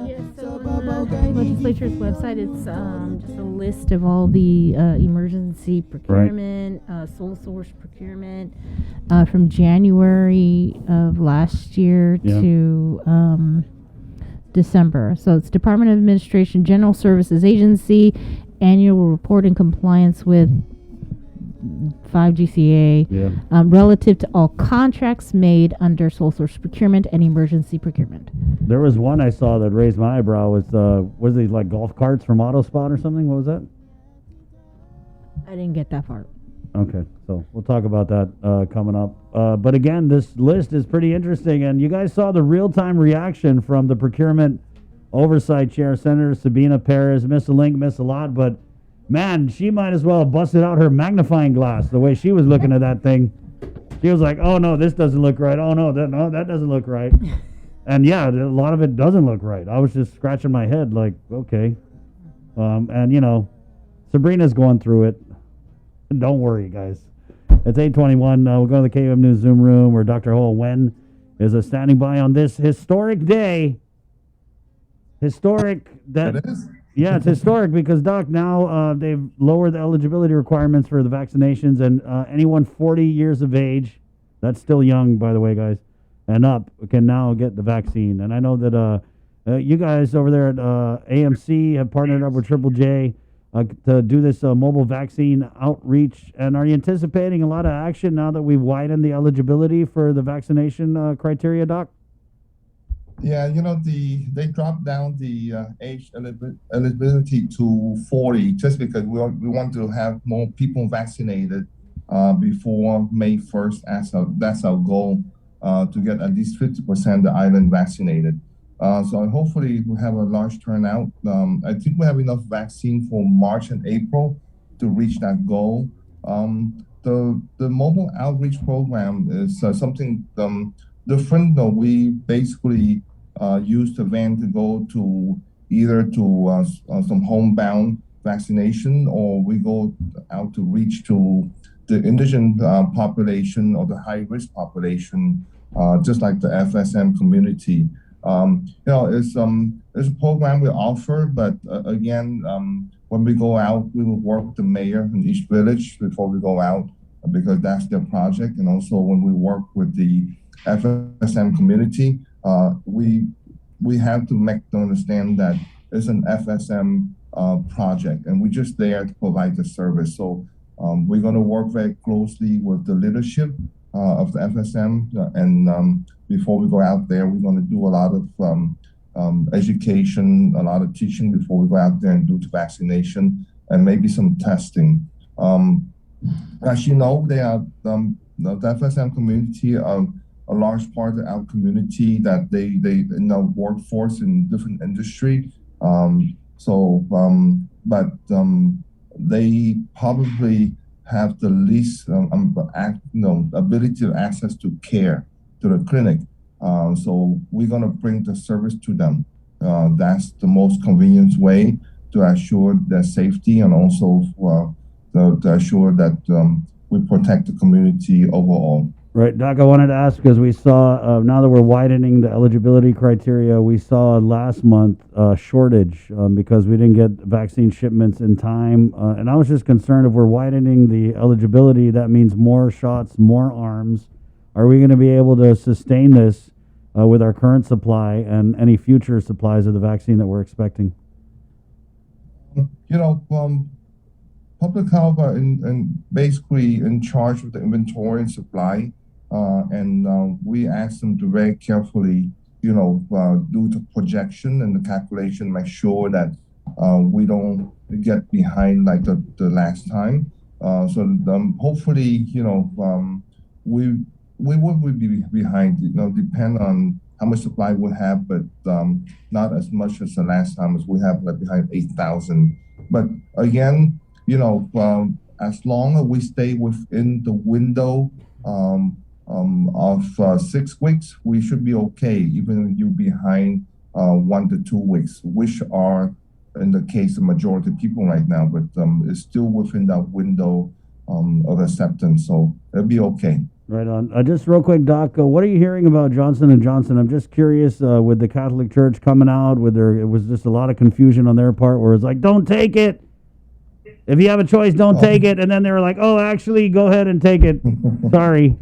Yes, so on the legislature's website, it's just a list of all the emergency procurement, sole source procurement from January of last year to December. So it's Department of Administration, General Services Agency, annual report in compliance with 5 GCA, relative to all contracts made under sole source procurement and emergency procurement. There was one I saw that raised my eyebrow. Was these like golf carts from AutoSpot or something? What was that? I didn't get that far. Okay, so we'll talk about that coming up. But again, this list is pretty interesting, and you guys saw the real-time reaction from the Procurement Oversight Chair, Senator Sabina Perez. Missed a link, missed a lot, but man, she might as well have busted out her magnifying glass the way she was looking at that thing. She was like, oh, no, this doesn't look right. Oh, no, that doesn't look right. And, yeah, a lot of it doesn't look right. I was just scratching my head like, okay. And, you know, Sabrina's going through it. Don't worry, guys. It's 8:21. We'll go to the KUM News Zoom room where Dr. Ho Wen is standing by on this historic day. Historic that It is. Yeah, it's historic because, Doc, now they've lowered the eligibility requirements for the vaccinations, and anyone 40 years of age, that's still young, by the way, guys, and up, can now get the vaccine. And I know that you guys over there at AMC have partnered up with Triple J to do this mobile vaccine outreach. And are you anticipating a lot of action now that we've widened the eligibility for the vaccination criteria, Doc? Yeah, they dropped down the age eligibility to 40 just because we want to have more people vaccinated before May 1st. That's our goal, to get at least 50% of the island vaccinated. So hopefully we have a large turnout. I think we have enough vaccine for March and April to reach that goal. The mobile outreach program is something different, though. We basically use the van to go to either to some homebound vaccination, or we go out to reach to the indigent population or the high-risk population, just like the FSM community. It's a program we offer, but again, when we go out, we will work with the mayor in each village before we go out, because that's their project. And also when we work with the FSM community, we have to make them understand that it's an FSM project, and we're just there to provide the service. So we're going to work very closely with the leadership of the FSM, and before we go out there, we're going to do a lot of education, a lot of teaching before we go out there and do the vaccination, and maybe some testing. As you know, the FSM community a large part of our community that they workforce in different industry. But they probably have the least ability to access to care, to the clinic. So we're gonna bring the service to them. That's the most convenient way to assure their safety, and also to assure that we protect the community overall. Right, Doc, I wanted to ask, because we saw, now that we're widening the eligibility criteria, we saw last month a shortage because we didn't get vaccine shipments in time. And I was just concerned, if we're widening the eligibility, that means more shots, more arms. Are we going to be able to sustain this with our current supply and any future supplies of the vaccine that we're expecting? Public health are basically in charge of the inventory and supply. And we asked them to very carefully, do the projection and the calculation, make sure that we don't get behind like the last time. So hopefully, we will be behind. Depend on how much supply we have, but not as much as the last time, as we have behind 8,000. But again, as long as we stay within the window of 6 weeks, we should be okay, even if you're behind 1 to 2 weeks, which are, in the case, the majority of people right now, but it's still within that window of acceptance, so it'll be okay. Right on. Just real quick, Doc, what are you hearing about Johnson & Johnson? I'm just curious, with the Catholic Church coming out, it was just a lot of confusion on their part, where it's like, don't take it. If you have a choice, don't take it. And then they were like, oh, actually, go ahead and take it. Sorry.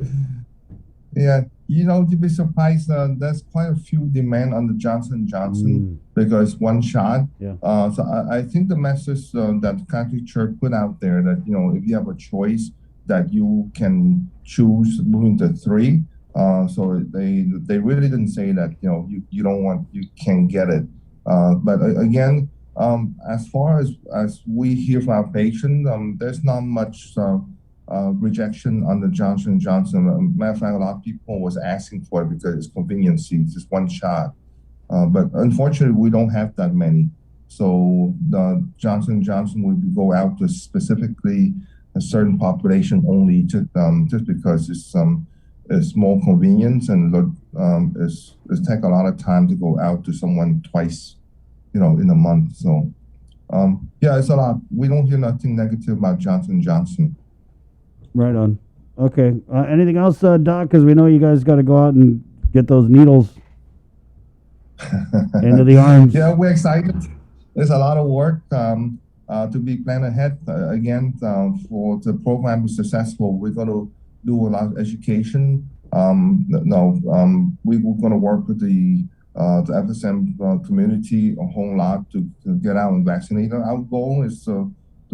Yeah, you'd be surprised. There's quite a few demand on the Johnson & Johnson because one shot. Yeah. So I think the message that the Catholic Church put out there, that, if you have a choice, that you can choose moving to 3. So they really didn't say that, you can get it. But again, as far as we hear from our patients, there's not much rejection on the Johnson & Johnson. Matter of fact, a lot of people was asking for it because it's conveniency, it's just one shot. But unfortunately, we don't have that many. So the Johnson & Johnson will go out to specifically a certain population only, just because it's more convenient, and it's take a lot of time to go out to someone twice, in a month. So yeah, it's a lot. We don't hear nothing negative about Johnson & Johnson. Right on. Okay. Anything else, Doc? Because we know you guys got to go out and get those needles into the arms. Yeah, we're excited. There's a lot of work to be planned ahead. For the program to be successful, we're going to do a lot of education. We're going to work with the FSM community a whole lot to get out and vaccinate. Our goal is to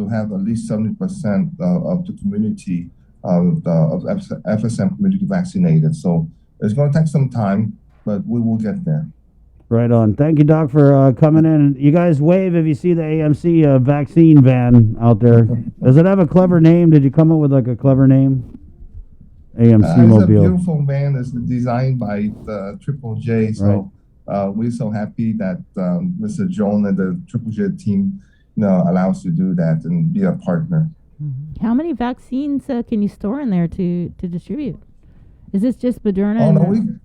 have at least 70% of the community of FSM community vaccinated. So it's going to take some time, but we will get there. Right on. Thank you, Doc, for coming in. You guys wave if you see the AMC vaccine van out there. Does it have a clever name? Did you come up with like a clever name? AMC It's Mobile. a beautiful van. It's designed by the Triple J. So we're so happy that Mr. Joan and the Triple J team allow us to do that and be a partner. How many vaccines can you store in there to distribute? Is this just Moderna? Oh, no,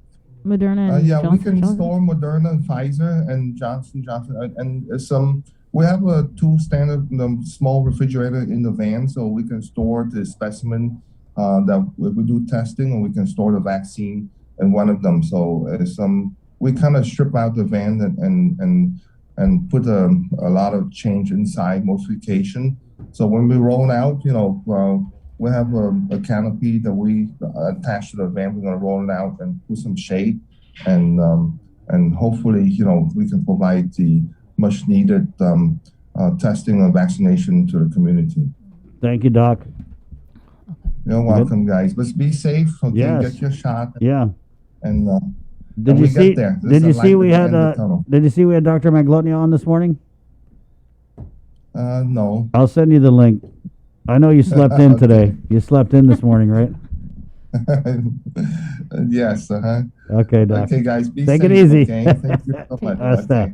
Moderna and yeah, Johnson we can Johnson? store Moderna and Pfizer and Johnson Johnson and some. We have two standard small refrigerator in the van, so we can store the specimen that we do testing, and we can store the vaccine in one of them. So we kind of strip out the van and put a lot of change inside, modification. So when we roll out, we have a canopy that we attach to the van. We're going to roll it out and put some shade, and hopefully, we can provide the much needed testing and vaccination to the community. Thank you, Doc. You're welcome, guys. Let's be safe. Okay, Yes. get your shot. Yeah. And Did and you we see? get there. Did There's you a see light we at had? the end of the tunnel. Did you see we had Dr. Maglotnia on this morning? No. I'll send you the link. I know you slept in today. You slept in this morning, right? Yes. Okay, Doc. Okay, guys. Be Take safe, it easy. Okay? Thank you so much. That's that.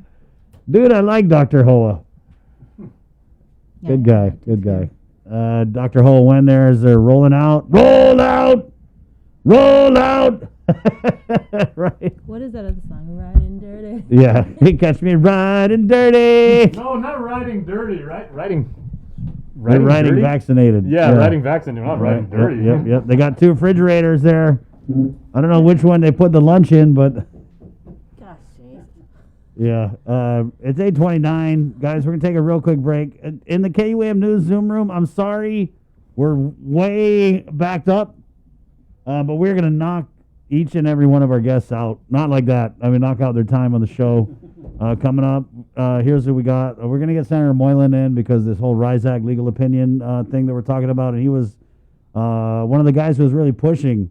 Dude, I like Dr. Hoa. Good guy. Good guy. Dr. Hoa went there as they're rolling out. Roll out! Roll out! Right. What is that other song? Riding Dirty? Yeah. He catch me riding dirty. No, not riding dirty, right? Riding Riding dirty? vaccinated. Yeah, riding vaccinated, not riding dirty. Yep. They got two refrigerators there. I don't know which one they put the lunch in, but yeah. It's 8:29. Guys, we're going to take a real quick break. In the KUAM News Zoom room, I'm sorry, we're way backed up, but we're going to knock each and every one of our guests out. Not like that. I mean, knock out their time on the show. Coming up, here's who we got. We're going to get Senator Moylan in because this whole RISAC legal opinion thing that we're talking about, and he was one of the guys who was really pushing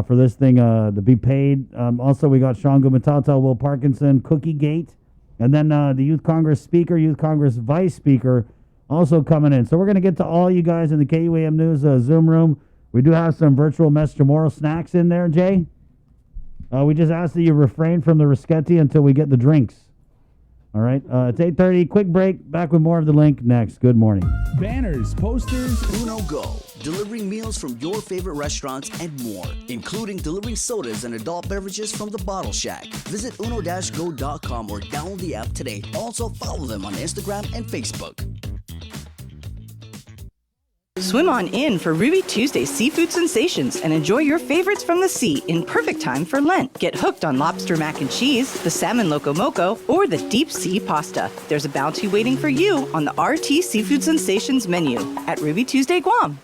for this thing to be paid. Also, we got Sean Gumatata, Will Parkinson, Cookie Gate, and then the Youth Congress Speaker, Youth Congress Vice Speaker also coming in. So we're going to get to all you guys in the KUAM News Zoom room. We do have some virtual Mess Tomorrow snacks in there, Jay. We just ask that you refrain from the risquetti until we get the drinks. All right, it's 8:30. Quick break. Back with more of the link next. Good morning. Banners, posters, Uno Go, delivering meals from your favorite restaurants and more, including delivering sodas and adult beverages from the Bottle Shack. Visit uno-go.com or download the app today. Also follow them on Instagram and Facebook. Swim on in for Ruby Tuesday Seafood Sensations and enjoy your favorites from the sea in perfect time for Lent. Get hooked on lobster mac and cheese, the salmon loco moco, or the deep sea pasta. There's a bounty waiting for you on the RT Seafood Sensations menu at Ruby Tuesday Guam.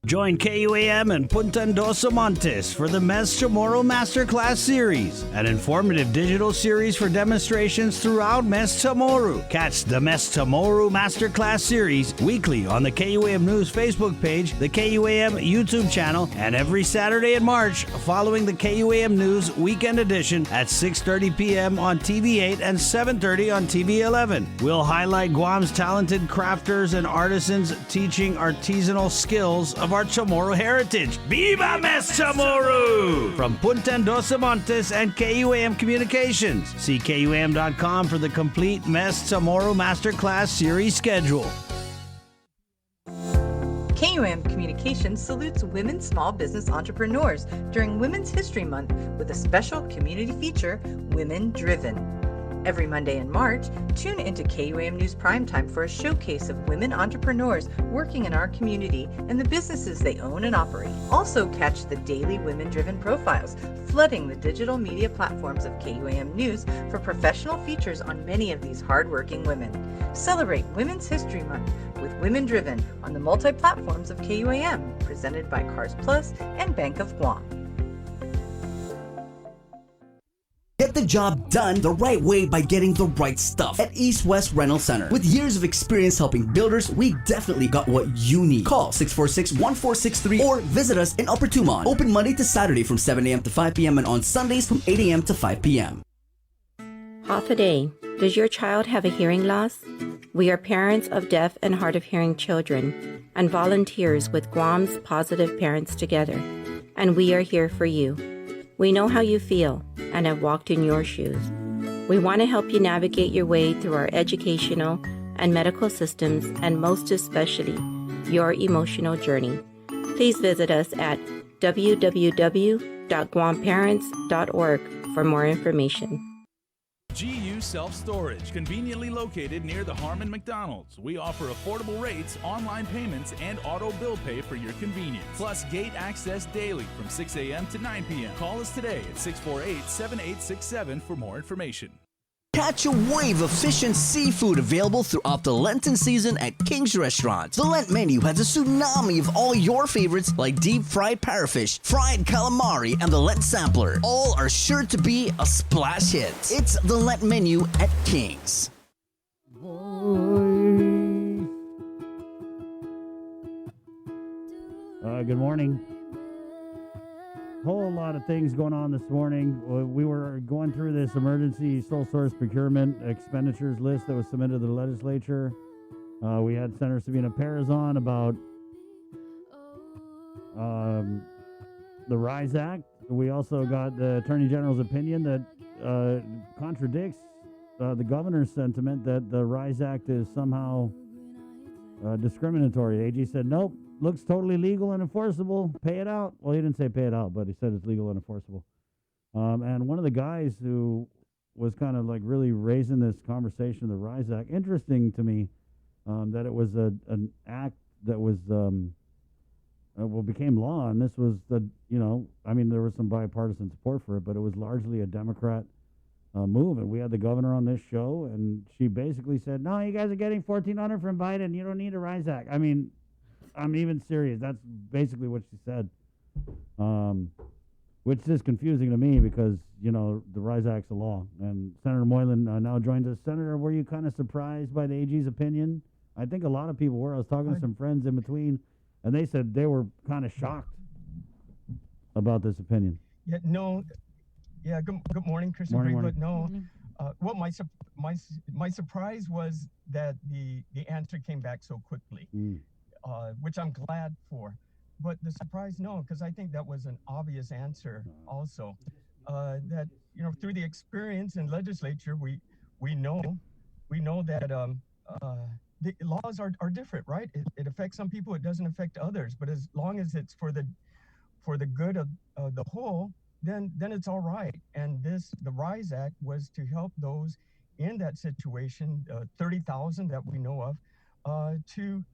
Join KUAM and Punta Endosa Montes for the Mes Chamorro Masterclass Series, an informative digital series for demonstrations throughout Mes Chamorro. Catch the Mes Chamorro Masterclass Series weekly on the KUAM News Facebook page, the KUAM YouTube channel, and every Saturday in March following the KUAM News Weekend Edition at 6:30 p.m. on TV8 and 7:30 on TV11. We'll highlight Guam's talented crafters and artisans teaching artisanal skills of our Chamorro heritage. Viva Mes Chamorro! From Punta Endosa Montes and KUAM Communications. See KUAM.com for the complete Mes Chamorro Masterclass series schedule. KUAM Communications salutes women small business entrepreneurs during Women's History Month with a special community feature, Women Driven. Every Monday in March, tune into KUAM News Primetime for a showcase of women entrepreneurs working in our community and the businesses they own and operate. Also catch the daily women-driven profiles, flooding the digital media platforms of KUAM News for professional features on many of these hardworking women. Celebrate Women's History Month with Women Driven on the multi-platforms of KUAM, presented by Cars Plus and Bank of Guam. Get the job done the right way by getting the right stuff at East West Rental Center. With years of experience helping builders, we definitely got what you need. Call 646-1463 or visit us in Upper Tumon. Open Monday to Saturday from 7 a.m. to 5 p.m. and on Sundays from 8 a.m. to 5 p.m. Half a day. Does your child have a hearing loss? We are parents of deaf and hard of hearing children and volunteers with Guam's Positive Parents Together, and we are here for you. We know how you feel and have walked in your shoes. We want to help you navigate your way through our educational and medical systems, and most especially, your emotional journey. Please visit us at www.guamparents.org for more information. GU Self-Storage, conveniently located near the Harmon McDonald's. We offer affordable rates, online payments, and auto bill pay for your convenience. Plus gate access daily from 6 a.m. to 9 p.m. Call us today at 648-7867 for more information. Catch a wave of fish and seafood available throughout the Lenten season at King's Restaurants. The Lent menu has a tsunami of all your favorites like deep fried parrotfish, fried calamari, and the Lent sampler. All are sure to be a splash hit. It's the Lent menu at King's. Good morning. Whole lot of things going on this morning. We were going through this emergency sole source procurement expenditures list that was submitted to the legislature. We had Senator Sabina Perez on about the RISE Act. We also got the Attorney General's opinion that contradicts the governor's sentiment that the RISE Act is somehow discriminatory. AG said, nope, looks totally legal and enforceable. Pay it out. Well, he didn't say pay it out, but he said it's legal and enforceable. And one of the guys who was kind of like really raising this conversation, the RISE Act, interesting to me that it was an act that was, became law. And this was there was some bipartisan support for it, but it was largely a Democrat move. And we had the governor on this show, and she basically said, no, you guys are getting $1,400 from Biden. You don't need a RISE Act. I mean, I'm even serious. That's basically what she said, which is confusing to me because, the RISE Act's a law. And Senator Moylan now joins us. Senator, were you kind of surprised by the AG's opinion? I think a lot of people were. I was talking to some friends in between, and they said they were kind of shocked about this opinion. Yeah, no. Yeah, good morning, Chris. Morning. But no, well, my surprise was that the answer came back so quickly. Which I'm glad for. But the surprise, no, because I think that was an obvious answer also. That, through the experience in legislature, we know that the laws are different, right? It affects some people, it doesn't affect others. But as long as it's for the good of the whole, then it's all right. And the RISE Act was to help those in that situation, 30,000 that we know of, to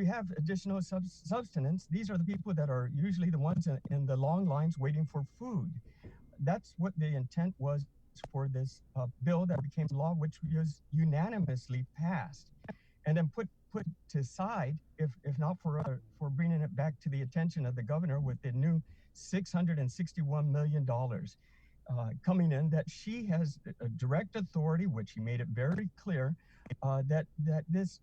have additional subsistence. These are the people that are usually the ones in the long lines waiting for food. That's what the intent was for this bill that became law, which was unanimously passed, and then put to side, if not for bringing it back to the attention of the governor with the new $661 million coming in, that she has a direct authority, which he made it very clear, that this.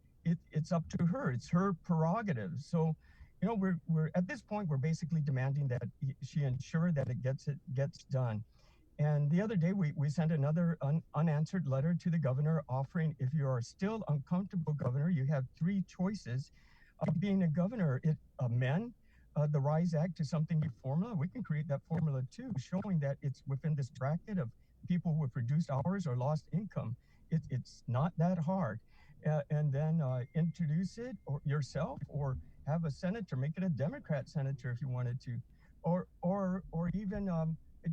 It's up to her. It's her prerogative. So, we're at this point, we're basically demanding that she ensure that it gets done. And the other day, we sent another unanswered letter to the governor offering, if you are still uncomfortable, governor, you have three choices of being a governor. Amend the RISE Act to something new formula. We can create that formula too, showing that it's within this bracket of people with reduced hours or lost income. It's not that hard. And then introduce it yourself, or have a senator, make it a Democrat senator if you wanted to, or even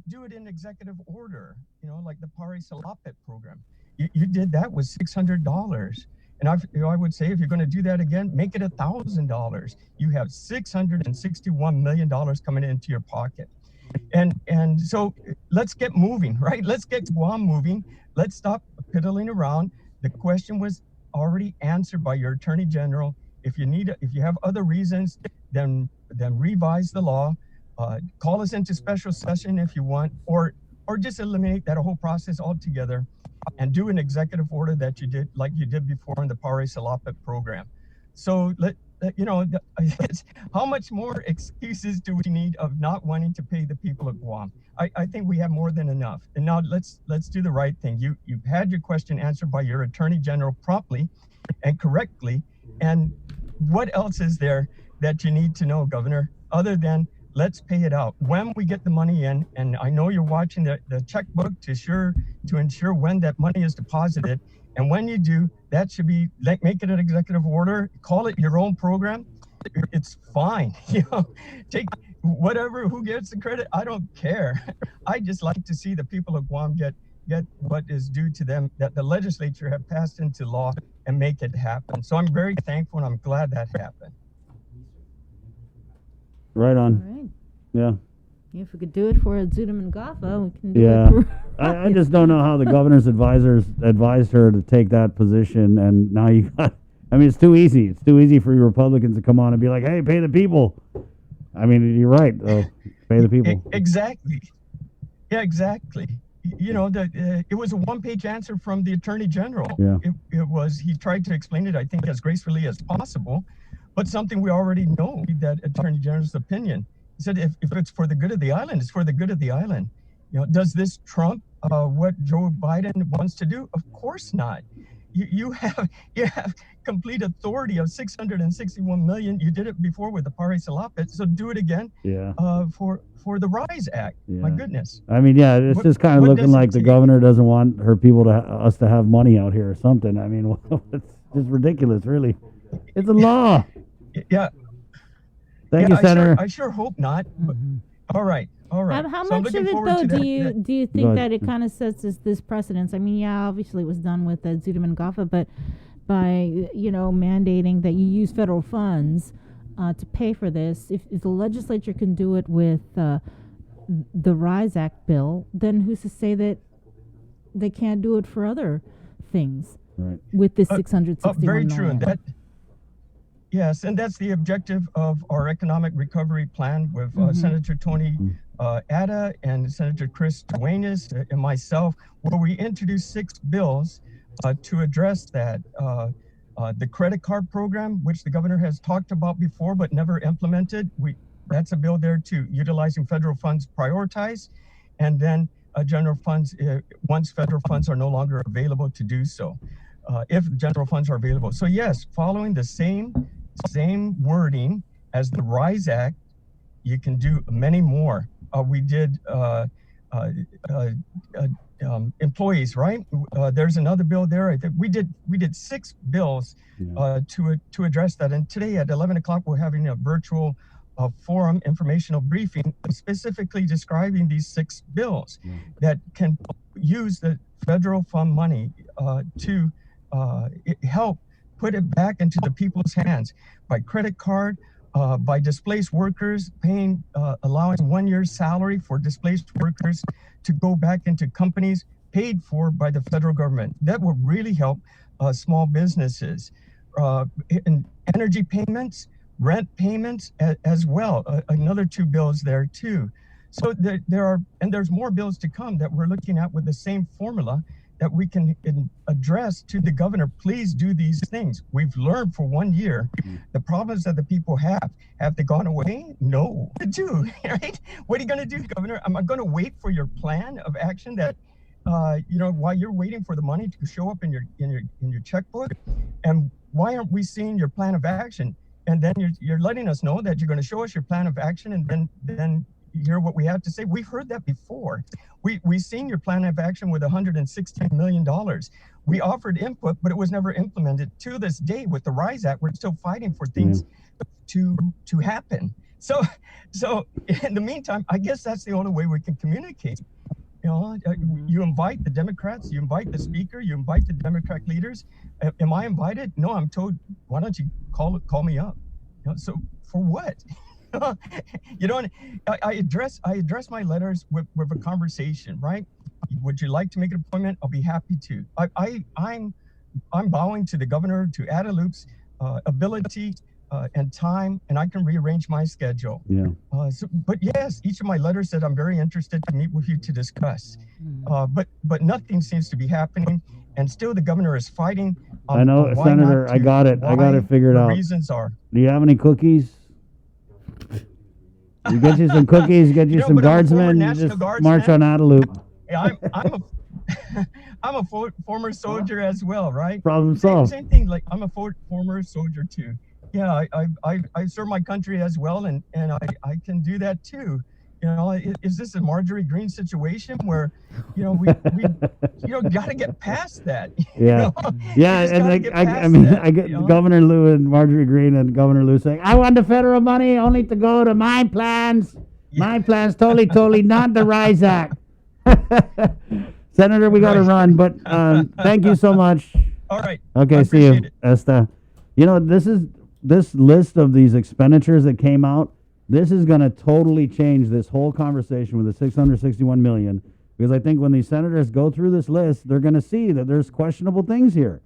do it in executive order, like the Pari Salapit program. You did that with $600. And I would say if you're going to do that again, make it $1,000. You have $661 million coming into your pocket. And so let's get moving, right? Let's get Guam moving. Let's stop piddling around. The question was already answered by your Attorney General. If you have other reasons, then revise the law. Call us into special session if you want, or just eliminate that whole process altogether, and do an executive order that you did like you did before in the Pari Salapit program. So how much more excuses do we need of not wanting to pay the people of Guam? I think we have more than enough. And now let's do the right thing. You've had your question answered by your Attorney General promptly and correctly. And what else is there that you need to know, Governor, other than let's pay it out when we get the money in? And I know you're watching the checkbook to ensure when that money is deposited. And when you do, that should be make it an executive order. Call it your own program. It's fine. Take whatever. Who gets the credit? I don't care. I just like to see the people of Guam get what is due to them, that the legislature have passed into law, and make it happen. So I'm very thankful, and I'm glad that happened. Right on. All right. Yeah. If we could do it for Zudum and Gaffa, we can do Yeah. it for I just don't know how the governor's advisors advised her to take that position, and now you got. I mean, it's too easy. It's too easy for you Republicans to come on and be like, "Hey, pay the people." I mean, you're right. Pay the people. Exactly. Yeah, exactly. It was a one-page answer from the Attorney General. Yeah. It was. He tried to explain it, I think, as gracefully as possible, but something we already know. That Attorney General's opinion. He said, if it's for the good of the island, it's for the good of the island. Does this trump what Joe Biden wants to do? Of course not. You have complete authority of $661 million. You did it before with the Pari Salapit, so do it again. Yeah. For the RISE Act. Yeah. My goodness. I mean, yeah, it's just kind of looking like the governor doesn't want her people us to have money out here or something. I mean, it's just ridiculous, really. It's a law. Yeah. Thank you, Senator. I sure hope not. But, all right. How So I'm much looking of it, forward though, to do you Go think ahead. that it kind of sets this precedence? I mean, yeah, obviously it was done with Zudum and Gaffa, but by mandating that you use federal funds to pay for this, if the legislature can do it with the RISE Act bill, then who's to say that they can't do it for other things? Right. With this $661 very true. million. And yes, and that's the objective of our economic recovery plan with Senator Tony Atta and Senator Chris Duenas and myself, where we introduced 6 bills to address that. The credit card program, which the governor has talked about before but never implemented, that's a bill there too, utilizing federal funds prioritized, and then general funds once federal funds are no longer available to do so, if general funds are available. So yes, following the same wording as the RISE Act, you can do many more. We did employees, right? There's another bill there. I think we did 6 bills to address that. And today at 11 o'clock, we're having a virtual forum informational briefing specifically describing these 6 bills that can use the federal fund money to help put it back into the people's hands by credit card, by displaced workers, allowing 1 year's salary for displaced workers to go back into companies paid for by the federal government. That would really help small businesses. And energy payments, rent payments as well. Another 2 bills there too. So there's more bills to come that we're looking at with the same formula that we can address to the governor. Please do these things. We've learned for 1 year the problems that the people have. Have they gone away? No. Do, right? What are you going to do, Governor? Am I going to wait for your plan of action that, while you're waiting for the money to show up in your checkbook? And why aren't we seeing your plan of action? And then you're letting us know that you're going to show us your plan of action, and then hear what we have to say. We've heard that before. We've seen your plan of action with $116 million. We offered input, but it was never implemented. To this day, with the RISE Act, we're still fighting for things to happen. So in the meantime, I guess that's the only way we can communicate. You know, you invite the Democrats, you invite the speaker, you invite the Democratic leaders. Am I invited? No, I'm told, why don't you call me up? You know, so for what? You know, I address my letters with a conversation, right? Would you like to make an appointment? I'll be happy to. I'm bowing to the governor, to Adelupe's ability and time, and I can rearrange my schedule. Yeah. But yes, each of my letters said I'm very interested to meet with you to discuss. But nothing seems to be happening, and still the governor is fighting. I know, Senator. I got it. I got it figured out. Reasons are. Do you have any cookies? You get you some cookies. Get you some guardsmen. You just march on Adelupe. I'm a former soldier as well, right? Problem solved. Same thing. Like I'm a former soldier too. Yeah, I serve my country as well, and I can do that too. You know, is this a Marjorie Greene situation where, you know, we got to get past that? Yeah, yeah, and like I get Governor Lou and Marjorie Greene and Governor Lou saying, "I want the federal money only to go to my plans. My plans, totally not the RISE Act." Senator, we got to run, but thank you so much. All right. Okay, see you, Esta. You know, this list of these expenditures that came out, this is going to totally change this whole conversation with the $661 million, because I think when these senators go through this list, they're going to see that there's questionable things here.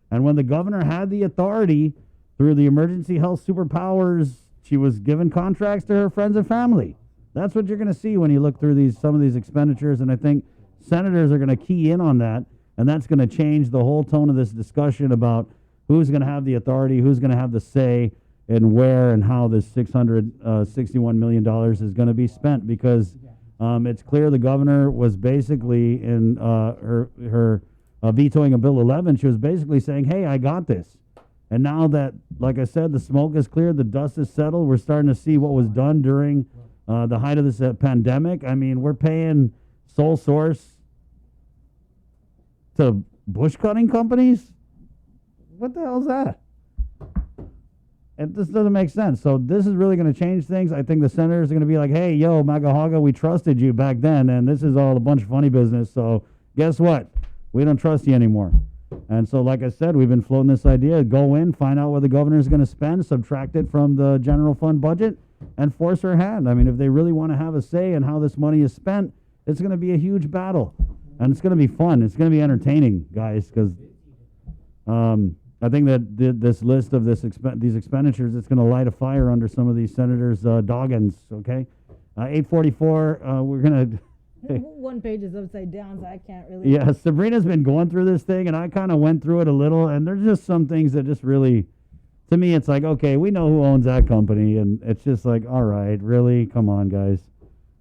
And when the governor had the authority through the emergency health superpowers, she was given contracts to her friends and family. That's what you're going to see when you look through some of these expenditures, and I think senators are going to key in on that, and that's going to change the whole tone of this discussion about who's going to have the authority, who's going to have the say, and where and how this $661 million is going to be spent, because it's clear the governor was basically in her vetoing of Bill 11. She was basically saying, hey, I got this. And now that, like I said, the smoke is cleared, the dust is settled, we're starting to see what was done during the height of this pandemic. I mean, we're paying sole source to bush cutting companies? What the hell is that? It just doesn't make sense. So this is really going to change things. I think the senators are going to be like, hey, yo, Magahaga, we trusted you back then, and this is all a bunch of funny business. So guess what? We don't trust you anymore. And so, like I said, we've been floating this idea. Go in, find out what the governor is going to spend, subtract it from the general fund budget, and force her hand. I mean, if they really want to have a say in how this money is spent, it's going to be a huge battle. And it's going to be fun. It's going to be entertaining, guys, because I think that this list of these expenditures, it's going to light a fire under some of these senators' doggins, okay? 844, we're going to... One page is upside down, so I can't really... Yeah, Sabrina's been going through this thing, and I kind of went through it a little, and there's just some things that just really... To me, it's like, okay, we know who owns that company, and it's just like, all right, really? Come on, guys.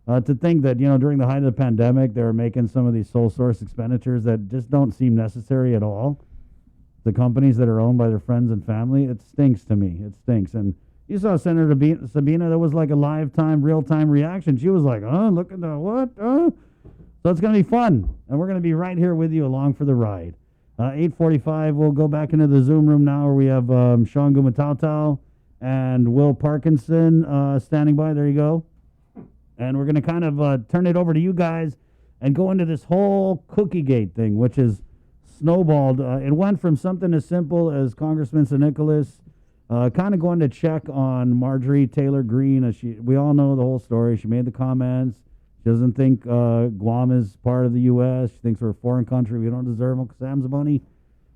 To think that, during the height of the pandemic, they were making some of these sole source expenditures that just don't seem necessary at all. The companies that are owned by their friends and family, it stinks to me. It stinks. And you saw Senator Sabina, that was like a real-time reaction. She was like, look at the what? So it's going to be fun. And we're going to be right here with you along for the ride. 8:45, we'll go back into the Zoom room now where we have Sean Gumatau and Will Parkinson standing by. There you go. And we're going to kind of turn it over to you guys and go into this whole Cookiegate thing, which is snowballed. It went from something as simple as Congressman St. Nicholas kind of going to check on Marjorie Taylor Greene. We all know the whole story. She made the comments. She doesn't think Guam is part of the U.S. She thinks we're a foreign country. We don't deserve Uncle Sam's money,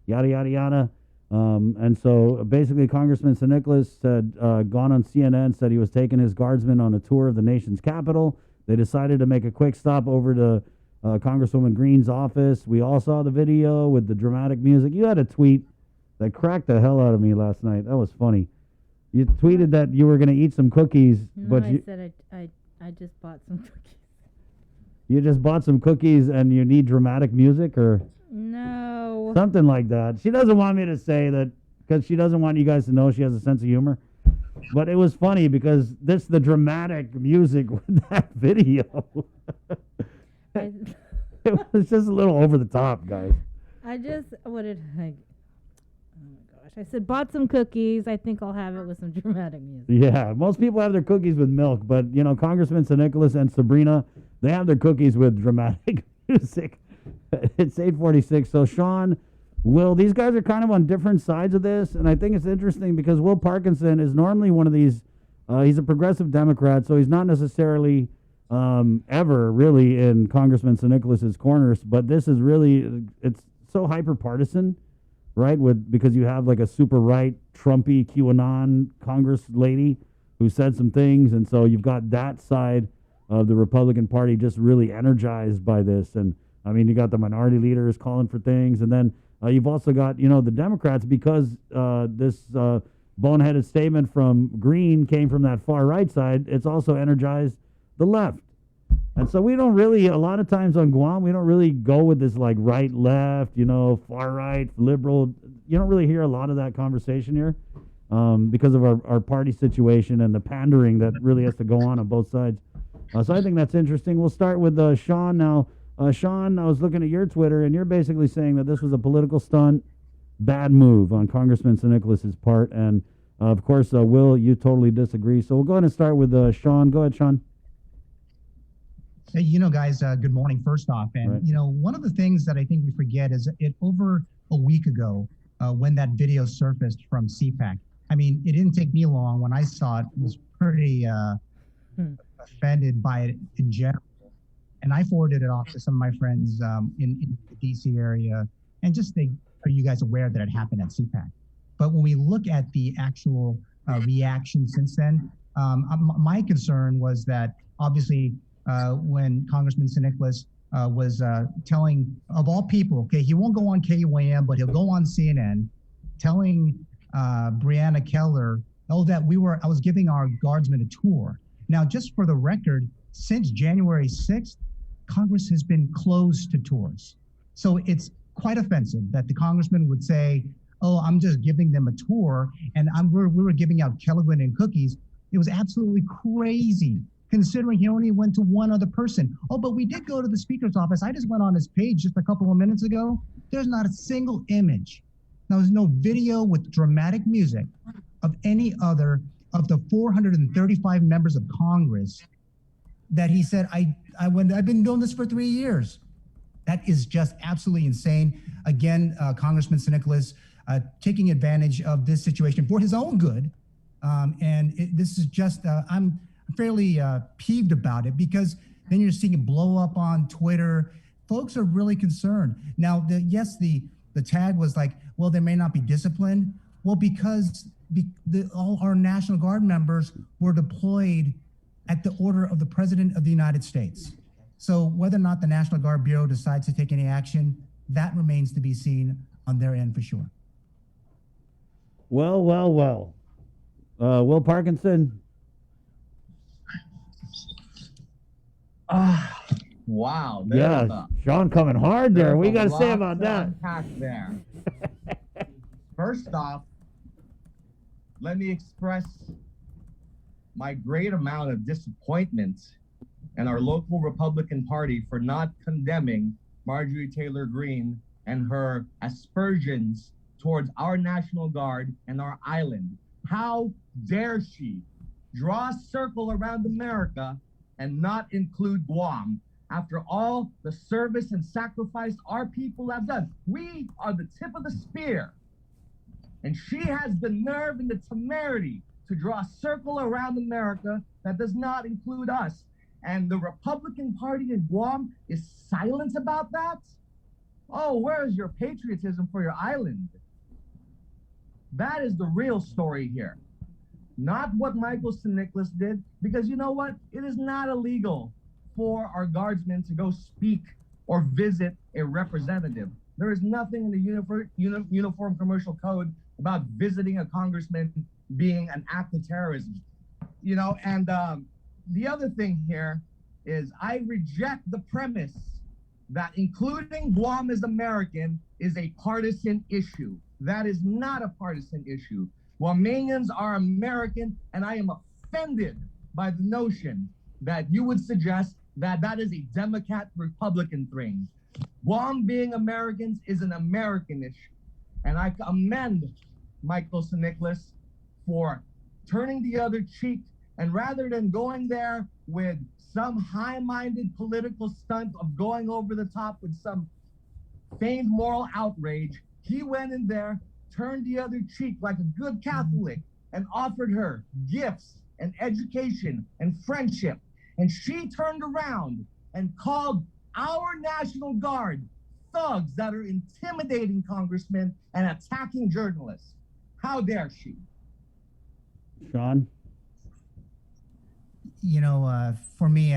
yada, yada, yada. And so basically Congressman St. Nicholas had gone on CNN, said he was taking his guardsmen on a tour of the nation's capital. They decided to make a quick stop over to Congresswoman Greene's office. We all saw the video with the dramatic music. You had a tweet that cracked the hell out of me last night. That was funny. You tweeted that you were going to eat some cookies. No, I said I just bought some cookies. You just bought some cookies and you need dramatic music, or? No. Something like that. She doesn't want me to say that because she doesn't want you guys to know she has a sense of humor. But it was funny because the dramatic music with that video. It was just a little over the top, guys. I just wanted, like, oh my gosh. I said, bought some cookies. I think I'll have it with some dramatic music. Yeah, most people have their cookies with milk, but you know, Congressman St. Nicholas and Sabrina, they have their cookies with dramatic music. It's 8:46. So Sean, Will, these guys are kind of on different sides of this, and I think it's interesting because Will Parkinson is normally one of these. He's a progressive Democrat, so he's not necessarily ever really in Congressman St. Nicholas's corners. But this is really, it's so hyper partisan, right? Because you have like a super right Trumpy QAnon Congress lady who said some things, and so you've got that side of the Republican Party just really energized by this. And I mean, you got the minority leaders calling for things, and then you've also got, you know, the Democrats, because this boneheaded statement from Green came from that far right side. It's also energized the left. And so we don't really, a lot of times on Guam, we don't really go with this like right, left, you know, far right, liberal. You don't really hear a lot of that conversation here because of our party situation and the pandering that really has to go on both sides. So I think that's interesting. We'll start with Sean now. Sean, I was looking at your Twitter, and you're basically saying that this was a political stunt, bad move on Congressman St. Nicholas's part. And, of course, Will, you totally disagree. So we'll go ahead and start with Sean. Go ahead, Sean. Hey, you know, guys, good morning, first off. And, you know, one of the things that I think we forget is over a week ago, when that video surfaced from CPAC, I mean, it didn't take me long. When I saw it, was pretty offended by it in general. And I forwarded it off to some of my friends in the DC area, and just think, are you guys aware that it happened at CPAC? But when we look at the actual reaction since then, my concern was that obviously when Congressman St. Nicholas was telling, of all people, okay, he won't go on KUAM, but he'll go on CNN, telling Breonna Keller, that I was giving our guardsmen a tour. Now, just for the record, since January 6th, Congress has been closed to tours. So it's quite offensive that the congressman would say, oh, I'm just giving them a tour, and we were giving out Kellogg's and cookies. It was absolutely crazy, considering he only went to one other person. Oh, but we did go to the speaker's office. I just went on his page just a couple of minutes ago. There's not a single image. Now, there's no video with dramatic music of any other of the 435 members of Congress that he said, I've been doing this for 3 years. That is just absolutely insane. Again, Congressman St. Nicholas taking advantage of this situation for his own good. This is just, I'm fairly peeved about it, because then you're seeing it blow up on Twitter. Folks are really concerned. Now, the tag was like, well, they may not be disciplined. Well, because all our National Guard members were deployed at the order of the President of the United States. So whether or not the National Guard Bureau decides to take any action, that remains to be seen on their end for sure. Well. Will Parkinson. Wow. Yeah, Sean coming hard there. What you got to say about that? There. First off, let me express my great amount of disappointment in our local Republican Party for not condemning Marjorie Taylor Greene and her aspersions towards our National Guard and our island. How dare she draw a circle around America and not include Guam after all the service and sacrifice our people have done? We are the tip of the spear. And she has the nerve and the temerity to draw a circle around America that does not include us. And the Republican Party in Guam is silent about that? Oh, where is your patriotism for your island? That is the real story here. Not what Michael St. Nicholas did, because you know what? It is not illegal for our guardsmen to go speak or visit a representative. There is nothing in the Uniform Commercial Code about visiting a congressman being an act of terrorism. You know, and the other thing here is I reject the premise that including Guam as American is a partisan issue. That is not a partisan issue. Guamanians are American, and I am offended by the notion that you would suggest that that is a Democrat-Republican thing. Guam being Americans is an American issue. And I commend Michael St. Nicholas for turning the other cheek, and rather than going there with some high-minded political stunt of going over the top with some feigned moral outrage, he went in there, turned the other cheek like a good Catholic, and offered her gifts and education and friendship. And she turned around and called our National Guard thugs that are intimidating congressmen and attacking journalists. How dare she? Sean? You know, for me,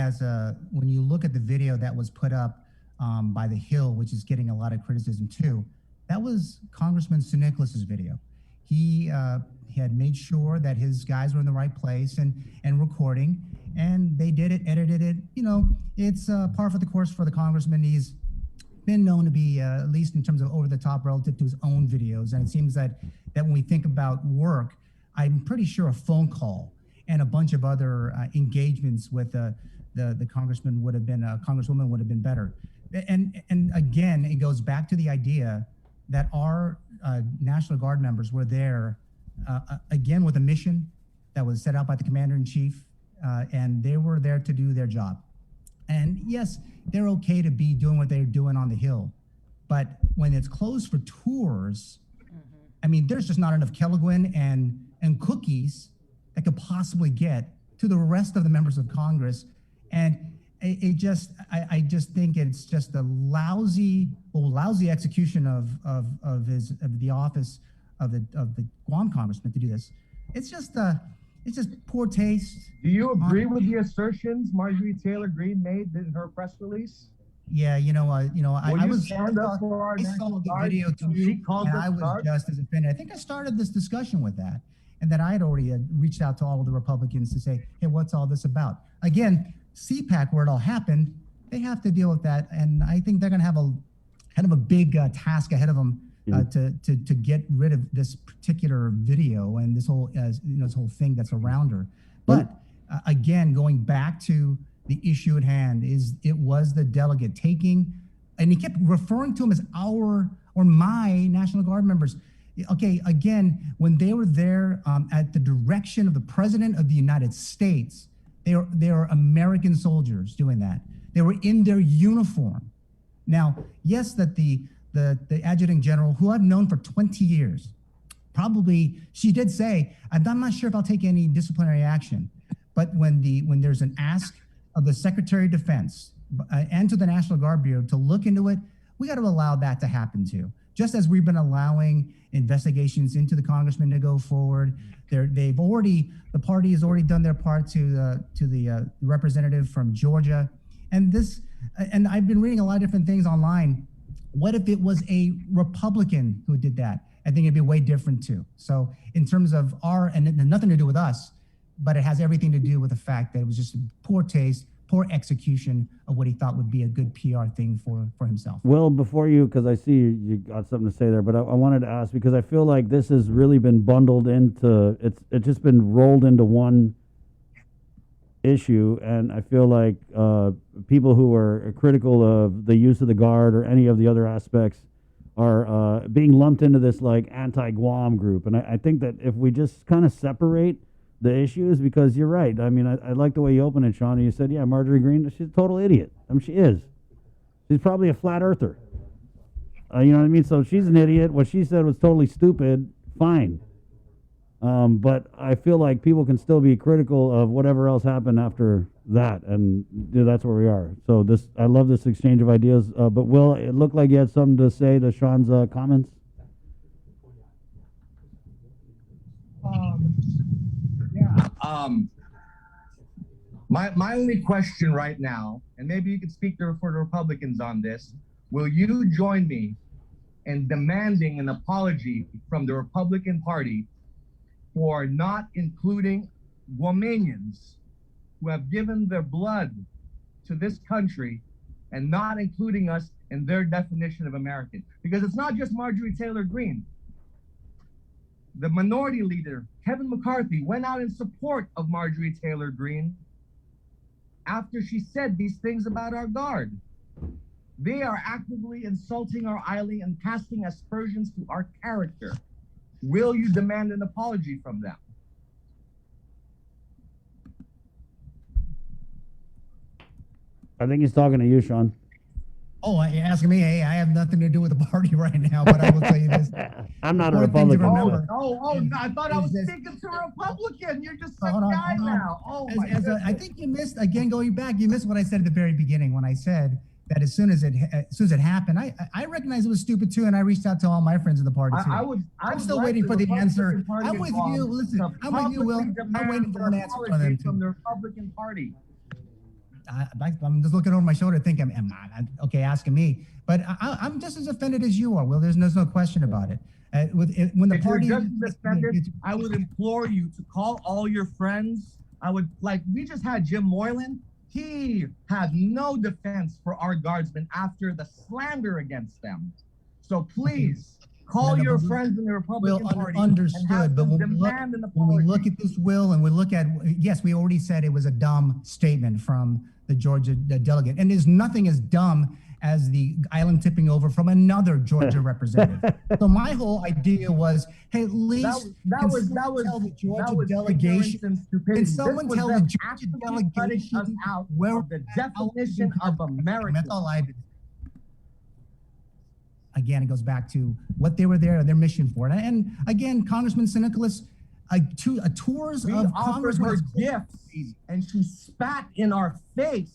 when you look at the video that was put up by The Hill, which is getting a lot of criticism too, that was Congressman St. Nicholas's video. He had made sure that his guys were in the right place and recording, and they did it, edited it. You know, it's par for the course for the congressman. He's been known to be, at least in terms of over the top relative to his own videos. And it seems that when we think about work, I'm pretty sure a phone call and a bunch of other engagements with the congressman would have been, congresswoman would have been better. And again, it goes back to the idea that our National Guard members were there, again, with a mission that was set out by the commander-in-chief, and they were there to do their job. And yes, they're okay to be doing what they're doing on the Hill, but when it's closed for tours, I mean, there's just not enough Kelligwin and cookies that could possibly get to the rest of the members of Congress. And I just think it's just a lousy execution of the office of the Guam congressman to do this. It's just poor taste. Do you agree with the assertions Marjorie Taylor Greene made in her press release? Yeah, I saw the video too, and I was just as offended. I think I started this discussion with that, and that I had already reached out to all of the Republicans to say, hey, what's all this about? Again, CPAC, where it all happened, they have to deal with that, and I think they're going to have a big task ahead of them to get rid of this particular video and this whole this whole thing that's around her. But again, going back to the issue at hand, it was the delegate taking, and he kept referring to him as our or my National Guard members. Okay, again, when they were there at the direction of the President of the United States, they are American soldiers doing that. They were in their uniform. Now, yes, that the adjutant general, who I've known for 20 years, probably, she did say, I'm not sure if I'll take any disciplinary action. But when there's an ask of the Secretary of Defense and to the National Guard Bureau to look into it, we got to allow that to happen too. Just as we've been allowing investigations into the congressman to go forward, the party has already done their part to the representative from Georgia, and I've been reading a lot of different things online. What if it was a Republican who did that? I think it'd be way different too. So in terms of and it had nothing to do with us, but it has everything to do with the fact that it was just poor taste, poor execution of what he thought would be a good PR thing for himself. Will, before because I see you got something to say there, but I wanted to ask, because I feel like this has really been bundled into, it's just been rolled into one issue, and I feel like people who are critical of the use of the Guard or any of the other aspects are being lumped into this like anti-Guam group. And I think that if we just kind of separate the issues, because you're right. I mean, I like the way you opened it, Sean. And you said, yeah, Marjorie Greene, she's a total idiot. I mean, she is. She's probably a flat earther. You know what I mean? So she's an idiot. What she said was totally stupid. Fine. But I feel like people can still be critical of whatever else happened after that, and that's where we are. So I love this exchange of ideas. But Will, it looked like you had something to say to Sean's comments. My only question right now, and maybe you could speak for the Republicans on this, will you join me in demanding an apology from the Republican Party for not including Guamanians who have given their blood to this country and not including us in their definition of American? Because it's not just Marjorie Taylor Greene. The minority leader, Kevin McCarthy, went out in support of Marjorie Taylor Greene after she said these things about our Guard. They are actively insulting our island and casting aspersions to our character. will you demand an apology from them? I think he's talking to you, Sean. Oh, you're asking me? Hey, I have nothing to do with the party right now, but I will tell you this. I'm not a Important thing to Republican. remember I thought I was is this- speaking to a Republican. You're just Hold some on, guy hold on. now. Oh my As goodness. I think you missed, again, going back, you missed what I said at the very beginning when I said that as soon as it happened, I recognized it was stupid too, and I reached out to all my friends in the party too. I'm still waiting for the answer. I'm with you. Listen, I'm with you, Will. I'm waiting for an answer from them from too. the Republican Party. I'm just looking over my shoulder thinking, okay, asking me. But I'm just as offended as you are, Will. There's no question about it. When the If party... you're just as offended, I would implore you to call all your friends. We just had Jim Moylan. He had no defense for our guardsmen after the slander against them. So please, call your friends in the Republican Party Understood, and have but them when demand an we apology. look at this, Will, and we look at, yes, we already said it was a dumb statement from the Georgia delegate, and there's nothing as dumb as the island tipping over from another Georgia representative. So my whole idea was, hey, at least That was tell the Georgia ignorance delegation. and stupidity. Can someone This was tell the them Georgia actually cutting delegation us out where of the definition of America? That's all I did. Again, it goes back to what they were there, their mission for. And again, Congressman Nicholas, tours We of offered Congressmen. her gifts, and she spat in our face.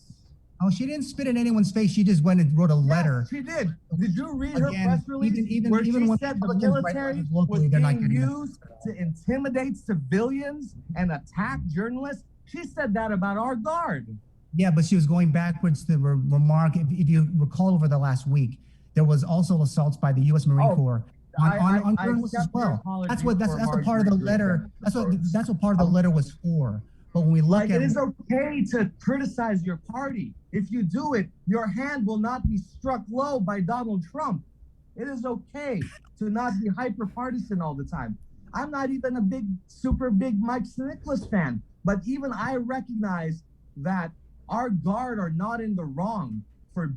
Oh, she didn't spit in anyone's face. She just went and wrote a letter. Yes, she did. Did you read her Again, press release where even she when said the Republicans write military letters was locally, they're not being getting it. used to intimidate civilians and attack journalists? She said that about our guard. Yeah, but she was going backwards to remark. If you recall over the last week, there was also assaults by the U.S. Marine Corps on journalists as accept your well. apology That's what for part of the Marjorie letter. Taylor That's what part of the letter was for. But when we look at it is okay to criticize your party. If you do it, your hand will not be struck low by Donald Trump. It is okay to not be hyper partisan all the time. I'm not even a super big Mike Nicholas fan, but even I recognize that our guard are not in the wrong for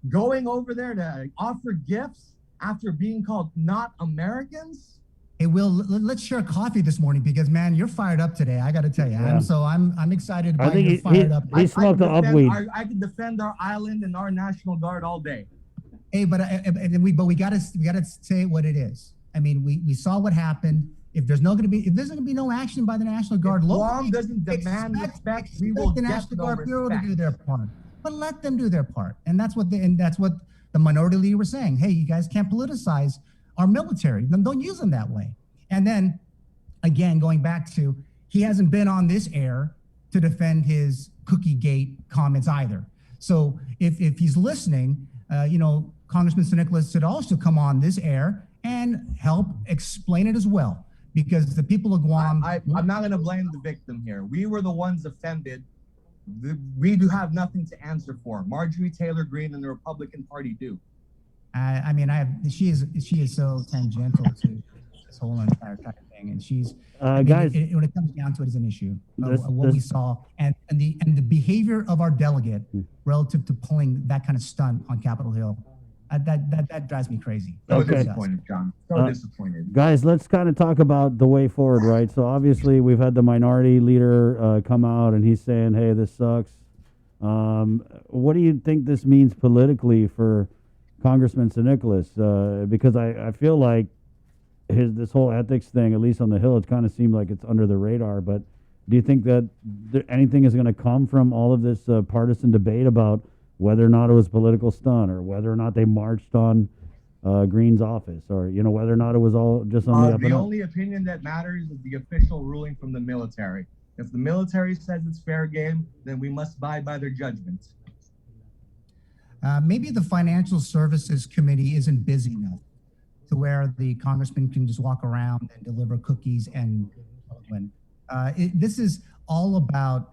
going over there to offer gifts after being called not Americans. Hey, Will, let's share coffee this morning because, man, you're fired up today. I got to tell you, Yeah. I'm excited. I think you're fired up. he smoked the upweed. I can defend our island and our National Guard all day. Hey, but we got to say what it is. I mean, we saw what happened. If there's going to be no action by the National Guard, Guam doesn't demand respect. We will the get National no Guard Bureau to respect. do their part. But let them do their part, and that's what the minority leader was saying. Hey, you guys can't politicize our military. Then don't use them that way. And then, again, going back to, he hasn't been on this air to defend his Cookie Gate comments either. So if he's listening, Congressman Nicholas should also come on this air and help explain it as well. Because the people of Guam... I'm not going to blame the victim here. We were the ones offended. We do have nothing to answer for. Marjorie Taylor Greene and the Republican Party do. She is so tangential to this whole entire type of thing, and she's guys, when it comes down to it, is an issue of what we saw and the behavior of our delegate relative to pulling that kind of stunt on Capitol Hill. That drives me crazy. So disappointed, John. So disappointed. Guys, let's kind of talk about the way forward, right? So obviously we've had the minority leader come out and he's saying, hey, this sucks. What do you think this means politically for Congressman Nicholas? Because I feel like this whole ethics thing, at least on the Hill, it kind of seemed like it's under the radar. But do you think that anything is going to come from all of this partisan debate about whether or not it was political stunt, or whether or not they marched on Green's office, or whether or not it was all just on the up and The up? only opinion that matters is the official ruling from the military. If the military says it's fair game, then we must abide by their judgments. Maybe the Financial Services Committee isn't busy enough to where the congressman can just walk around and deliver cookies and win. This is all about,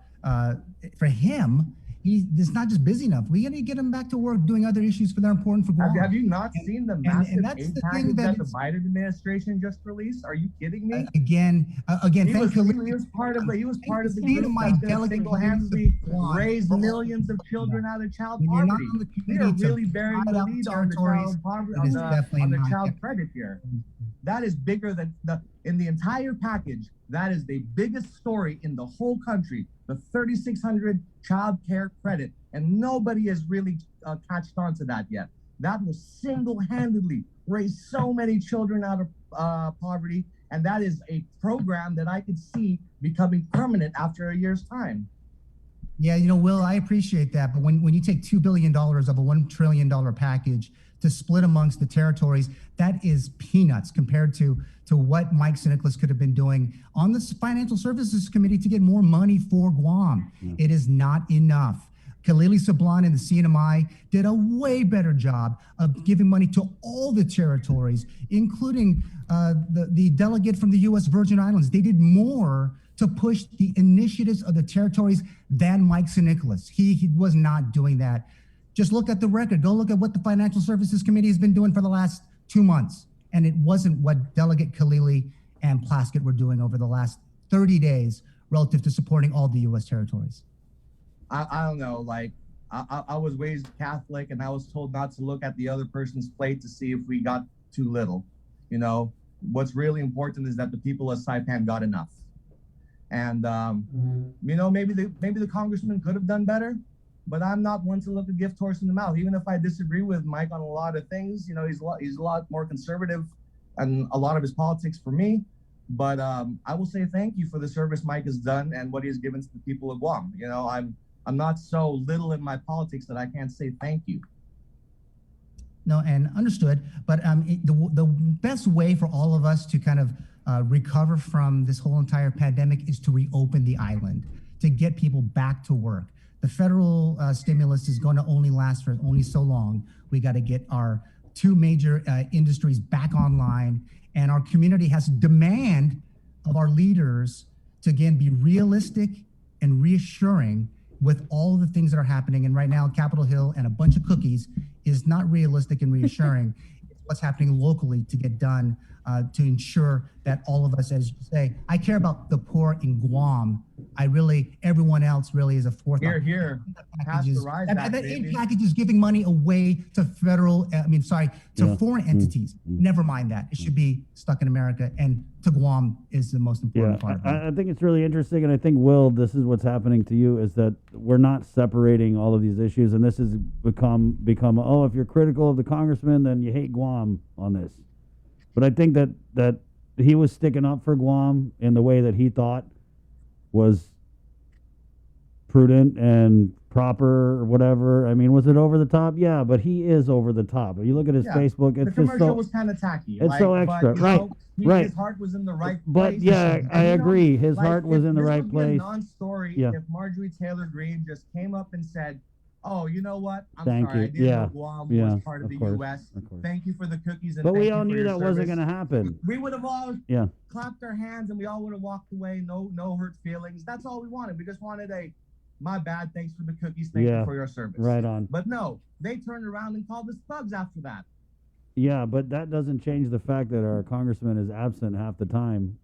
for him, he's not just busy enough. We got to get him back to work doing other issues that are important for Guam. Have you not seen the massive that's aid the package thing that the Biden administration just released? Are you kidding me? Again, He was part of the group that's gonna single-handedly raise millions of children out of child poverty. We are really bearing the lead on the child poverty, on the child credit here. That is bigger than in the entire package. That is the biggest story in the whole country. The 3,600 child care credit, and nobody has really catched on to that yet. That will single-handedly raise so many children out of poverty, and that is a program that I could see becoming permanent after a year's time. Yeah, Will, I appreciate that. But when you take $2 billion of a $1 trillion package to split amongst the territories, that is peanuts compared to what Mike Sineklis could have been doing on the Financial Services Committee to get more money for Guam. It is not enough. Khalili Sablan and the CNMI did a way better job of giving money to all the territories, including the delegate from the U.S. Virgin Islands. They did more to push the initiatives of the territories than Mike Sineklis. He was not doing that. Just look at the record. Go look at what the Financial Services Committee has been doing for the last 2 months. And it wasn't what Delegate Khalili and Plaskett were doing over the last 30 days relative to supporting all the U.S. territories. I don't know, like, I was raised Catholic, and I was told not to look at the other person's plate to see if we got too little. What's really important is that the people of Saipan got enough. And, maybe the congressman could have done better, but I'm not one to look a gift horse in the mouth. Even if I disagree with Mike on a lot of things, he's a lot more conservative and a lot of his politics for me. But I will say thank you for the service Mike has done and what he has given to the people of Guam. I'm not so little in my politics that I can't say thank you. No, and understood. But the best way for all of us to kind of recover from this whole entire pandemic is to reopen the island, to get people back to work. The federal stimulus is going to only last for only so long. We got to get our two major industries back online, and our community has to demand of our leaders to, again, be realistic and reassuring with all the things that are happening. And right now, Capitol Hill and a bunch of cookies is not realistic and reassuring. It's what's happening locally to get done to ensure that all of us, as you say, I care about the poor in Guam. Everyone else really is a fourth. Here. That aid package is giving money away to foreign entities. Never mind that. It should be stuck in America, and to Guam is the most important part. I think it's really interesting, and I think, Will, this is what's happening to you, is that we're not separating all of these issues, and this has become, if you're critical of the congressman, then you hate Guam on this. But I think that he was sticking up for Guam in the way that he thought was prudent and proper or whatever. I mean, was it over the top? Yeah, but he is over the top. If you look at his Facebook, it's the just commercial was kind of tacky. It's so extra, right? His heart was in the right but place. Yeah, I agree. His heart was in the right place. This would be a non-story if Marjorie Taylor Greene just came up and said, "Oh, you know what? I'm sorry, I didn't know Guam was part of the U.S. Thank you for the cookies." But we all knew that wasn't going to happen. We would have all clapped our hands and we all would have walked away. No hurt feelings. That's all we wanted. We just wanted my bad, thanks for the cookies, thank you for your service. Right on. But no, they turned around and called us thugs after that. Yeah, but that doesn't change the fact that our congressman is absent half the time,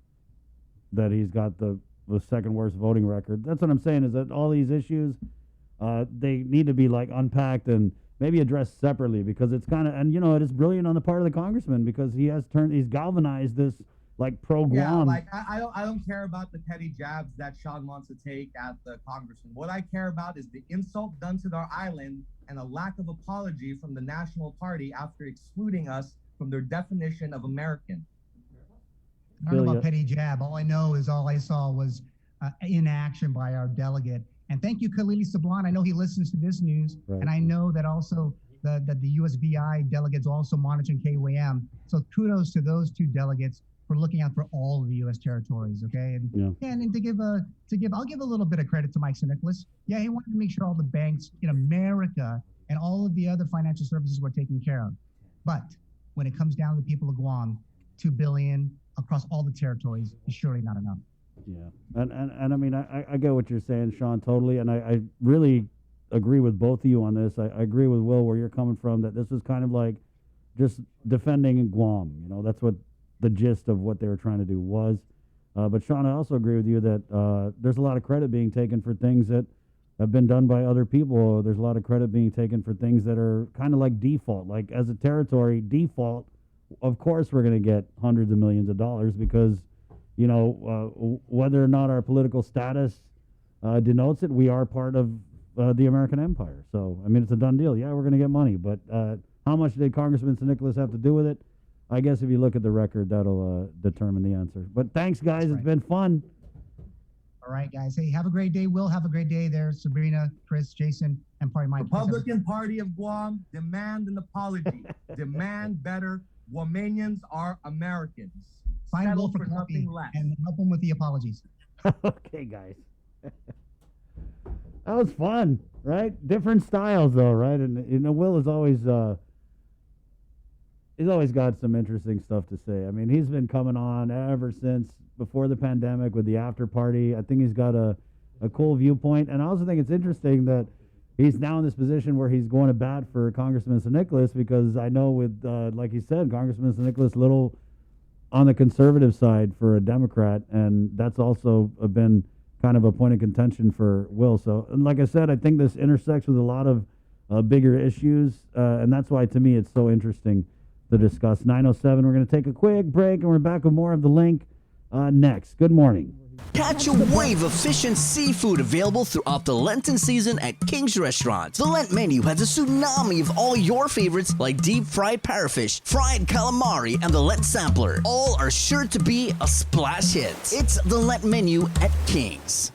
that he's got the second worst voting record. That's what I'm saying, is that all these issues, they need to be unpacked and maybe addressed separately, because it's kind of, and it is brilliant on the part of the congressman, because he's galvanized this pro-Guam. I don't care about the petty jabs that Sean wants to take at the congressman. What I care about is the insult done to our island and a lack of apology from the National Party after excluding us from their definition of American. I don't know about petty jab. All I saw was inaction by our delegate. And thank you, Khalili Sablan. I know he listens to this news, and I know that also that the USVI delegates also monitoring KUAM. So kudos to those two delegates for looking out for all of the U.S. territories. Okay, and I'll give a little bit of credit to Mike Sineklis. Yeah, he wanted to make sure all the banks in America and all of the other financial services were taken care of. But when it comes down to the people of Guam, $2 billion across all the territories is surely not enough. Yeah, and I mean, I get what you're saying, Sean, totally, and I really agree with both of you on this. I agree with Will where you're coming from, that this is kind of like just defending Guam. That's what the gist of what they were trying to do was. But Sean, I also agree with you that there's a lot of credit being taken for things that have been done by other people. There's a lot of credit being taken for things that are kind of like default. Like as a territory, default of course we're going to get hundreds of millions of dollars because, you know, whether or not our political status denotes it, we are part of the American empire. So, I mean, it's a done deal. Yeah, we're going to get money. But how much did Congressman San Nicolas have to do with it? I guess if you look at the record, that'll determine the answer. But thanks, guys. It's been fun. All right, guys. Hey, have a great day. Will, have a great day there. Sabrina, Chris, Jason, and probably Mike. Republican Party of Guam, demand an apology. Demand better. Guamanians are Americans. Find Settle Will for coffee nothing less. and help him with the apologies. Okay, guys. That was fun, right? Different styles, though, right? And you know, Will is always he's always got some interesting stuff to say. I mean, he's been coming on ever since before the pandemic with the after party. I think he's got a cool viewpoint, and I also think it's interesting that he's now in this position where he's going to bat for Congressman San Nicolas, because I know with like he said, Congressman San Nicolas little on the conservative side for a Democrat, and that's also been kind of a point of contention for Will. So, and like I said, I think this intersects with a lot of bigger issues, and that's why, to me, it's so interesting to discuss. 9:07, we're going to take a quick break, and we're back with more of The Link next. Good morning. Catch a wave of fish and seafood available throughout the Lenten season at King's Restaurants. The Lent menu has a tsunami of all your favorites like deep fried parrotfish, fried calamari, and the Lent sampler. All are sure to be a splash hit. It's the Lent menu at King's.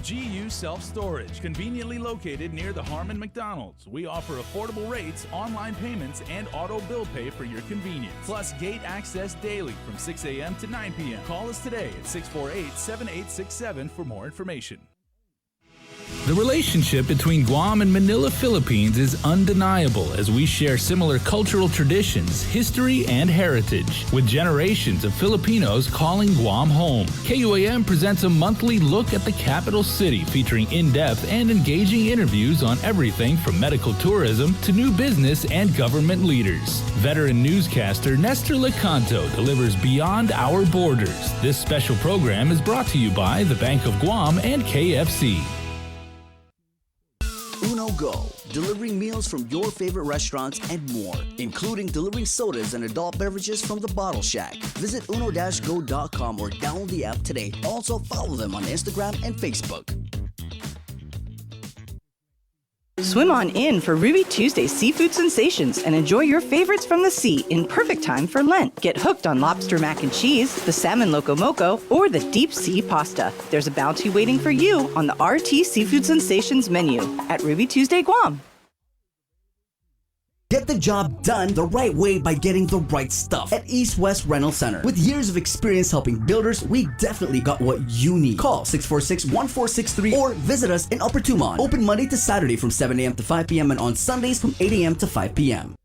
GU Self-Storage, conveniently located near the Harmon McDonald's. We offer affordable rates, online payments, and auto bill pay for your convenience. Plus gate access daily from 6 a.m. to 9 p.m. Call us today at 648-7867 for more information. The relationship between Guam and Manila, Philippines is undeniable as we share similar cultural traditions, history, and heritage, with generations of Filipinos calling Guam home. KUAM presents a monthly look at the capital city featuring in-depth and engaging interviews on everything from medical tourism to new business and government leaders. Veteran newscaster Nestor Lecanto delivers Beyond Our Borders. This special program is brought to you by the Bank of Guam and KFC. Uno Go, delivering meals from your favorite restaurants and more, including delivering sodas and adult beverages from the Bottle Shack. Visit uno-go.com or download the app today. Also follow them on Instagram and Facebook. Swim on in for Ruby Tuesday Seafood Sensations and enjoy your favorites from the sea in perfect time for Lent. Get hooked on lobster mac and cheese, the salmon loco moco, or the deep sea pasta. There's a bounty waiting for you on the RT Seafood Sensations menu at Ruby Tuesday Guam. Get the job done the right way by getting the right stuff at East West Rental Center. With years of experience helping builders, we definitely got what you need. Call 646-1463 or visit us in Upper Tumon. Open Monday to Saturday from 7 a.m. to 5 p.m. and on Sundays from 8 a.m. to 5 p.m.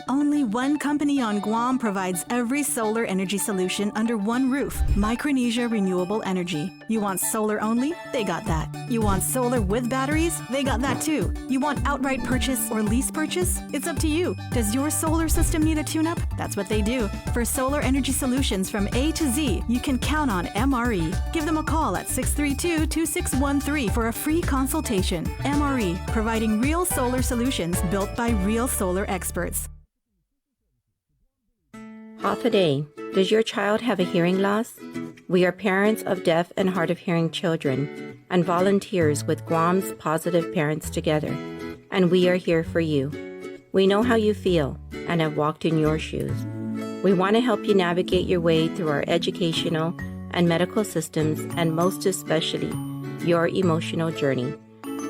Only one company on Guam provides every solar energy solution under one roof. Micronesia Renewable Energy. You want solar only? They got that. You want solar with batteries? They got that too. You want outright purchase or lease purchase? It's up to you. Does your solar system need a tune-up? That's what they do. For solar energy solutions from A to Z, you can count on MRE. Give them a call at 632-2613 for a free consultation. MRE, providing real solar solutions built by real solar experts. Half a day. Does your child have a hearing loss? We are parents of deaf and hard of hearing children and volunteers with Guam's Positive Parents Together, and we are here for you. We know how you feel and have walked in your shoes. We want to help you navigate your way through our educational and medical systems, and most especially, your emotional journey.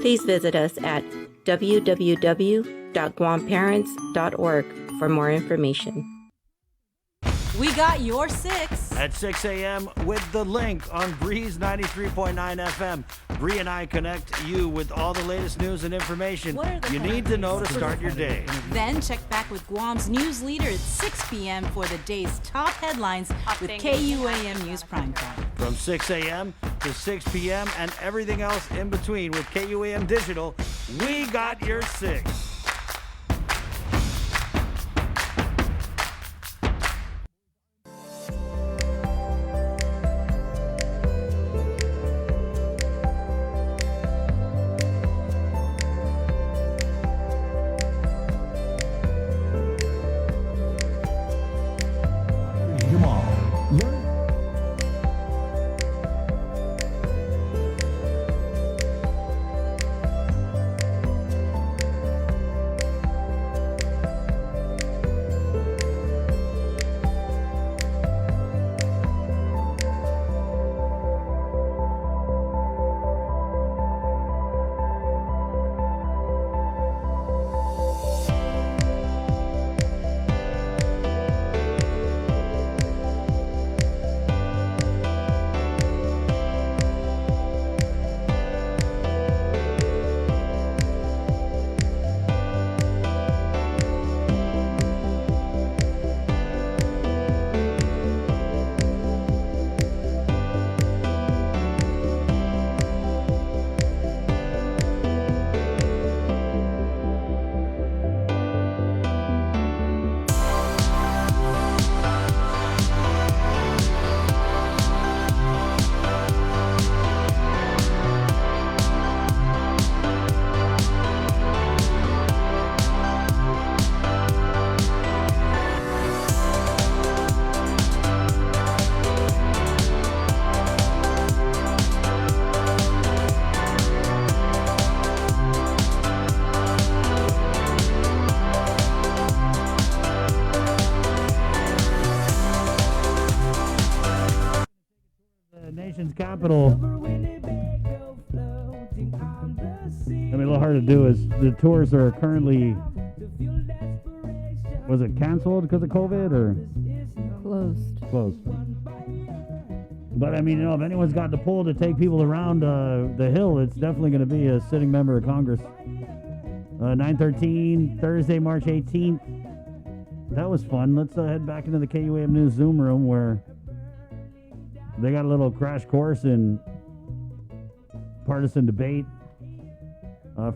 Please visit us at www.guamparents.org for more information. We got your 6. At 6 a.m. with The Link on Breeze 93.9 FM. Bree and I connect you with all the latest news and information you need to know to start your day. Then check back with Guam's news leader at 6 p.m. for the day's top headlines with KUAM News Primetime. From 6 a.m. to 6 p.m. and everything else in between with KUAM Digital, we got your 6. Capital. I mean, a little hard to do is the tours are currently, was it canceled because of COVID or? Closed. But I mean, you know, if anyone's got the pull to take people around the hill, it's definitely going to be a sitting member of Congress. 9/13, Thursday, March 18th. That was fun. Let's head back into the KUAM News Zoom room where they got a little crash course in partisan debate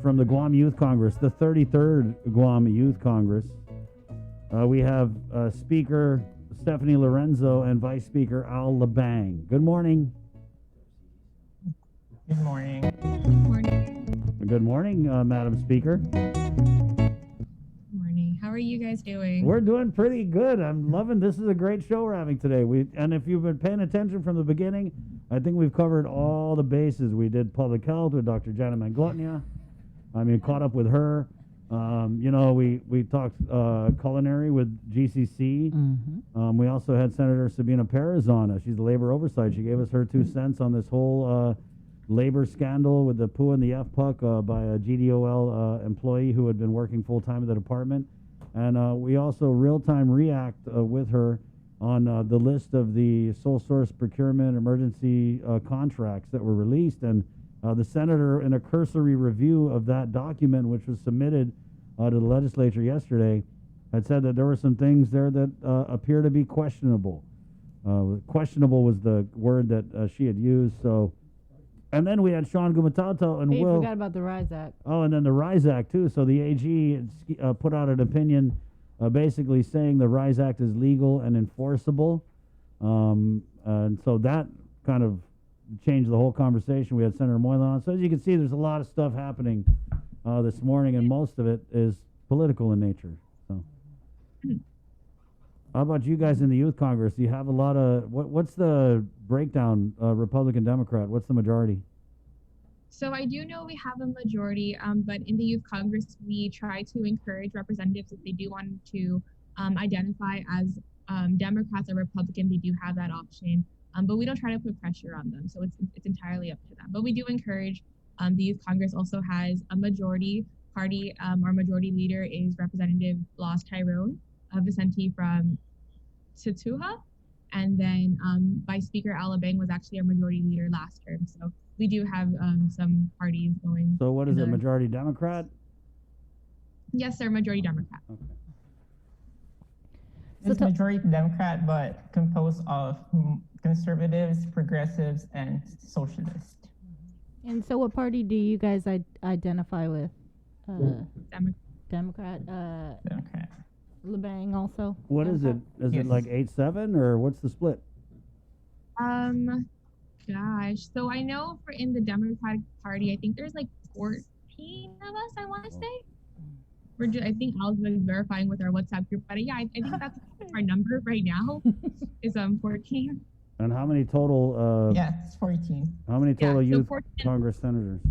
from the Guam Youth Congress, the 33rd Guam Youth Congress. We have Speaker Stephanie Lorenzo and Vice Speaker Al Labang. Good morning. Good morning. Good morning, Madam Speaker. How are you guys doing? We're doing pretty good. I'm loving this. Is a great show we're having today. And if you've been paying attention from the beginning, I think we've covered all the bases. We did public health with Dr. Janet Manglotnia. I mean, caught up with her. You know, we talked culinary with GCC. Mm-hmm. We also had Senator Sabina Perez on. She's the labor oversight. She gave us her 2 cents on this whole labor scandal with the PUA and the FPUC by a GDOL employee who had been working full-time at the department. And we also real-time react with her on the list of the sole source procurement emergency contracts that were released. And the senator, in a cursory review of that document, which was submitted to the legislature yesterday, had said that there were some things there that appear to be questionable. Questionable was the word that she had used. So, and then we had Sean Gumatauto and Hey, Will. you forgot about the RISE Act. Oh, and then the RISE Act, too. So the AG put out an opinion basically saying the RISE Act is legal and enforceable. And so that kind of changed the whole conversation. We had Senator Moylan on. So as you can see, there's a lot of stuff happening this morning, and most of it is political in nature. So, how about you guys in the Youth Congress? Do you have a lot of, what's the breakdown, Republican, Democrat? What's the majority? So I do know we have a majority, but in the Youth Congress, we try to encourage representatives, if they do want to identify as Democrats or Republican, they do have that option. But we don't try to put pressure on them. So it's entirely up to them. But we do encourage, the Youth Congress also has a majority party. Our majority leader is Representative Blas Tyrone Vicente from Tatuha. And then Vice Speaker Alabang was actually our majority leader last term. So we do have some parties going. So what is it, the- majority Democrat? Yes, sir, majority Democrat. Okay. It's majority Democrat, but composed of conservatives, progressives, and socialists. And so, what party do you guys identify with? Democrat. Democrat. Labang also. What is it? Is it like 8-7 or what's the split? Gosh. So I know in the Democratic Party, I think there's like 14 of us, I want to say. I think Al's been verifying with our WhatsApp group, but yeah, I think that's our number right now is 14. And how many total? Yeah, it's 14. How many total Yeah, so youth 14. Congress senators?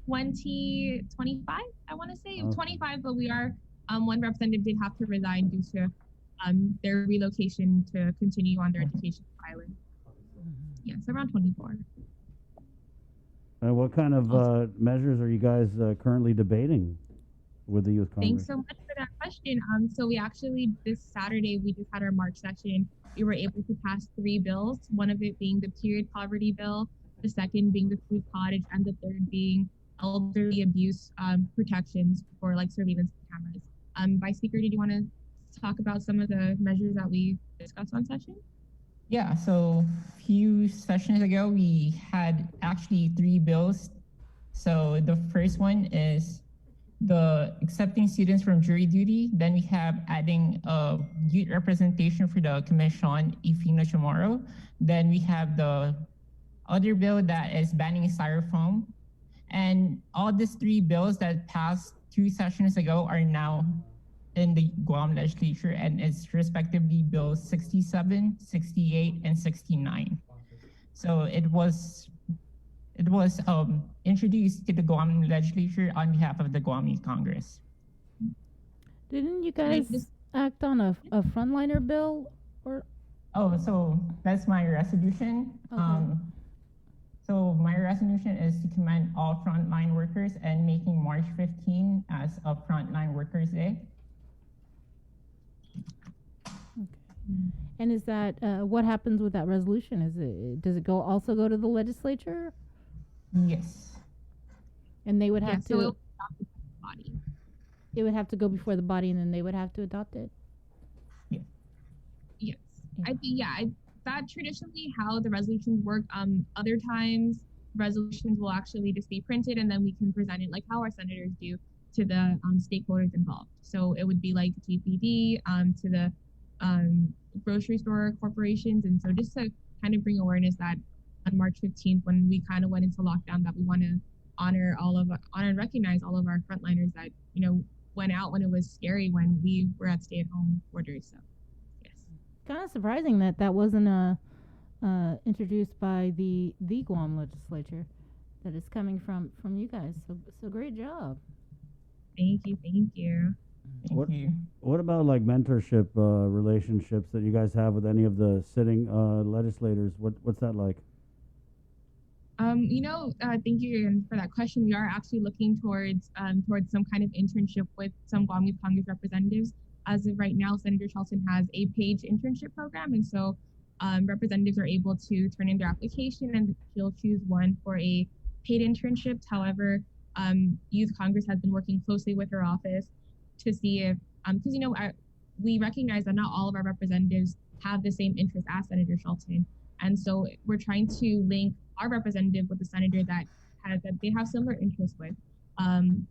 25, I want to say. Okay. 25, but we are, one representative did have to resign due to their relocation to continue on their education island. Yes, around 24. And what kind of measures are you guys currently debating with the youth Congress? Thanks so much for that question. So we actually, this Saturday, we just had our March session. We were able to pass 3 bills, one of it being the period poverty bill, the second being the food cottage, and the third being elderly abuse protections for like surveillance cameras. Vice Speaker, did you want to talk about some of the measures that we discussed on session? Yeah, so a few sessions ago, we had actually 3 bills. So the first one is the accepting students from jury duty. Then we have adding youth representation for the Commission Ifino Chamorro. Then we have the other bill that is banning styrofoam. And all these 3 bills that passed 2 sessions ago are now in the Guam legislature, and it's respectively bills 67, 68, and 69. So it was introduced to the Guam legislature on behalf of the Guam Youth Congress. Didn't you guys act on a frontliner bill? Or Oh, so that's my resolution. Okay. So my resolution is to commend all frontline workers and making March 15 as a Frontline Workers Day. And is that what happens with that resolution? Does it also go to the legislature? Yes. And they would have so to. it'll adopt the body. It would have to go before the body, and then they would have to adopt it. Yes. I think, that traditionally how the resolutions work. Other times resolutions will actually just be printed and then we can present it like how our senators do to the stakeholders involved. So it would be like GPD to the grocery store corporations. And so just to kind of bring awareness that on March 15th, when we kind of went into lockdown, that we want to honor and recognize all of our frontliners that, went out when it was scary when we were at stay-at-home orders. So Kind of surprising that wasn't introduced by the Guam legislature, that is coming from you guys. So great job. Thank you. What about like mentorship relationships that you guys have with any of the sitting legislators? What's that like? Thank you again for that question. We are actually looking towards some kind of internship with some Guam Youth Congress representatives. As of right now, Senator Shelton has a paid internship program, and so representatives are able to turn in their application, and she'll choose one for a paid internship. However, Youth Congress has been working closely with her office to see if, because we recognize that not all of our representatives have the same interest as Senator Shelton, and so we're trying to link our representative with the senator that they have similar interests with.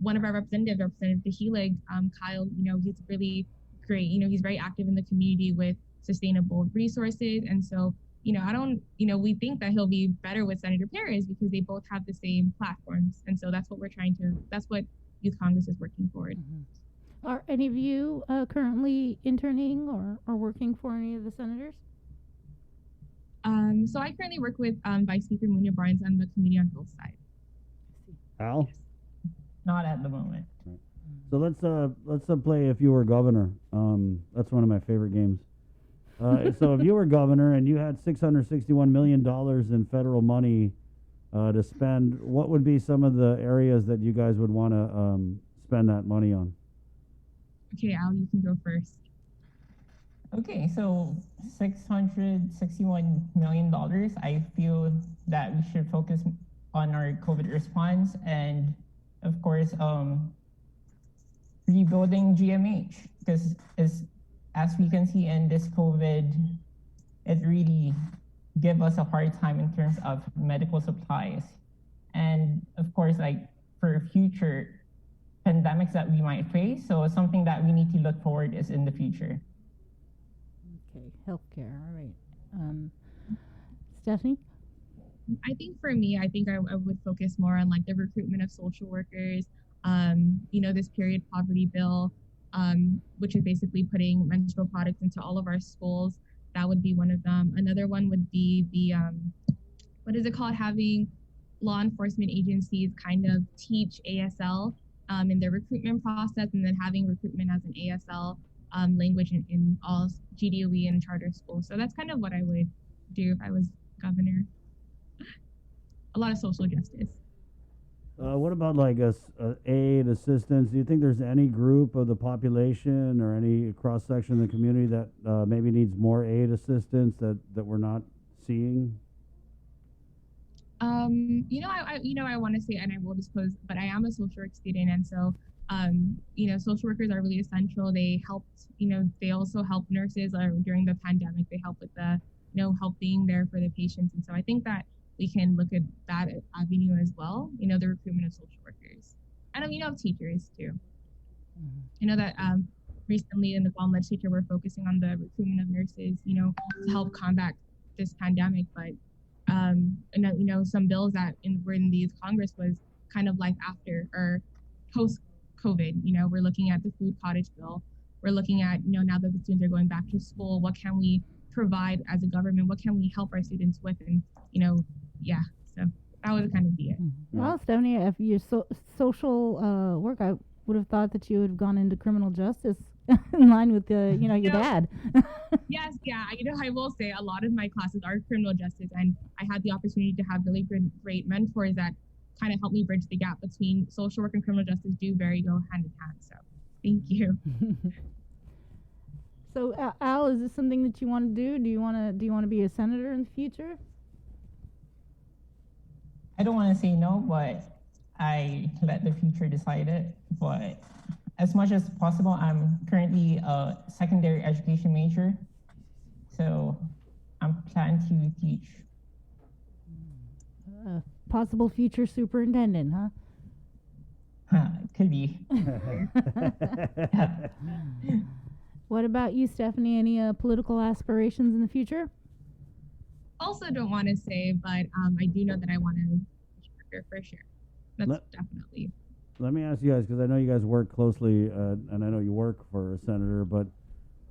One of our representatives, Representative Dahelig, Kyle, he's really great. He's very active in the community with sustainable resources. And so, we think that he'll be better with Senator Perez because they both have the same platforms. And so that's what that's what Youth Congress is working toward. Mm-hmm. Are any of you currently interning or working for any of the senators? So I currently work with Vice Speaker Munya Barnes on the Committee on Bills side. Al? Not at the moment. So let's play If You Were Governor. That's one of my favorite games. So if you were governor and you had $661 million in federal money to spend, what would be some of the areas that you guys would want to spend that money on? Okay, Al, you can go first. Okay, so $661 million. I feel that we should focus on our COVID response and, of course, rebuilding GMH, because as we can see in this COVID, it really give us a hard time in terms of medical supplies. And of course, like for future pandemics that we might face. So something that we need to look forward is in the future. Okay, healthcare. All right. Stephanie? I think for me, I think I would focus more on like the recruitment of social workers, this period poverty bill, which is basically putting menstrual products into all of our schools. That would be one of them. Another one would be the, having law enforcement agencies kind of teach ASL in their recruitment process, and then having recruitment as an ASL language in all GDOE and charter schools. So that's kind of what I would do if I was governor. A lot of social justice. What about like aid, assistance? Do you think there's any group of the population or any cross section of the community that maybe needs more aid assistance that we're not seeing? I want to say, and I will disclose, but I am a social work student, and so social workers are really essential. They helped, they also help nurses during the pandemic. They help with the, help being there for the patients, and so I think that we can look at that avenue as well, the recruitment of social workers. And, teachers too. I know that recently in the Guam legislature, we're focusing on the recruitment of nurses, to help combat this pandemic. But, some bills that were in these Congress was kind of like after or post-COVID, we're looking at the food cottage bill. We're looking at, now that the students are going back to school, what can we provide as a government? What can we help our students with? And, so that would kind of be it. Well, Stephanie, if you're social work, I would have thought that you would have gone into criminal justice in line with your dad. Yes, yeah. I will say a lot of my classes are criminal justice, and I had the opportunity to have really great mentors that kind of helped me bridge the gap between social work and criminal justice. Go hand in hand. So, thank you. So, Al, is this something that you want to do? Do you want to be a senator in the future? I don't want to say no, but I let the future decide it. But as much as possible, I'm currently a secondary education major, so I'm planning to teach. Possible future superintendent, huh? Could be. What about you, Stephanie? Any political aspirations in the future? Also don't want to say, but I do know that I want to for sure. That's definitely. Let me ask you guys, because I know you guys work closely, and I know you work for a senator, but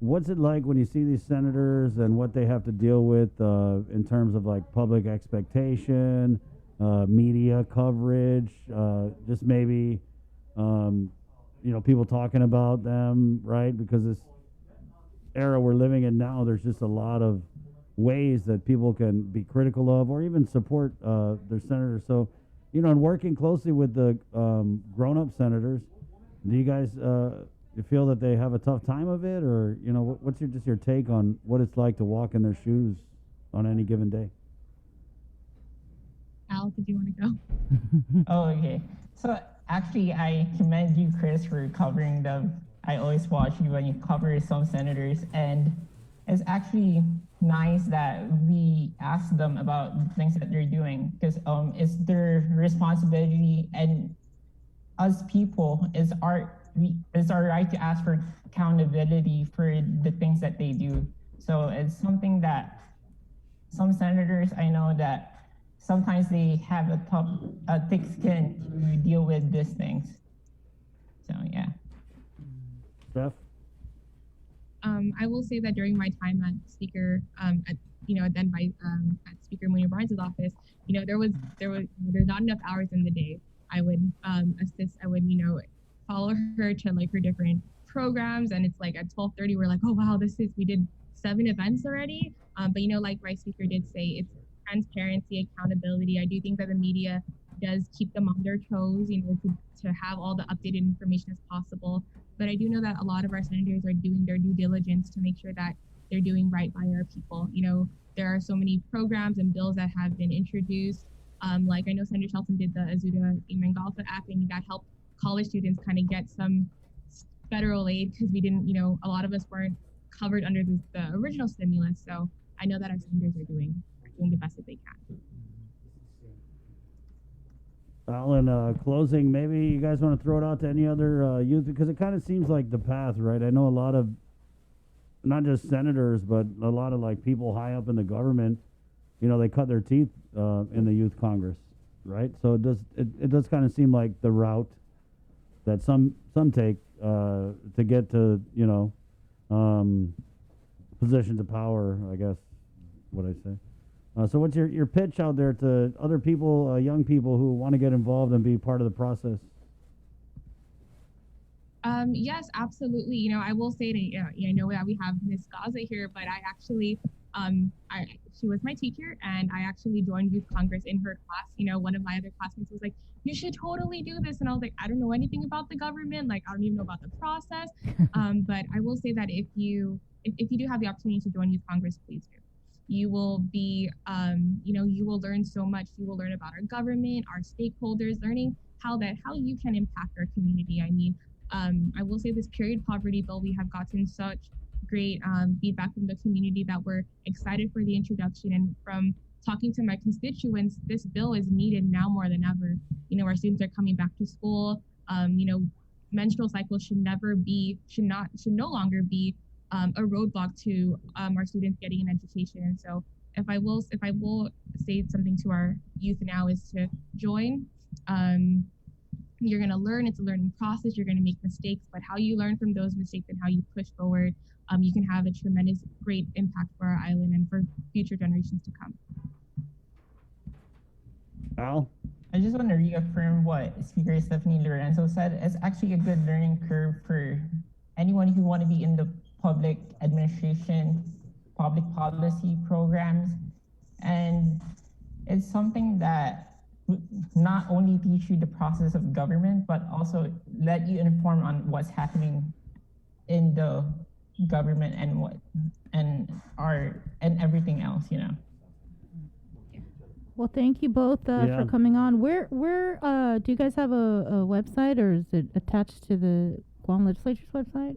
what's it like when you see these senators and what they have to deal with in terms of like public expectation, media coverage, just maybe, people talking about them, right? Because this era we're living in now, there's just a lot of ways that people can be critical of or even support their senators. So, and working closely with the grown-up senators, do you guys you feel that they have a tough time of it, or what's your take on what it's like to walk in their shoes on any given day? Al, did you want to go? Oh, okay. So actually, I commend you, Chris, for covering them. I always watch you when you cover some senators, and it's actually nice that we ask them about the things that they're doing, because it's their responsibility, and us people, it's our right to ask for accountability for the things that they do. So it's something that some senators, I know that sometimes they have a thick skin to deal with these things. So yeah. Beth? I will say that during my time at Speaker, at Speaker Mooney Barnes' office, there's not enough hours in the day. I would assist. I would follow her to like her different programs, and it's like at 12:30 we're like, oh wow, we did 7 events already. But like my speaker did say, it's transparency, accountability. I do think that the media does keep them on their toes, to have all the updated information as possible. But I do know that a lot of our senators are doing their due diligence to make sure that they're doing right by our people. You know, there are so many programs and bills that have been introduced. Like I know Senator Shelton did the Azuda Imangalfa Act, and that helped college students kind of get some federal aid because we didn't, you know, a lot of us weren't covered under the original stimulus. So I know that our senators are doing the best that they can. Al, in closing, maybe you guys want to throw it out to any other youth, because it kind of seems like the path, right? I know a lot of, not just senators, but a lot of like people high up in the government, you know, they cut their teeth in the youth Congress, right? So it does kind of seem like the route that some take to get to, you know, positions of power, I guess, what I say. So what's your pitch out there to other people, young people who want to get involved and be part of the process? Yes, absolutely. You know, I will say that, I know that we have Miss Gaza here, but I actually, she was my teacher, and I actually joined Youth Congress in her class. You know, one of my other classmates was like, you should totally do this. And I was like, I don't know anything about the government. Like, I don't even know about the process. But I will say that if you do have the opportunity to join Youth Congress, please do. You will be, you know, you will learn so much. You will learn about our government, our stakeholders, learning how you can impact our community. I mean, I will say this period poverty bill, we have gotten such great feedback from the community that we're excited for the introduction. And from talking to my constituents, this bill is needed now more than ever. You know, our students are coming back to school. You know, menstrual cycles should no longer be a roadblock to our students getting an education. And so if I will say something to our youth now is to join. You're going to learn. It's a learning process. You're going to make mistakes, but how you learn from those mistakes and how you push forward, you can have a tremendous, great impact for our island and for future generations to come. Al? I just want to reaffirm what Speaker Stephanie Lorenzo said. It's actually a good learning curve for anyone who want to be in the public administration, public policy programs. And it's something that not only teach you the process of government, but also let you inform on what's happening in the government and everything else, you know. Well, thank you both for coming on. Where do you guys have a website, or is it attached to the Guam Legislature's website?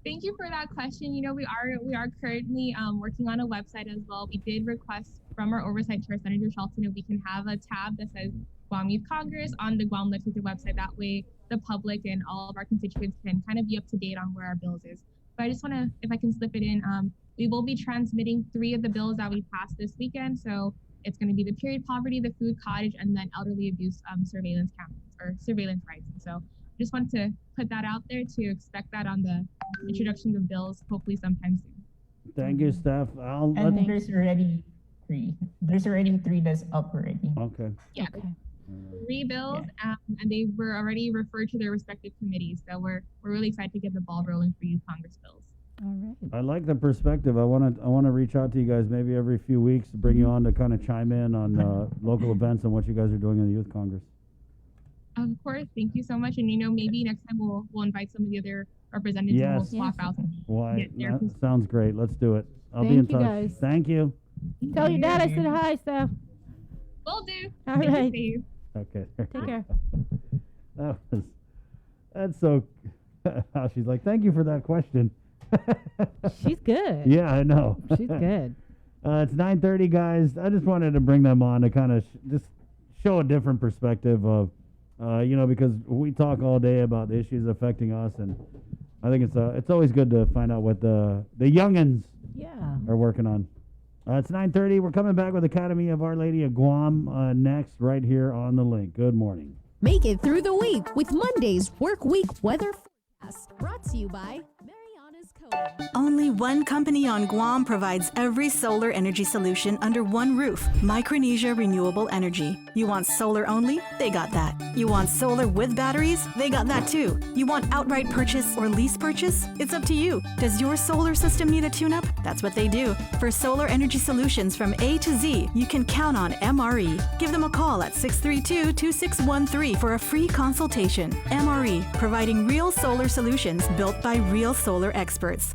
Thank you for that question. You know, we are currently working on a website as well. We did request from our oversight chair, Senator Shelton, if we can have a tab that says Guam Youth Congress on the Guam Legislature website. That way the public and all of our constituents can kind of be up to date on where our bills is. But I just want to, if I can slip it in, we will be transmitting 3 of the bills that we passed this weekend. So it's going to be the period poverty, the food cottage, and then elderly abuse surveillance cameras or surveillance rights. And so just wanted to put that out there to expect that on the introduction of bills, hopefully sometime soon. Thank you, Steph. There's already 3. There's already 3 that's up already. Okay. Yeah. Okay. 3 bills, and they were already referred to their respective committees. So we're really excited to get the ball rolling for Youth Congress bills. All right. I like the perspective. I want to reach out to you guys maybe every few weeks to bring you on to kind of chime in on local events and what you guys are doing in the Youth Congress. Of course, thank you so much. And you know, maybe next time we'll invite some of the other representatives and we'll swap out. Why? That sounds great. Let's do it. I'll be in touch. Guys. Thank you. Tell your dad I said hi, Steph. Will do. All right. Okay. Take care. That's so. She's like, thank you for that question. She's good. Yeah, I know. She's good. It's 9:30, guys. I just wanted to bring them on to kind of just show a different perspective of, you know, because we talk all day about the issues affecting us, and I think it's always good to find out what the youngins are working on. It's 9:30. We're coming back with Academy of Our Lady of Guam next, right here on the link. Good morning. Make it through the week with Monday's Work Week Weather Forecast. Brought to you by Mariana's Cohen. Only one company on Guam provides every solar energy solution under one roof. Micronesia Renewable Energy. You want solar only? They got that. You want solar with batteries? They got that too. You want outright purchase or lease purchase? It's up to you. Does your solar system need a tune-up? That's what they do. For solar energy solutions from A to Z, you can count on MRE. Give them a call at 632-2613 for a free consultation. MRE, providing real solar solutions built by real solar experts.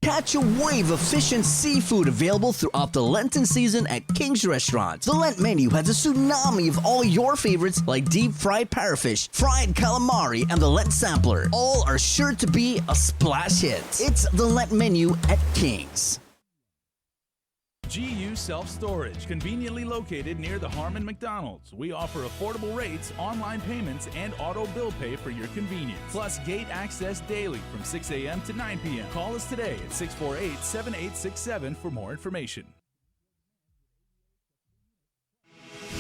Catch a wave of fish and seafood available throughout the Lenten season at King's Restaurant. The Lent menu has a tsunami of all your favorites like deep fried parrotfish, fried calamari, and the Lent sampler. All are sure to be a splash hit. It's the Lent menu at King's. GU Self-Storage, conveniently located near the Harmon McDonald's. We offer affordable rates, online payments, and auto bill pay for your convenience. Plus gate access daily from 6 a.m. to 9 p.m. Call us today at 648-7867 for more information.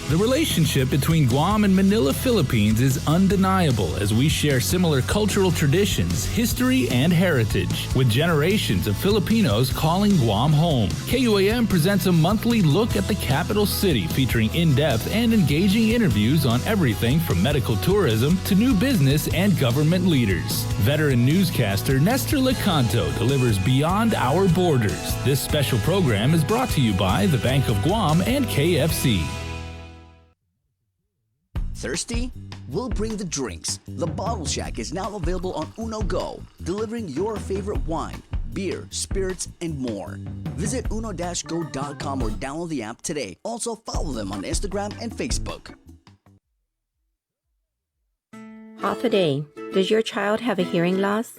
The relationship between Guam and Manila, Philippines is undeniable as we share similar cultural traditions, history, and heritage, with generations of Filipinos calling Guam home. KUAM presents a monthly look at the capital city featuring in-depth and engaging interviews on everything from medical tourism to new business and government leaders. Veteran newscaster Nestor Lecanto delivers Beyond Our Borders. This special program is brought to you by the Bank of Guam and KFC. Thirsty? We'll bring the drinks. The Bottle Shack is now available on Uno Go, delivering your favorite wine, beer, spirits, and more. Visit uno-go.com or download the app today. Also follow them on Instagram and Facebook. Half a day. Does your child have a hearing loss?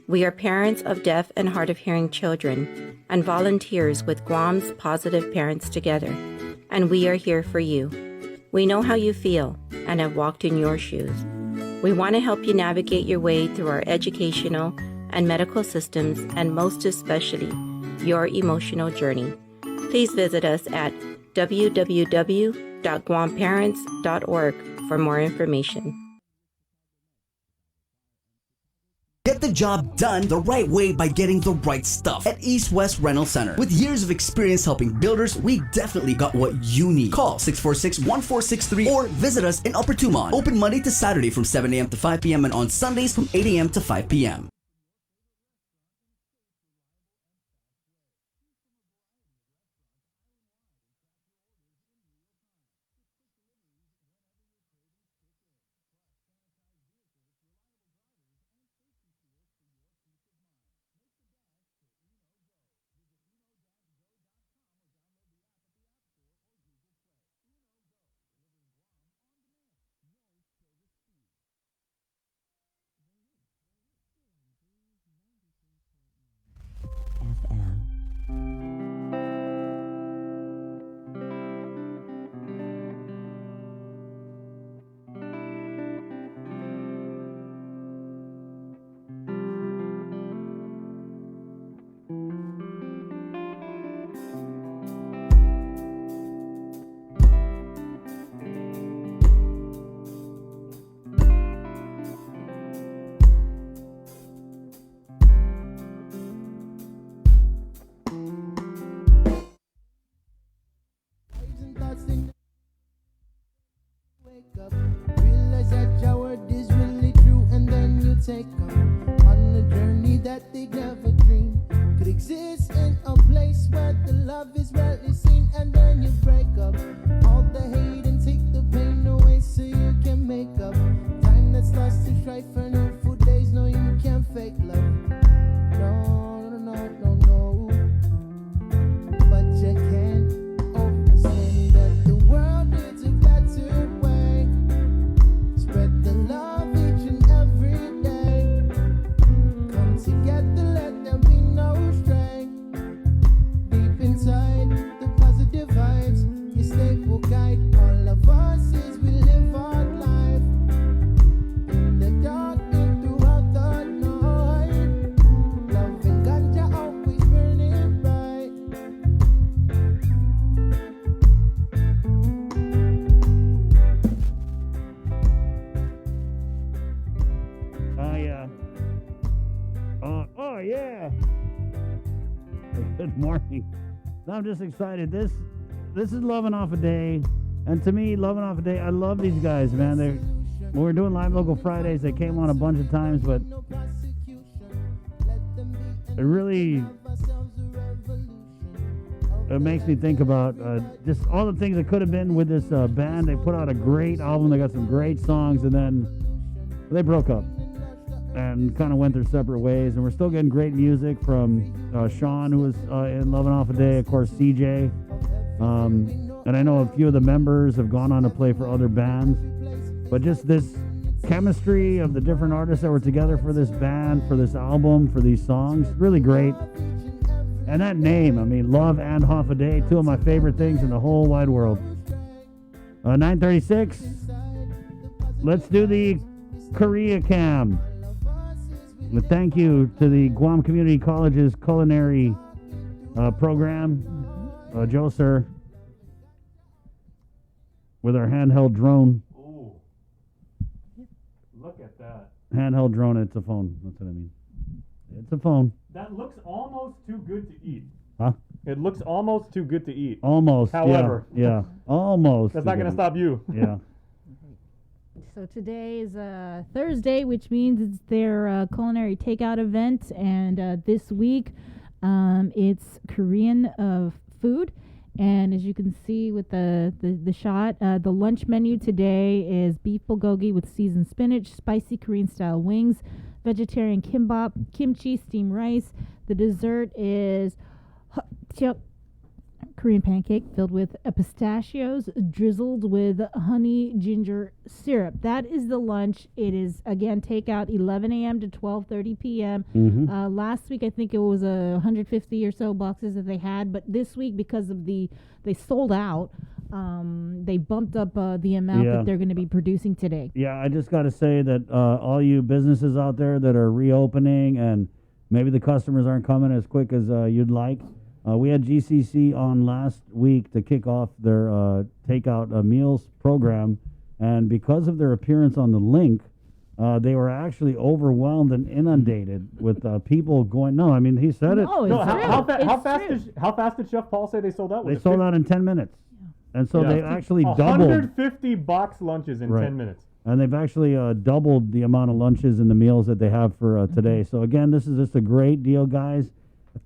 We are parents of deaf and hard of hearing children and volunteers with Guam's Positive Parents Together, and we are here for you. We know how you feel and have walked in your shoes. We want to help you navigate your way through our educational and medical systems, and most especially, your emotional journey. Please visit us at www.guamparents.org for more information. Get the job done the right way by getting the right stuff at East West Rental Center. With years of experience helping builders, we definitely got what you need. Call 646-1463 or visit us in Upper Tumon. Open Monday to Saturday from 7 a.m. to 5 p.m. and on Sundays from 8 a.m. to 5 p.m. Take them on a journey that they never dreamed could exist in a place where the love is rarely seen, and then you break up all the hate and take the pain away so you can make up time that starts to strife for no food days. No, you can't fake love. No, but you can't overstand that the world needs a better way. Spread the love each and every day. Together, let there be no strain. Deep inside, the positive vibes, your staple guide. All of us is we live our life in the dark and throughout the night. Love and ganja always burning bright. Oh yeah. Good morning. I'm just excited. This is Loving Off a Day, and to me, Loving Off a Day, I love these guys, man. When we're doing Live Local Fridays, they came on a bunch of times, but it makes me think about just all the things that could have been with this band. They put out a great album. They got some great songs, and then they broke up. and kind of went their separate ways. And we're still getting great music from Sean, who was in Loving Off a Day, of course, CJ. And I know a few of the members have gone on to play for other bands. But just this chemistry of the different artists that were together for this band, for this album, for these songs, really great. And that name, I mean, Love and Half a Day, two of my favorite things in the whole wide world. 9:36. Let's do the Korea Cam. Thank you to the Guam Community College's culinary program, Joe Sir, with our handheld drone. Ooh. Look at that. Handheld drone, it's a phone. That's what I mean. It's a phone. That looks almost too good to eat. Huh? It looks almost too good to eat. Almost. However. Yeah. Almost. That's not going to stop you. Yeah. So today is Thursday, which means it's their culinary takeout event, and this week it's Korean food. And as you can see with the shot, the lunch menu today is beef bulgogi with seasoned spinach, spicy Korean style wings, vegetarian kimbap, kimchi, steamed rice. The dessert is Korean pancake filled with pistachios drizzled with honey ginger syrup. That is the lunch. It is, again, takeout 11 a.m. to 12:30 p.m. Last week, I think it was 150 or so boxes that they had. But this week, because of they sold out, they bumped up the amount that they're going to be producing today. Yeah, I just got to say that all you businesses out there that are reopening and maybe the customers aren't coming as quick as you'd like, we had GCC on last week to kick off their takeout meals program, and because of their appearance on the link, they were actually overwhelmed and inundated with people going. No, I mean, he said it. No, how fast did Chef Paul say they sold out? They sold out in 10 minutes, and so they actually doubled 150 box lunches in 10 minutes. And they've actually doubled the amount of lunches and the meals that they have for today. So again, this is just a great deal, guys.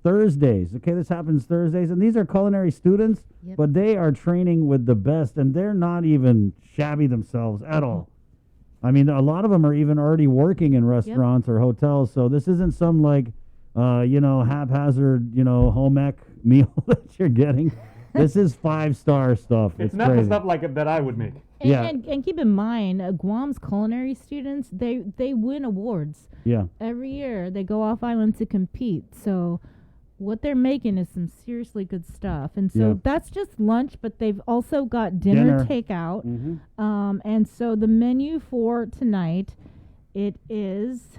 Thursdays, okay, this happens Thursdays, and these are culinary students, but they are training with the best, and they're not even shabby themselves at all. I mean, a lot of them are even already working in restaurants or hotels, so this isn't some like, haphazard, home ec meal that you're getting. This is 5-star stuff. It's not crazy. the stuff like that I would make. And keep in mind, Guam's culinary students, they win awards. Yeah. Every year they go off island to compete. So what they're making is some seriously good stuff. And so that's just lunch, but they've also got dinner takeout. And so the menu for tonight, it is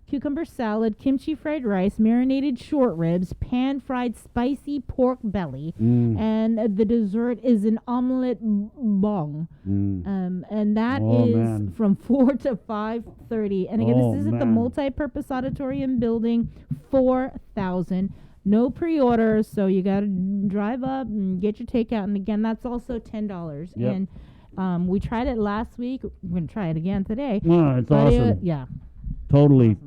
cucumber salad, kimchi fried rice, marinated short ribs, pan-fried spicy pork belly, and the dessert is an omelette bong. And that is from 4 to 5:30. And again, this is at the multi-purpose auditorium building, 4,000. No pre-orders, so you got to drive up and get your takeout. And again, that's also $10. And we tried it last week. We're going to try it again today. Wow, it's awesome. Totally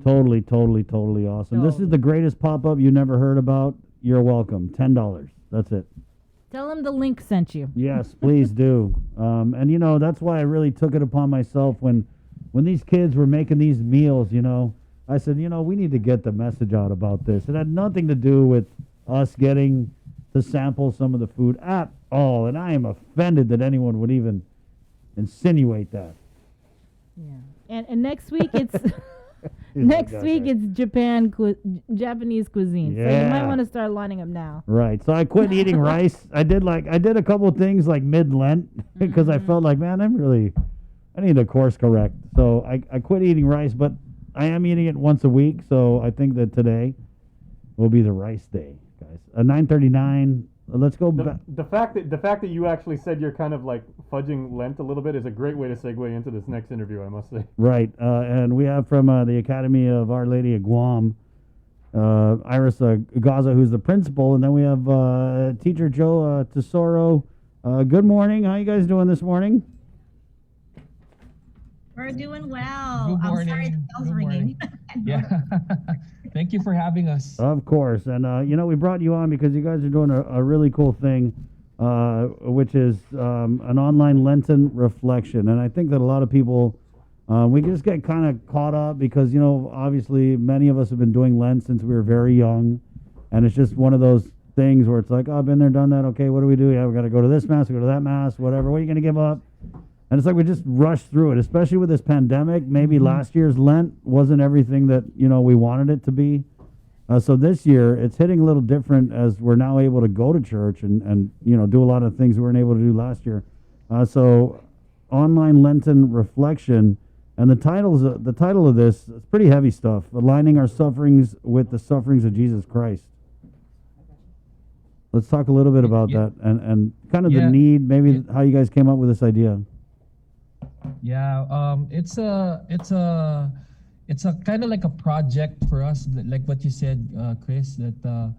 awesome. This is the greatest pop-up you never heard about. You're welcome. $10. That's it. Tell them the link sent you. Yes, please do. And, that's why I really took it upon myself when these kids were making these meals, I said, we need to get the message out about this. It had nothing to do with us getting to sample some of the food at all. And I am offended that anyone would even insinuate that. Yeah. And next week it's... it's Japanese cuisine. So you might want to start lining up now. Right. So I quit eating rice. I did a couple of things like mid-Lent because I felt like, man, I need to course correct. So I quit eating rice, but I am eating it once a week. So I think that today will be the rice day, guys. 9:39. Let's go back. The fact that you actually said you're kind of like fudging Lent a little bit is a great way to segue into this next interview, I must say. Right. And we have from the Academy of Our Lady of Guam, Iris Gaza, who's the principal. And then we have teacher Joe Tesoro. Good morning. How you guys doing this morning? We're doing well. Good morning. I'm sorry the bell's ringing. Yeah. Thank you for having us. Of course. And, we brought you on because you guys are doing a really cool thing, which is an online Lenten reflection. And I think that a lot of people We just get kind of caught up because, obviously many of us have been doing Lent since we were very young. And it's just one of those things where it's like, oh, I've been there, done that. Okay, what do we do? Yeah, we got to go to this mass, we go to that mass, whatever. What are you going to give up? And it's like we just rush through it, especially with this pandemic. Maybe last year's Lent wasn't everything that, we wanted it to be. So this year, it's hitting a little different as we're now able to go to church and do a lot of things we weren't able to do last year. So online Lenten reflection, and the title of this is pretty heavy stuff, aligning our sufferings with the sufferings of Jesus Christ. Let's talk a little bit about that and kind of the need, maybe how you guys came up with this idea. Yeah, it's a kind of like a project for us, like what you said, Chris, that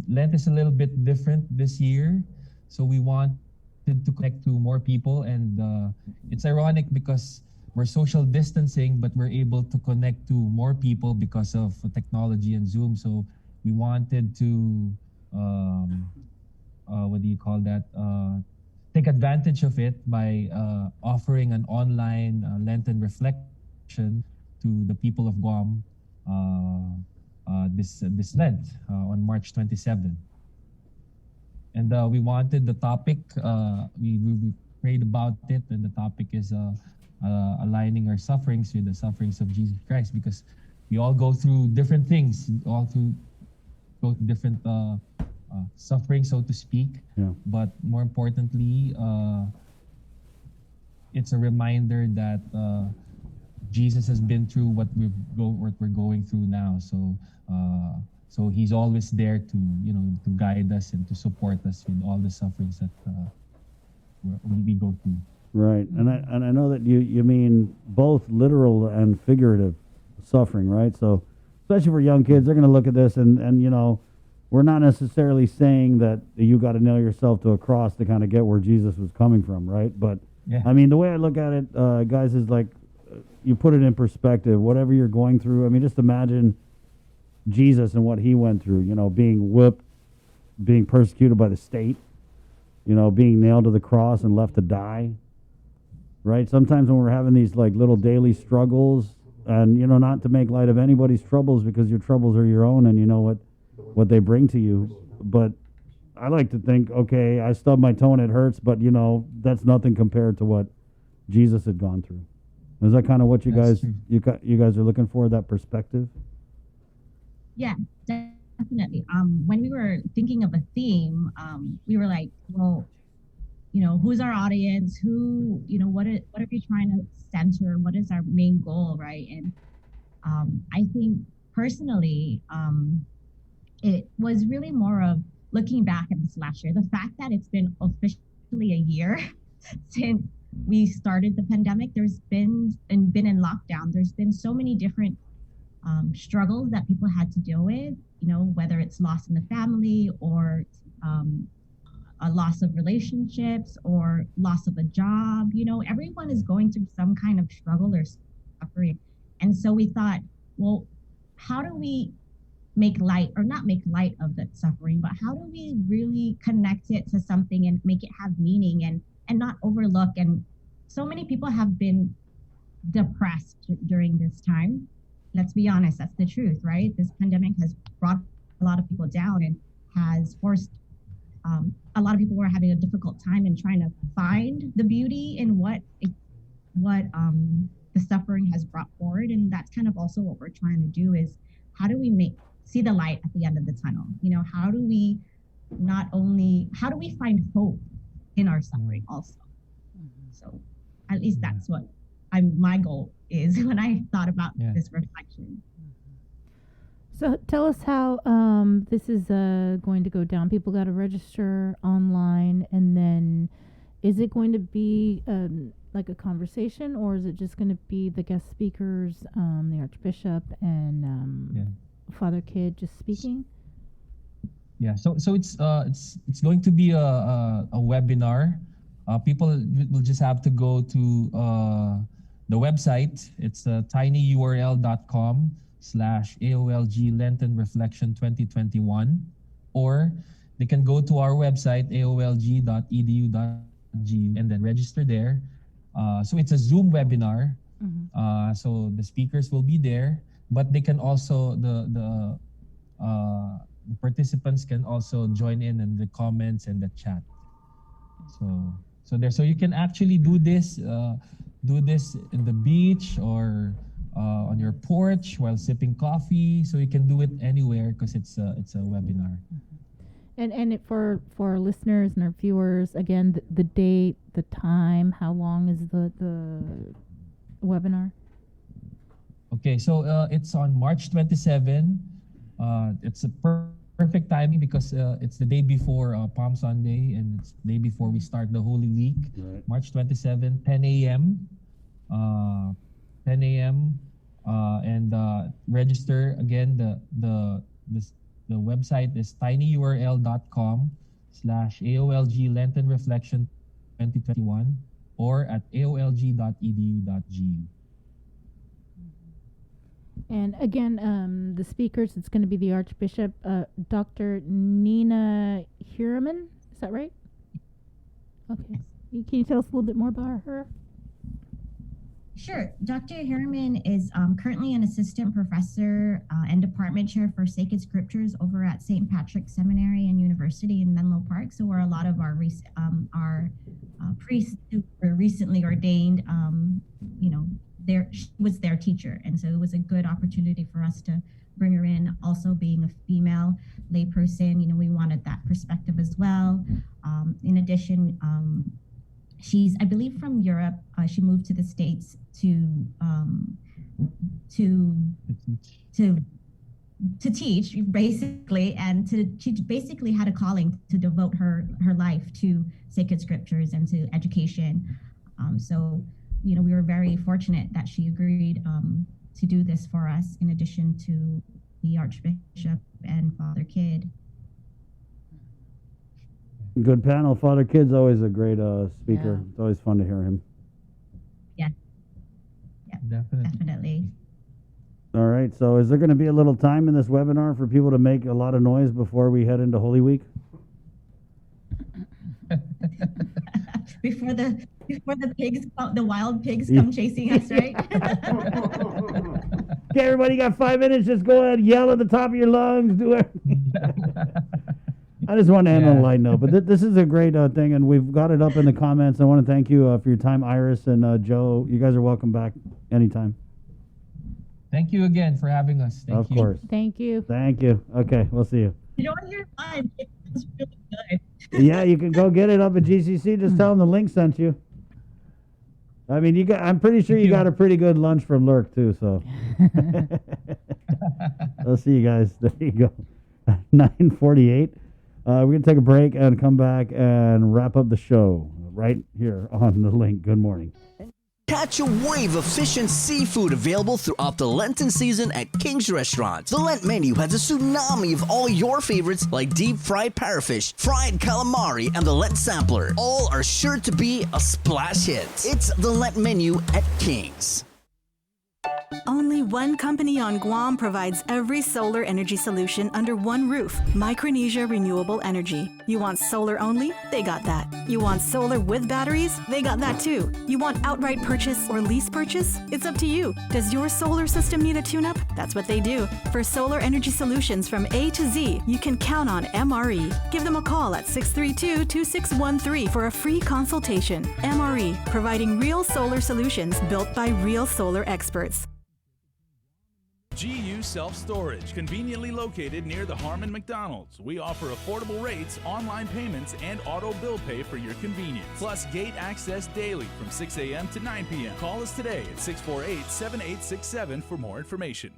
Lent is a little bit different this year. So we wanted to connect to more people, and it's ironic because we're social distancing, but we're able to connect to more people because of technology and Zoom. So we wanted to, what do you call that? Take advantage of it by offering an online Lenten reflection to the people of Guam this Lent on March 27th. And we wanted the topic, we prayed about it, and the topic is aligning our sufferings with the sufferings of Jesus Christ, because we all go through different things, go through different suffering, so to speak. Yeah. But more importantly, it's a reminder that Jesus has been through what we're going through now. So he's always there to guide us and to support us with all the sufferings that we go through. Right, and I know that you mean both literal and figurative suffering, right? So especially for young kids, they're going to look at this and we're not necessarily saying that you got to nail yourself to a cross to kind of get where Jesus was coming from, right? But yeah. I mean, the way I look at it, guys, is like you put it in perspective. Whatever you're going through, I mean, just imagine Jesus and what he went through. Being whipped, being persecuted by the state, being nailed to the cross and left to die. Right? Sometimes when we're having these like little daily struggles, and not to make light of anybody's troubles, because your troubles are your own, and you know what they bring to you. But I like to think, okay, I stubbed my toe and it hurts, but that's nothing compared to what Jesus had gone through. Is that kind of what you guys are looking for, that perspective? Yeah, definitely. When we were thinking of a theme, we were like, well, who's our audience? Who, what are we trying to center? What is our main goal, right? And I think personally, it was really more of looking back at this last year. The fact that it's been officially a year since we started the pandemic, there's been in lockdown. There's been so many different struggles that people had to deal with, whether it's loss in the family or a loss of relationships or loss of a job. Everyone is going through some kind of struggle or suffering. And so we thought, well, how do we make light, or not make light of that suffering, but how do we really connect it to something and make it have meaning and not overlook? And so many people have been depressed during this time. Let's be honest, that's the truth, right? This pandemic has brought a lot of people down and has forced a lot of people who are having a difficult time in trying to find the beauty in what the suffering has brought forward. And that's kind of also what we're trying to do, is how do we see the light at the end of the tunnel? How do we find hope in our suffering also? So at least that's what my goal is when I thought about this reflection. So tell us how this is going to go down. People got to register online, and then is it going to be like a conversation, or is it just going to be the guest speakers, the Archbishop and Father Kidd just speaking? Yeah. So it's going to be a webinar. People will just have to go to the website. It's tinyurl.com/AOLG Lenten Reflection 2021, or they can go to our website aolg.edu.gu and then register there. So it's a Zoom webinar. So the speakers will be there, but they can also the participants can also join in the comments and the chat. So you can actually do this in the beach or on your porch while sipping coffee. So you can do it anywhere because it's a webinar. And for our listeners and our viewers, again, the date, the time, how long is the webinar? Okay, so it's on March 27. It's a perfect timing because it's the day before Palm Sunday and it's the day before we start the Holy Week. Right. March 27, 10 a.m. 10 a.m. And register again. The website is tinyurl.com/AOLG Lenten Reflection 2021 or at aolg.edu.gu. And again, the speakers, it's going to be the Archbishop, Dr. Nina Hiraman. Is that right? Okay. Can you tell us a little bit more about her? Sure. Dr. Hiraman is currently an assistant professor and department chair for Sacred Scriptures over at St. Patrick's Seminary and University in Menlo Park. So where a lot of our priests who were recently ordained, she was their teacher. And so it was a good opportunity for us to bring her in. Also being a female layperson, we wanted that perspective as well. In addition, she's, I believe, from Europe. She moved to the States to teach, basically, and she basically had a calling to devote her life to Sacred Scriptures and to education. So, we were very fortunate that she agreed to do this for us, in addition to the Archbishop and Father Kidd. Good panel. Father Kidd's always a great speaker. Yeah. It's always fun to hear him. Yeah, definitely. All right. So is there going to be a little time in this webinar for people to make a lot of noise before we head into Holy Week? before the pigs, the wild pigs come chasing us, right? Okay, everybody got 5 minutes. Just go ahead, yell at the top of your lungs. Do it. I just want to end on a light note, but this is a great thing, and we've got it up in the comments. I want to thank you for your time, Iris and Joe. You guys are welcome back anytime. Thank you again for having us. Thank Of you. course. Thank you. Thank you. Okay, we'll see you. Enjoy your lunch. It was really good. Yeah, you can go get it up at GCC. Just tell them the link sent you. I mean, I'm pretty sure you got a pretty good lunch from Lurk too. So, I'll see you guys. There you go. 9:48. We're gonna take a break and come back and wrap up the show right here on the link. Good morning. Catch a wave of fish and seafood available throughout the Lenten season at King's Restaurants. The Lent menu has a tsunami of all your favorites like deep fried parrotfish, fried calamari, and the Lent sampler. All are sure to be a splash hit. It's the Lent menu at King's. Only one company on Guam provides every solar energy solution under one roof, Micronesia Renewable Energy. You want solar only? They got that. You want solar with batteries? They got that too. You want outright purchase or lease purchase? It's up to you. Does your solar system need a tune-up? That's what they do. For solar energy solutions from A to Z, you can count on MRE. Give them a call at 632-2613 for a free consultation. MRE, providing real solar solutions built by real solar experts. GU Self-Storage, conveniently located near the Harmon McDonald's. We offer affordable rates, online payments, and auto bill pay for your convenience. Plus gate access daily from 6 a.m. to 9 p.m. Call us today at 648-7867 for more information.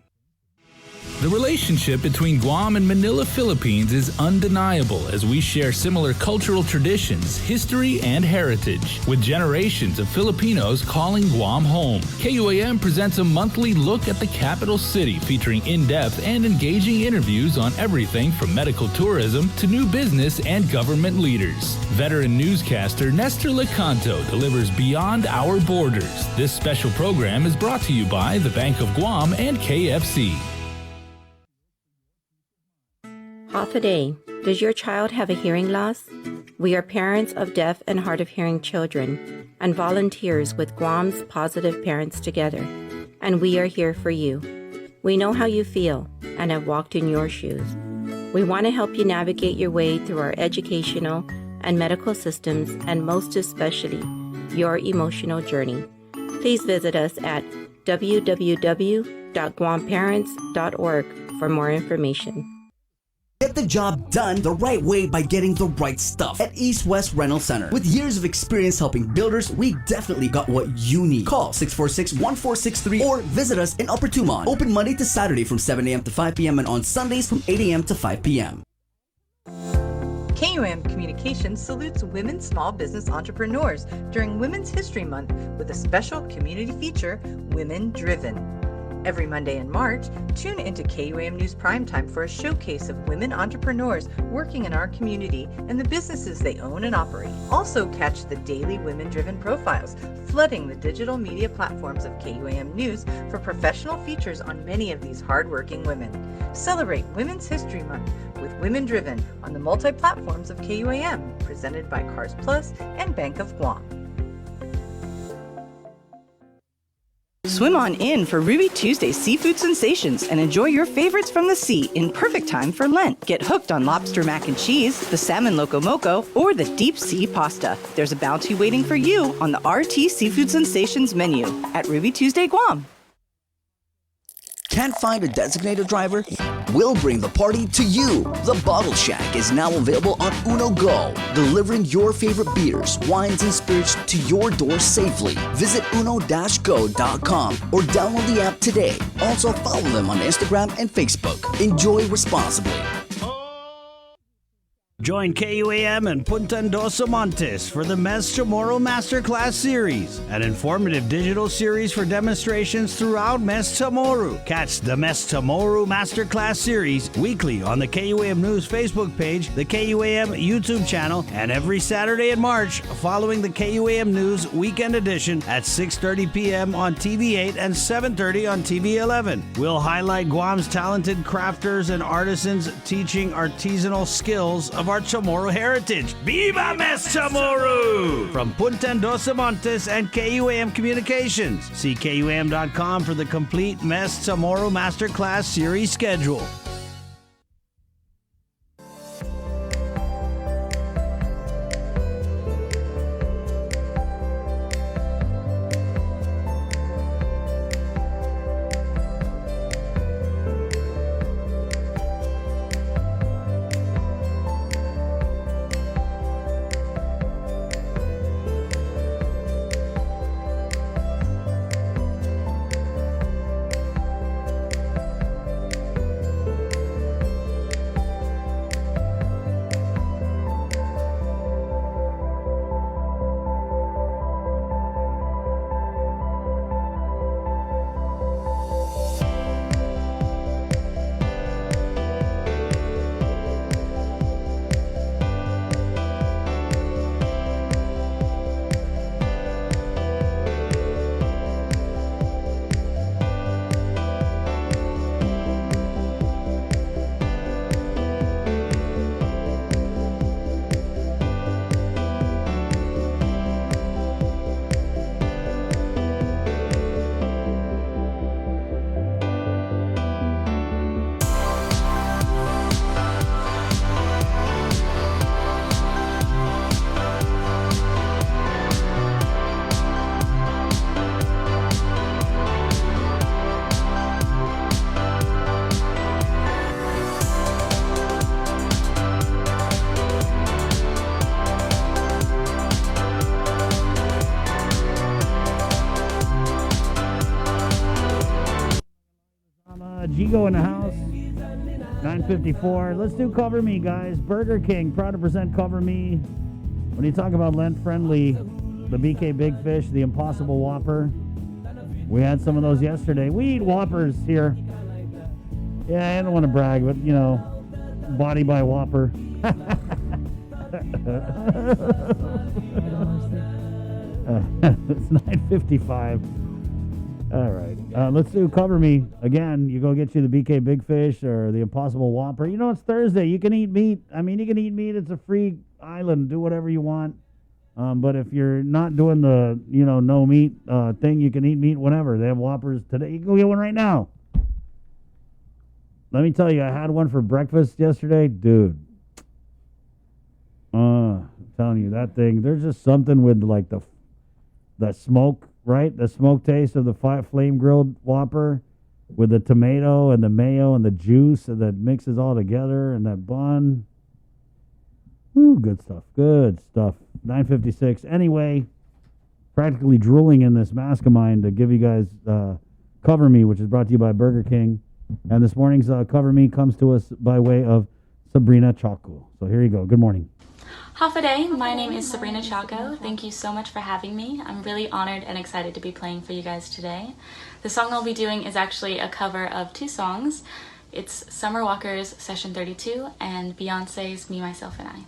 The relationship between Guam and Manila, Philippines is undeniable as we share similar cultural traditions, history, and heritage, with generations of Filipinos calling Guam home. KUAM presents a monthly look at the capital city featuring in-depth and engaging interviews on everything from medical tourism to new business and government leaders. Veteran newscaster Nestor Lecanto delivers Beyond Our Borders. This special program is brought to you by the Bank of Guam and KFC. Half a day. Does your child have a hearing loss? We are parents of deaf and hard of hearing children and volunteers with Guam's Positive Parents Together, and we are here for you. We know how you feel and have walked in your shoes. We want to help you navigate your way through our educational and medical systems, and most especially, your emotional journey. Please visit us at www.guamparents.org for more information. Get the job done the right way by getting the right stuff at East West Rental Center. With years of experience helping builders, we definitely got what you need. Call 646-1463 or visit us in Upper Tumon. Open Monday to Saturday from 7 a.m. to 5 p.m. and on Sundays from 8 a.m. to 5 p.m. KUAM Communications salutes women small business entrepreneurs during Women's History Month with a special community feature, Women Driven. Every Monday in March, tune into KUAM News Primetime for a showcase of women entrepreneurs working in our community and the businesses they own and operate. Also catch the daily women-driven profiles, flooding the digital media platforms of KUAM News for professional features on many of these hardworking women. Celebrate Women's History Month with Women Driven on the multi-platforms of KUAM, presented by Cars Plus and Bank of Guam. Swim on in for Ruby Tuesday Seafood Sensations and enjoy your favorites from the sea in perfect time for Lent. Get hooked on lobster mac and cheese, the salmon loco moco, or the deep sea pasta. There's a bounty waiting for you on the RT Seafood Sensations menu at Ruby Tuesday Guam. Can't find a designated driver? We'll bring the party to you. The Bottle Shack is now available on Uno Go, delivering your favorite beers, wines, and spirits to your door safely. Visit uno-go.com or download the app today. Also follow them on Instagram and Facebook. Enjoy responsibly. Join KUAM and Punta Dos Montes for the Mes Chamorro Masterclass Series, an informative digital series for demonstrations throughout Mes Chamorro. Catch the Mes Chamorro Masterclass Series weekly on the KUAM News Facebook page, the KUAM YouTube channel, and every Saturday in March following the KUAM News Weekend Edition at 6:30 p.m. on TV8 and 7:30 on TV11. We'll highlight Guam's talented crafters and artisans teaching artisanal skills of our Chamorro heritage. Viva Mes Chamorro! From Punta Dos Montes and KUAM Communications. See KUAM.com for the complete Mes Chamorro Masterclass Series schedule. Gigo in the house. 9:54. Let's do Cover Me, guys. Burger King, proud to present Cover Me. When you talk about Lent-friendly, the BK Big Fish, the Impossible Whopper. We had some of those yesterday. We eat Whoppers here. Yeah, I don't want to brag, but, you know, body by Whopper. It's 9:55. All right. Let's do Cover Me. Again, you go get you the BK Big Fish or the Impossible Whopper. You know, it's Thursday. You can eat meat. I mean, you can eat meat. It's a free island. Do whatever you want. But if you're not doing the, no meat thing, you can eat meat whenever. They have Whoppers today. You can go get one right now. Let me tell you, I had one for breakfast yesterday. Dude. I'm telling you, that thing, there's just something with like the smoke, right? The smoke taste of the flame grilled Whopper with the tomato and the mayo and the juice that mixes all together and that bun. Ooh, good stuff. Good stuff. 9:56. Anyway, practically drooling in this mask of mine to give you guys Cover Me, which is brought to you by Burger King. And this morning's Cover Me comes to us by way of Sabrina Chaco. So here you go. Good morning. Hafa Day, my name is Sabrina Chaco. Thank you so much for having me. I'm really honored and excited to be playing for you guys today. The song I'll be doing is actually a cover of 2 songs. It's Summer Walker's Session 32 and Beyonce's Me, Myself, and I.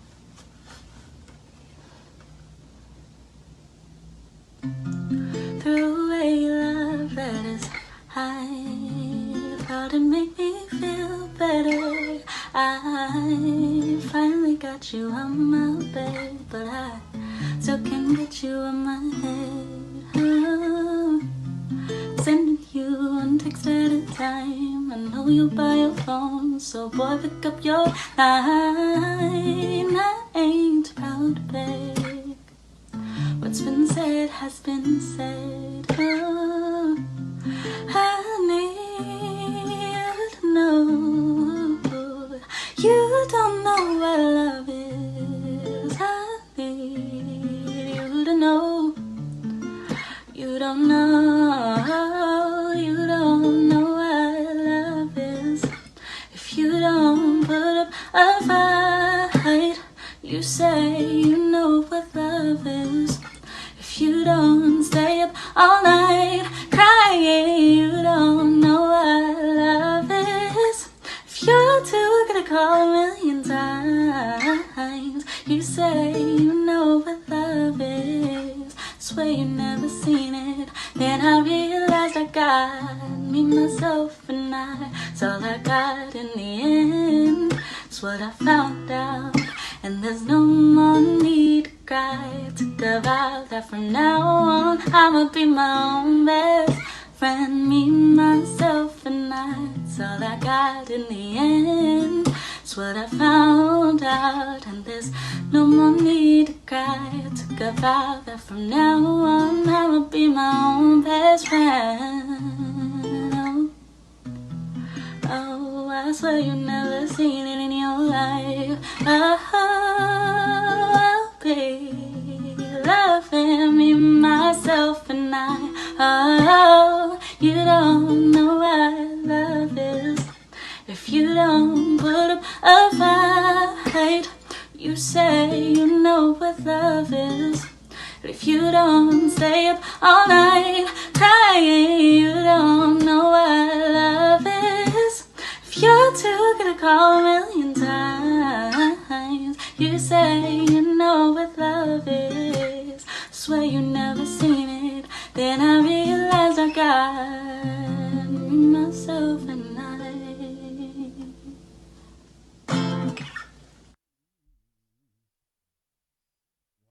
Throw away love letters, how to make me feel better. I finally got you on my bed, but I still can't get you on my head. Oh, sending you one text at a time. I know you by your phone, so boy, pick up your line. I ain't proud to beg. What's been said has been said. Oh, I need you to know you don't know what love is. I need you to know you don't know. You don't know what love is. If you don't put up a fight, you say you know what love is. If you don't stay up all night crying, you don't know what love is. If you're too good to call a million times, you say you know what love is. Swear you never seen it. Then I realized I got me, myself, and I. It's all I got in the end. It's what I found out. And there's no more need to cry, to devour that from now on I'ma be my own best friend, me, myself, and I. It's all I got in the end. It's what I found out. And there's no more need to cry, to devour that from now on I'ma be my own best friend. Oh, I swear you never seen it in your life. Oh, I'll be loving me, myself, and I. Oh, you don't know what love is. If you don't put up a fight, you say you know what love is. If you don't stay up all night crying, you don't know what love is. If you're too good to call a million times, you say you know what love is. Swear you never seen it. Then I realized I got myself and I.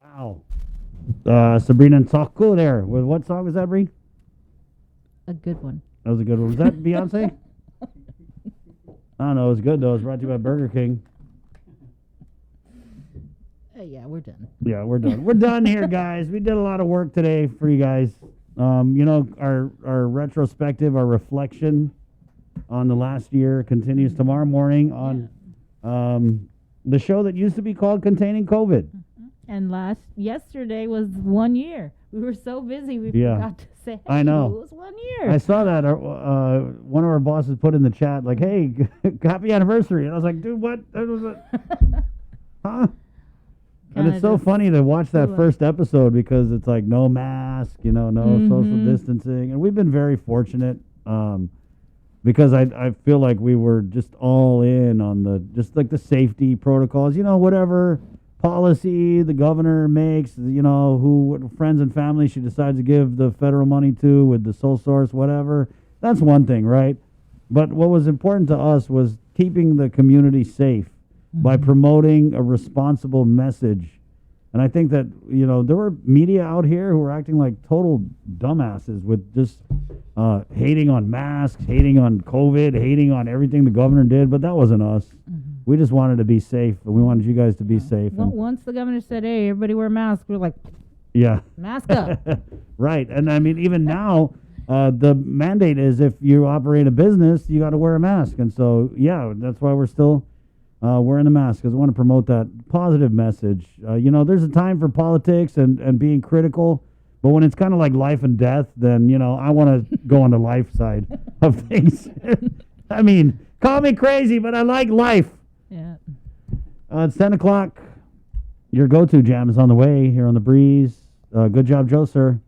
Wow. Sabrina and Taco there. With what song was that, Bree? A good one. That was a good one. Was that Beyonce? I don't know. It was good, though. It was brought to you by Burger King. Yeah, we're done. Yeah, we're done. We're done here, guys. We did a lot of work today for you guys. Our retrospective, our reflection on the last year continues tomorrow morning on the show that used to be called Containing COVID. And yesterday was 1 year. We were so busy we forgot to say, hey, I know. It was 1 year. I saw that one of our bosses put in the chat like, "Hey, happy anniversary!" And I was like, "Dude, what? That was huh?" And it's so funny to watch that first episode because it's like no mask, no social distancing, and we've been very fortunate because I feel like we were just all in on the safety protocols, whatever policy the governor makes, what friends and family she decides to give the federal money to with the sole source, whatever. That's one thing, right? But what was important to us was keeping the community safe by promoting a responsible message. And I think that, there were media out here who were acting like total dumbasses with just hating on masks, hating on COVID, hating on everything the governor did. But that wasn't us. We just wanted to be safe, and we wanted you guys to be safe. Well, once the governor said, hey, everybody wear masks, we're like, yeah. Mask up. Right. And I mean, even now, the mandate is if you operate a business, you got to wear a mask. And so, yeah, that's why we're still wearing the mask, because I want to promote that positive message. There's a time for politics and being critical, but when it's kind of like life and death, then, I want to go on the life side of things. I mean, call me crazy, but I like life. Yeah. It's 10 o'clock. Your go-to jam is on the way here on The Breeze. Good job, Joe, sir.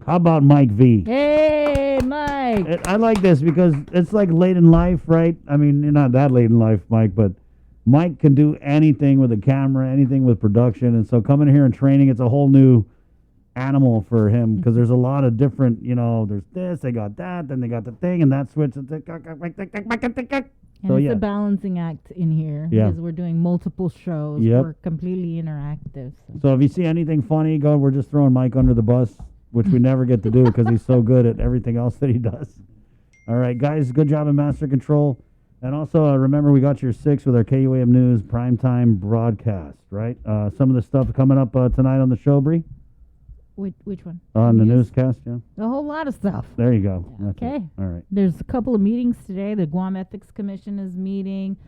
How about Mike V? Hey, Mike. I like this because it's like late in life, right? I mean, you're not that late in life, Mike, but Mike can do anything with a camera, anything with production. And so coming here and training, it's a whole new animal for him because there's a lot of different, there's this, they got that, then they got the thing, and that switch. And it's a balancing act in here because we're doing multiple shows. Yep. We're completely interactive. So if you see anything funny, we're just throwing Mike under the bus, which we never get to do because he's so good at everything else that he does. All right, guys, good job in Master Control. And also, remember, we got your 6 with our KUAM News primetime broadcast, right? Some of the stuff coming up tonight on the show, Bree? Which one? On the newscast, yeah. A whole lot of stuff. There you go. That's it. Okay. All right. There's a couple of meetings today. The Guam Ethics Commission is meeting.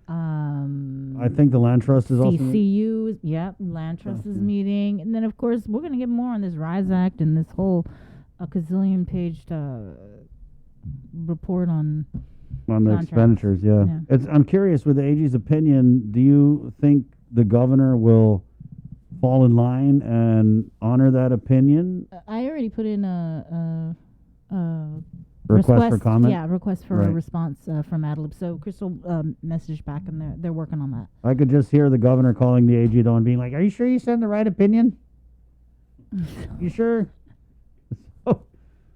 I think the Land Trust is also... CCU, Land Trust is meeting. And then, of course, we're going to get more on this RISE Act and this whole gazillion-paged report on the contracts. expenditures, yeah. I'm curious, with the AG's opinion, do you think the governor will fall in line and honor that opinion? I already put in a request for comment? Yeah, request for a Right. response from Adlib. So Crystal messaged back, and they're working on that. I could just hear the governor calling the AG though and being like, "Are you sure you sent the right opinion? You sure?"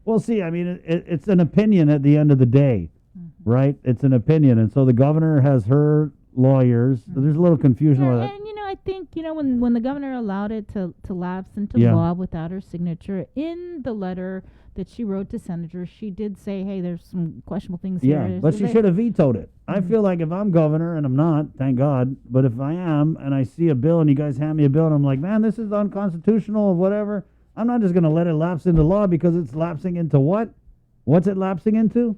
We'll see. I mean, it's an opinion at the end of the day, right? It's an opinion, and so the governor has her lawyers. So there's a little confusion about that. And I think when the governor allowed it to lapse into Yeah. law without her signature in the letter that she wrote to senators, she did say, "Hey, there's some questionable things Yeah, here." but So she they- should have vetoed it. I feel like if I'm governor, and I'm not, thank God, but if I am, and I see a bill, and you guys hand me a bill, and I'm like, man, this is unconstitutional or whatever, I'm not just going to let it lapse into law because it's lapsing into what? What's it lapsing into?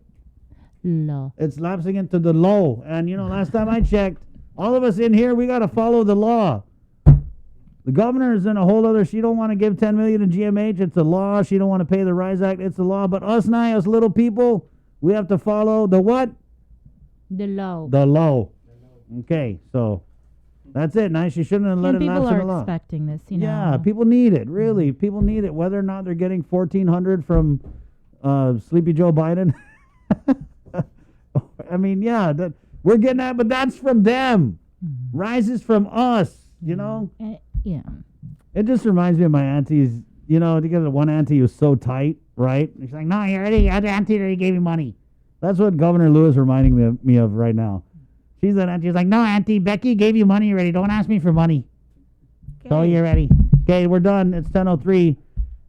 Law. It's lapsing into the law. And, last time I checked, all of us in here, we got to follow the law. The governor is in a whole other, she don't want to give $10 million to GMH. It's a law. She don't want to pay the RISE Act. It's a law. But us little people, we have to follow the what? The law. The law. Okay, so that's it. Nice. She shouldn't have let And it lapse people in the are law. expecting this, Yeah, people need it. Really, people need it. Whether or not they're getting $1,400 from Sleepy Joe Biden. I mean, yeah, we're getting that, but that's from them. RISE is from us. Yeah. It just reminds me of my aunties. You get one auntie who's so tight, right? She's like, no, your auntie already gave you money. That's what Governor Lewis reminding me of right now. She's that auntie who's like, no, Auntie Becky gave you money already. Don't ask me for money. So you're ready. Okay, we're done. It's 10:03.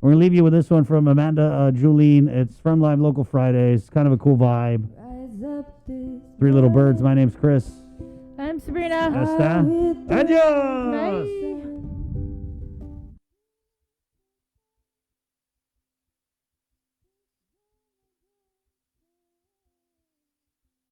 We're going to leave you with this one from Amanda Julene. It's from Live Local Fridays. Kind of a cool vibe. Three Little Birds. My name's Chris. I'm Sabrina. Hasta. Adios. Bye.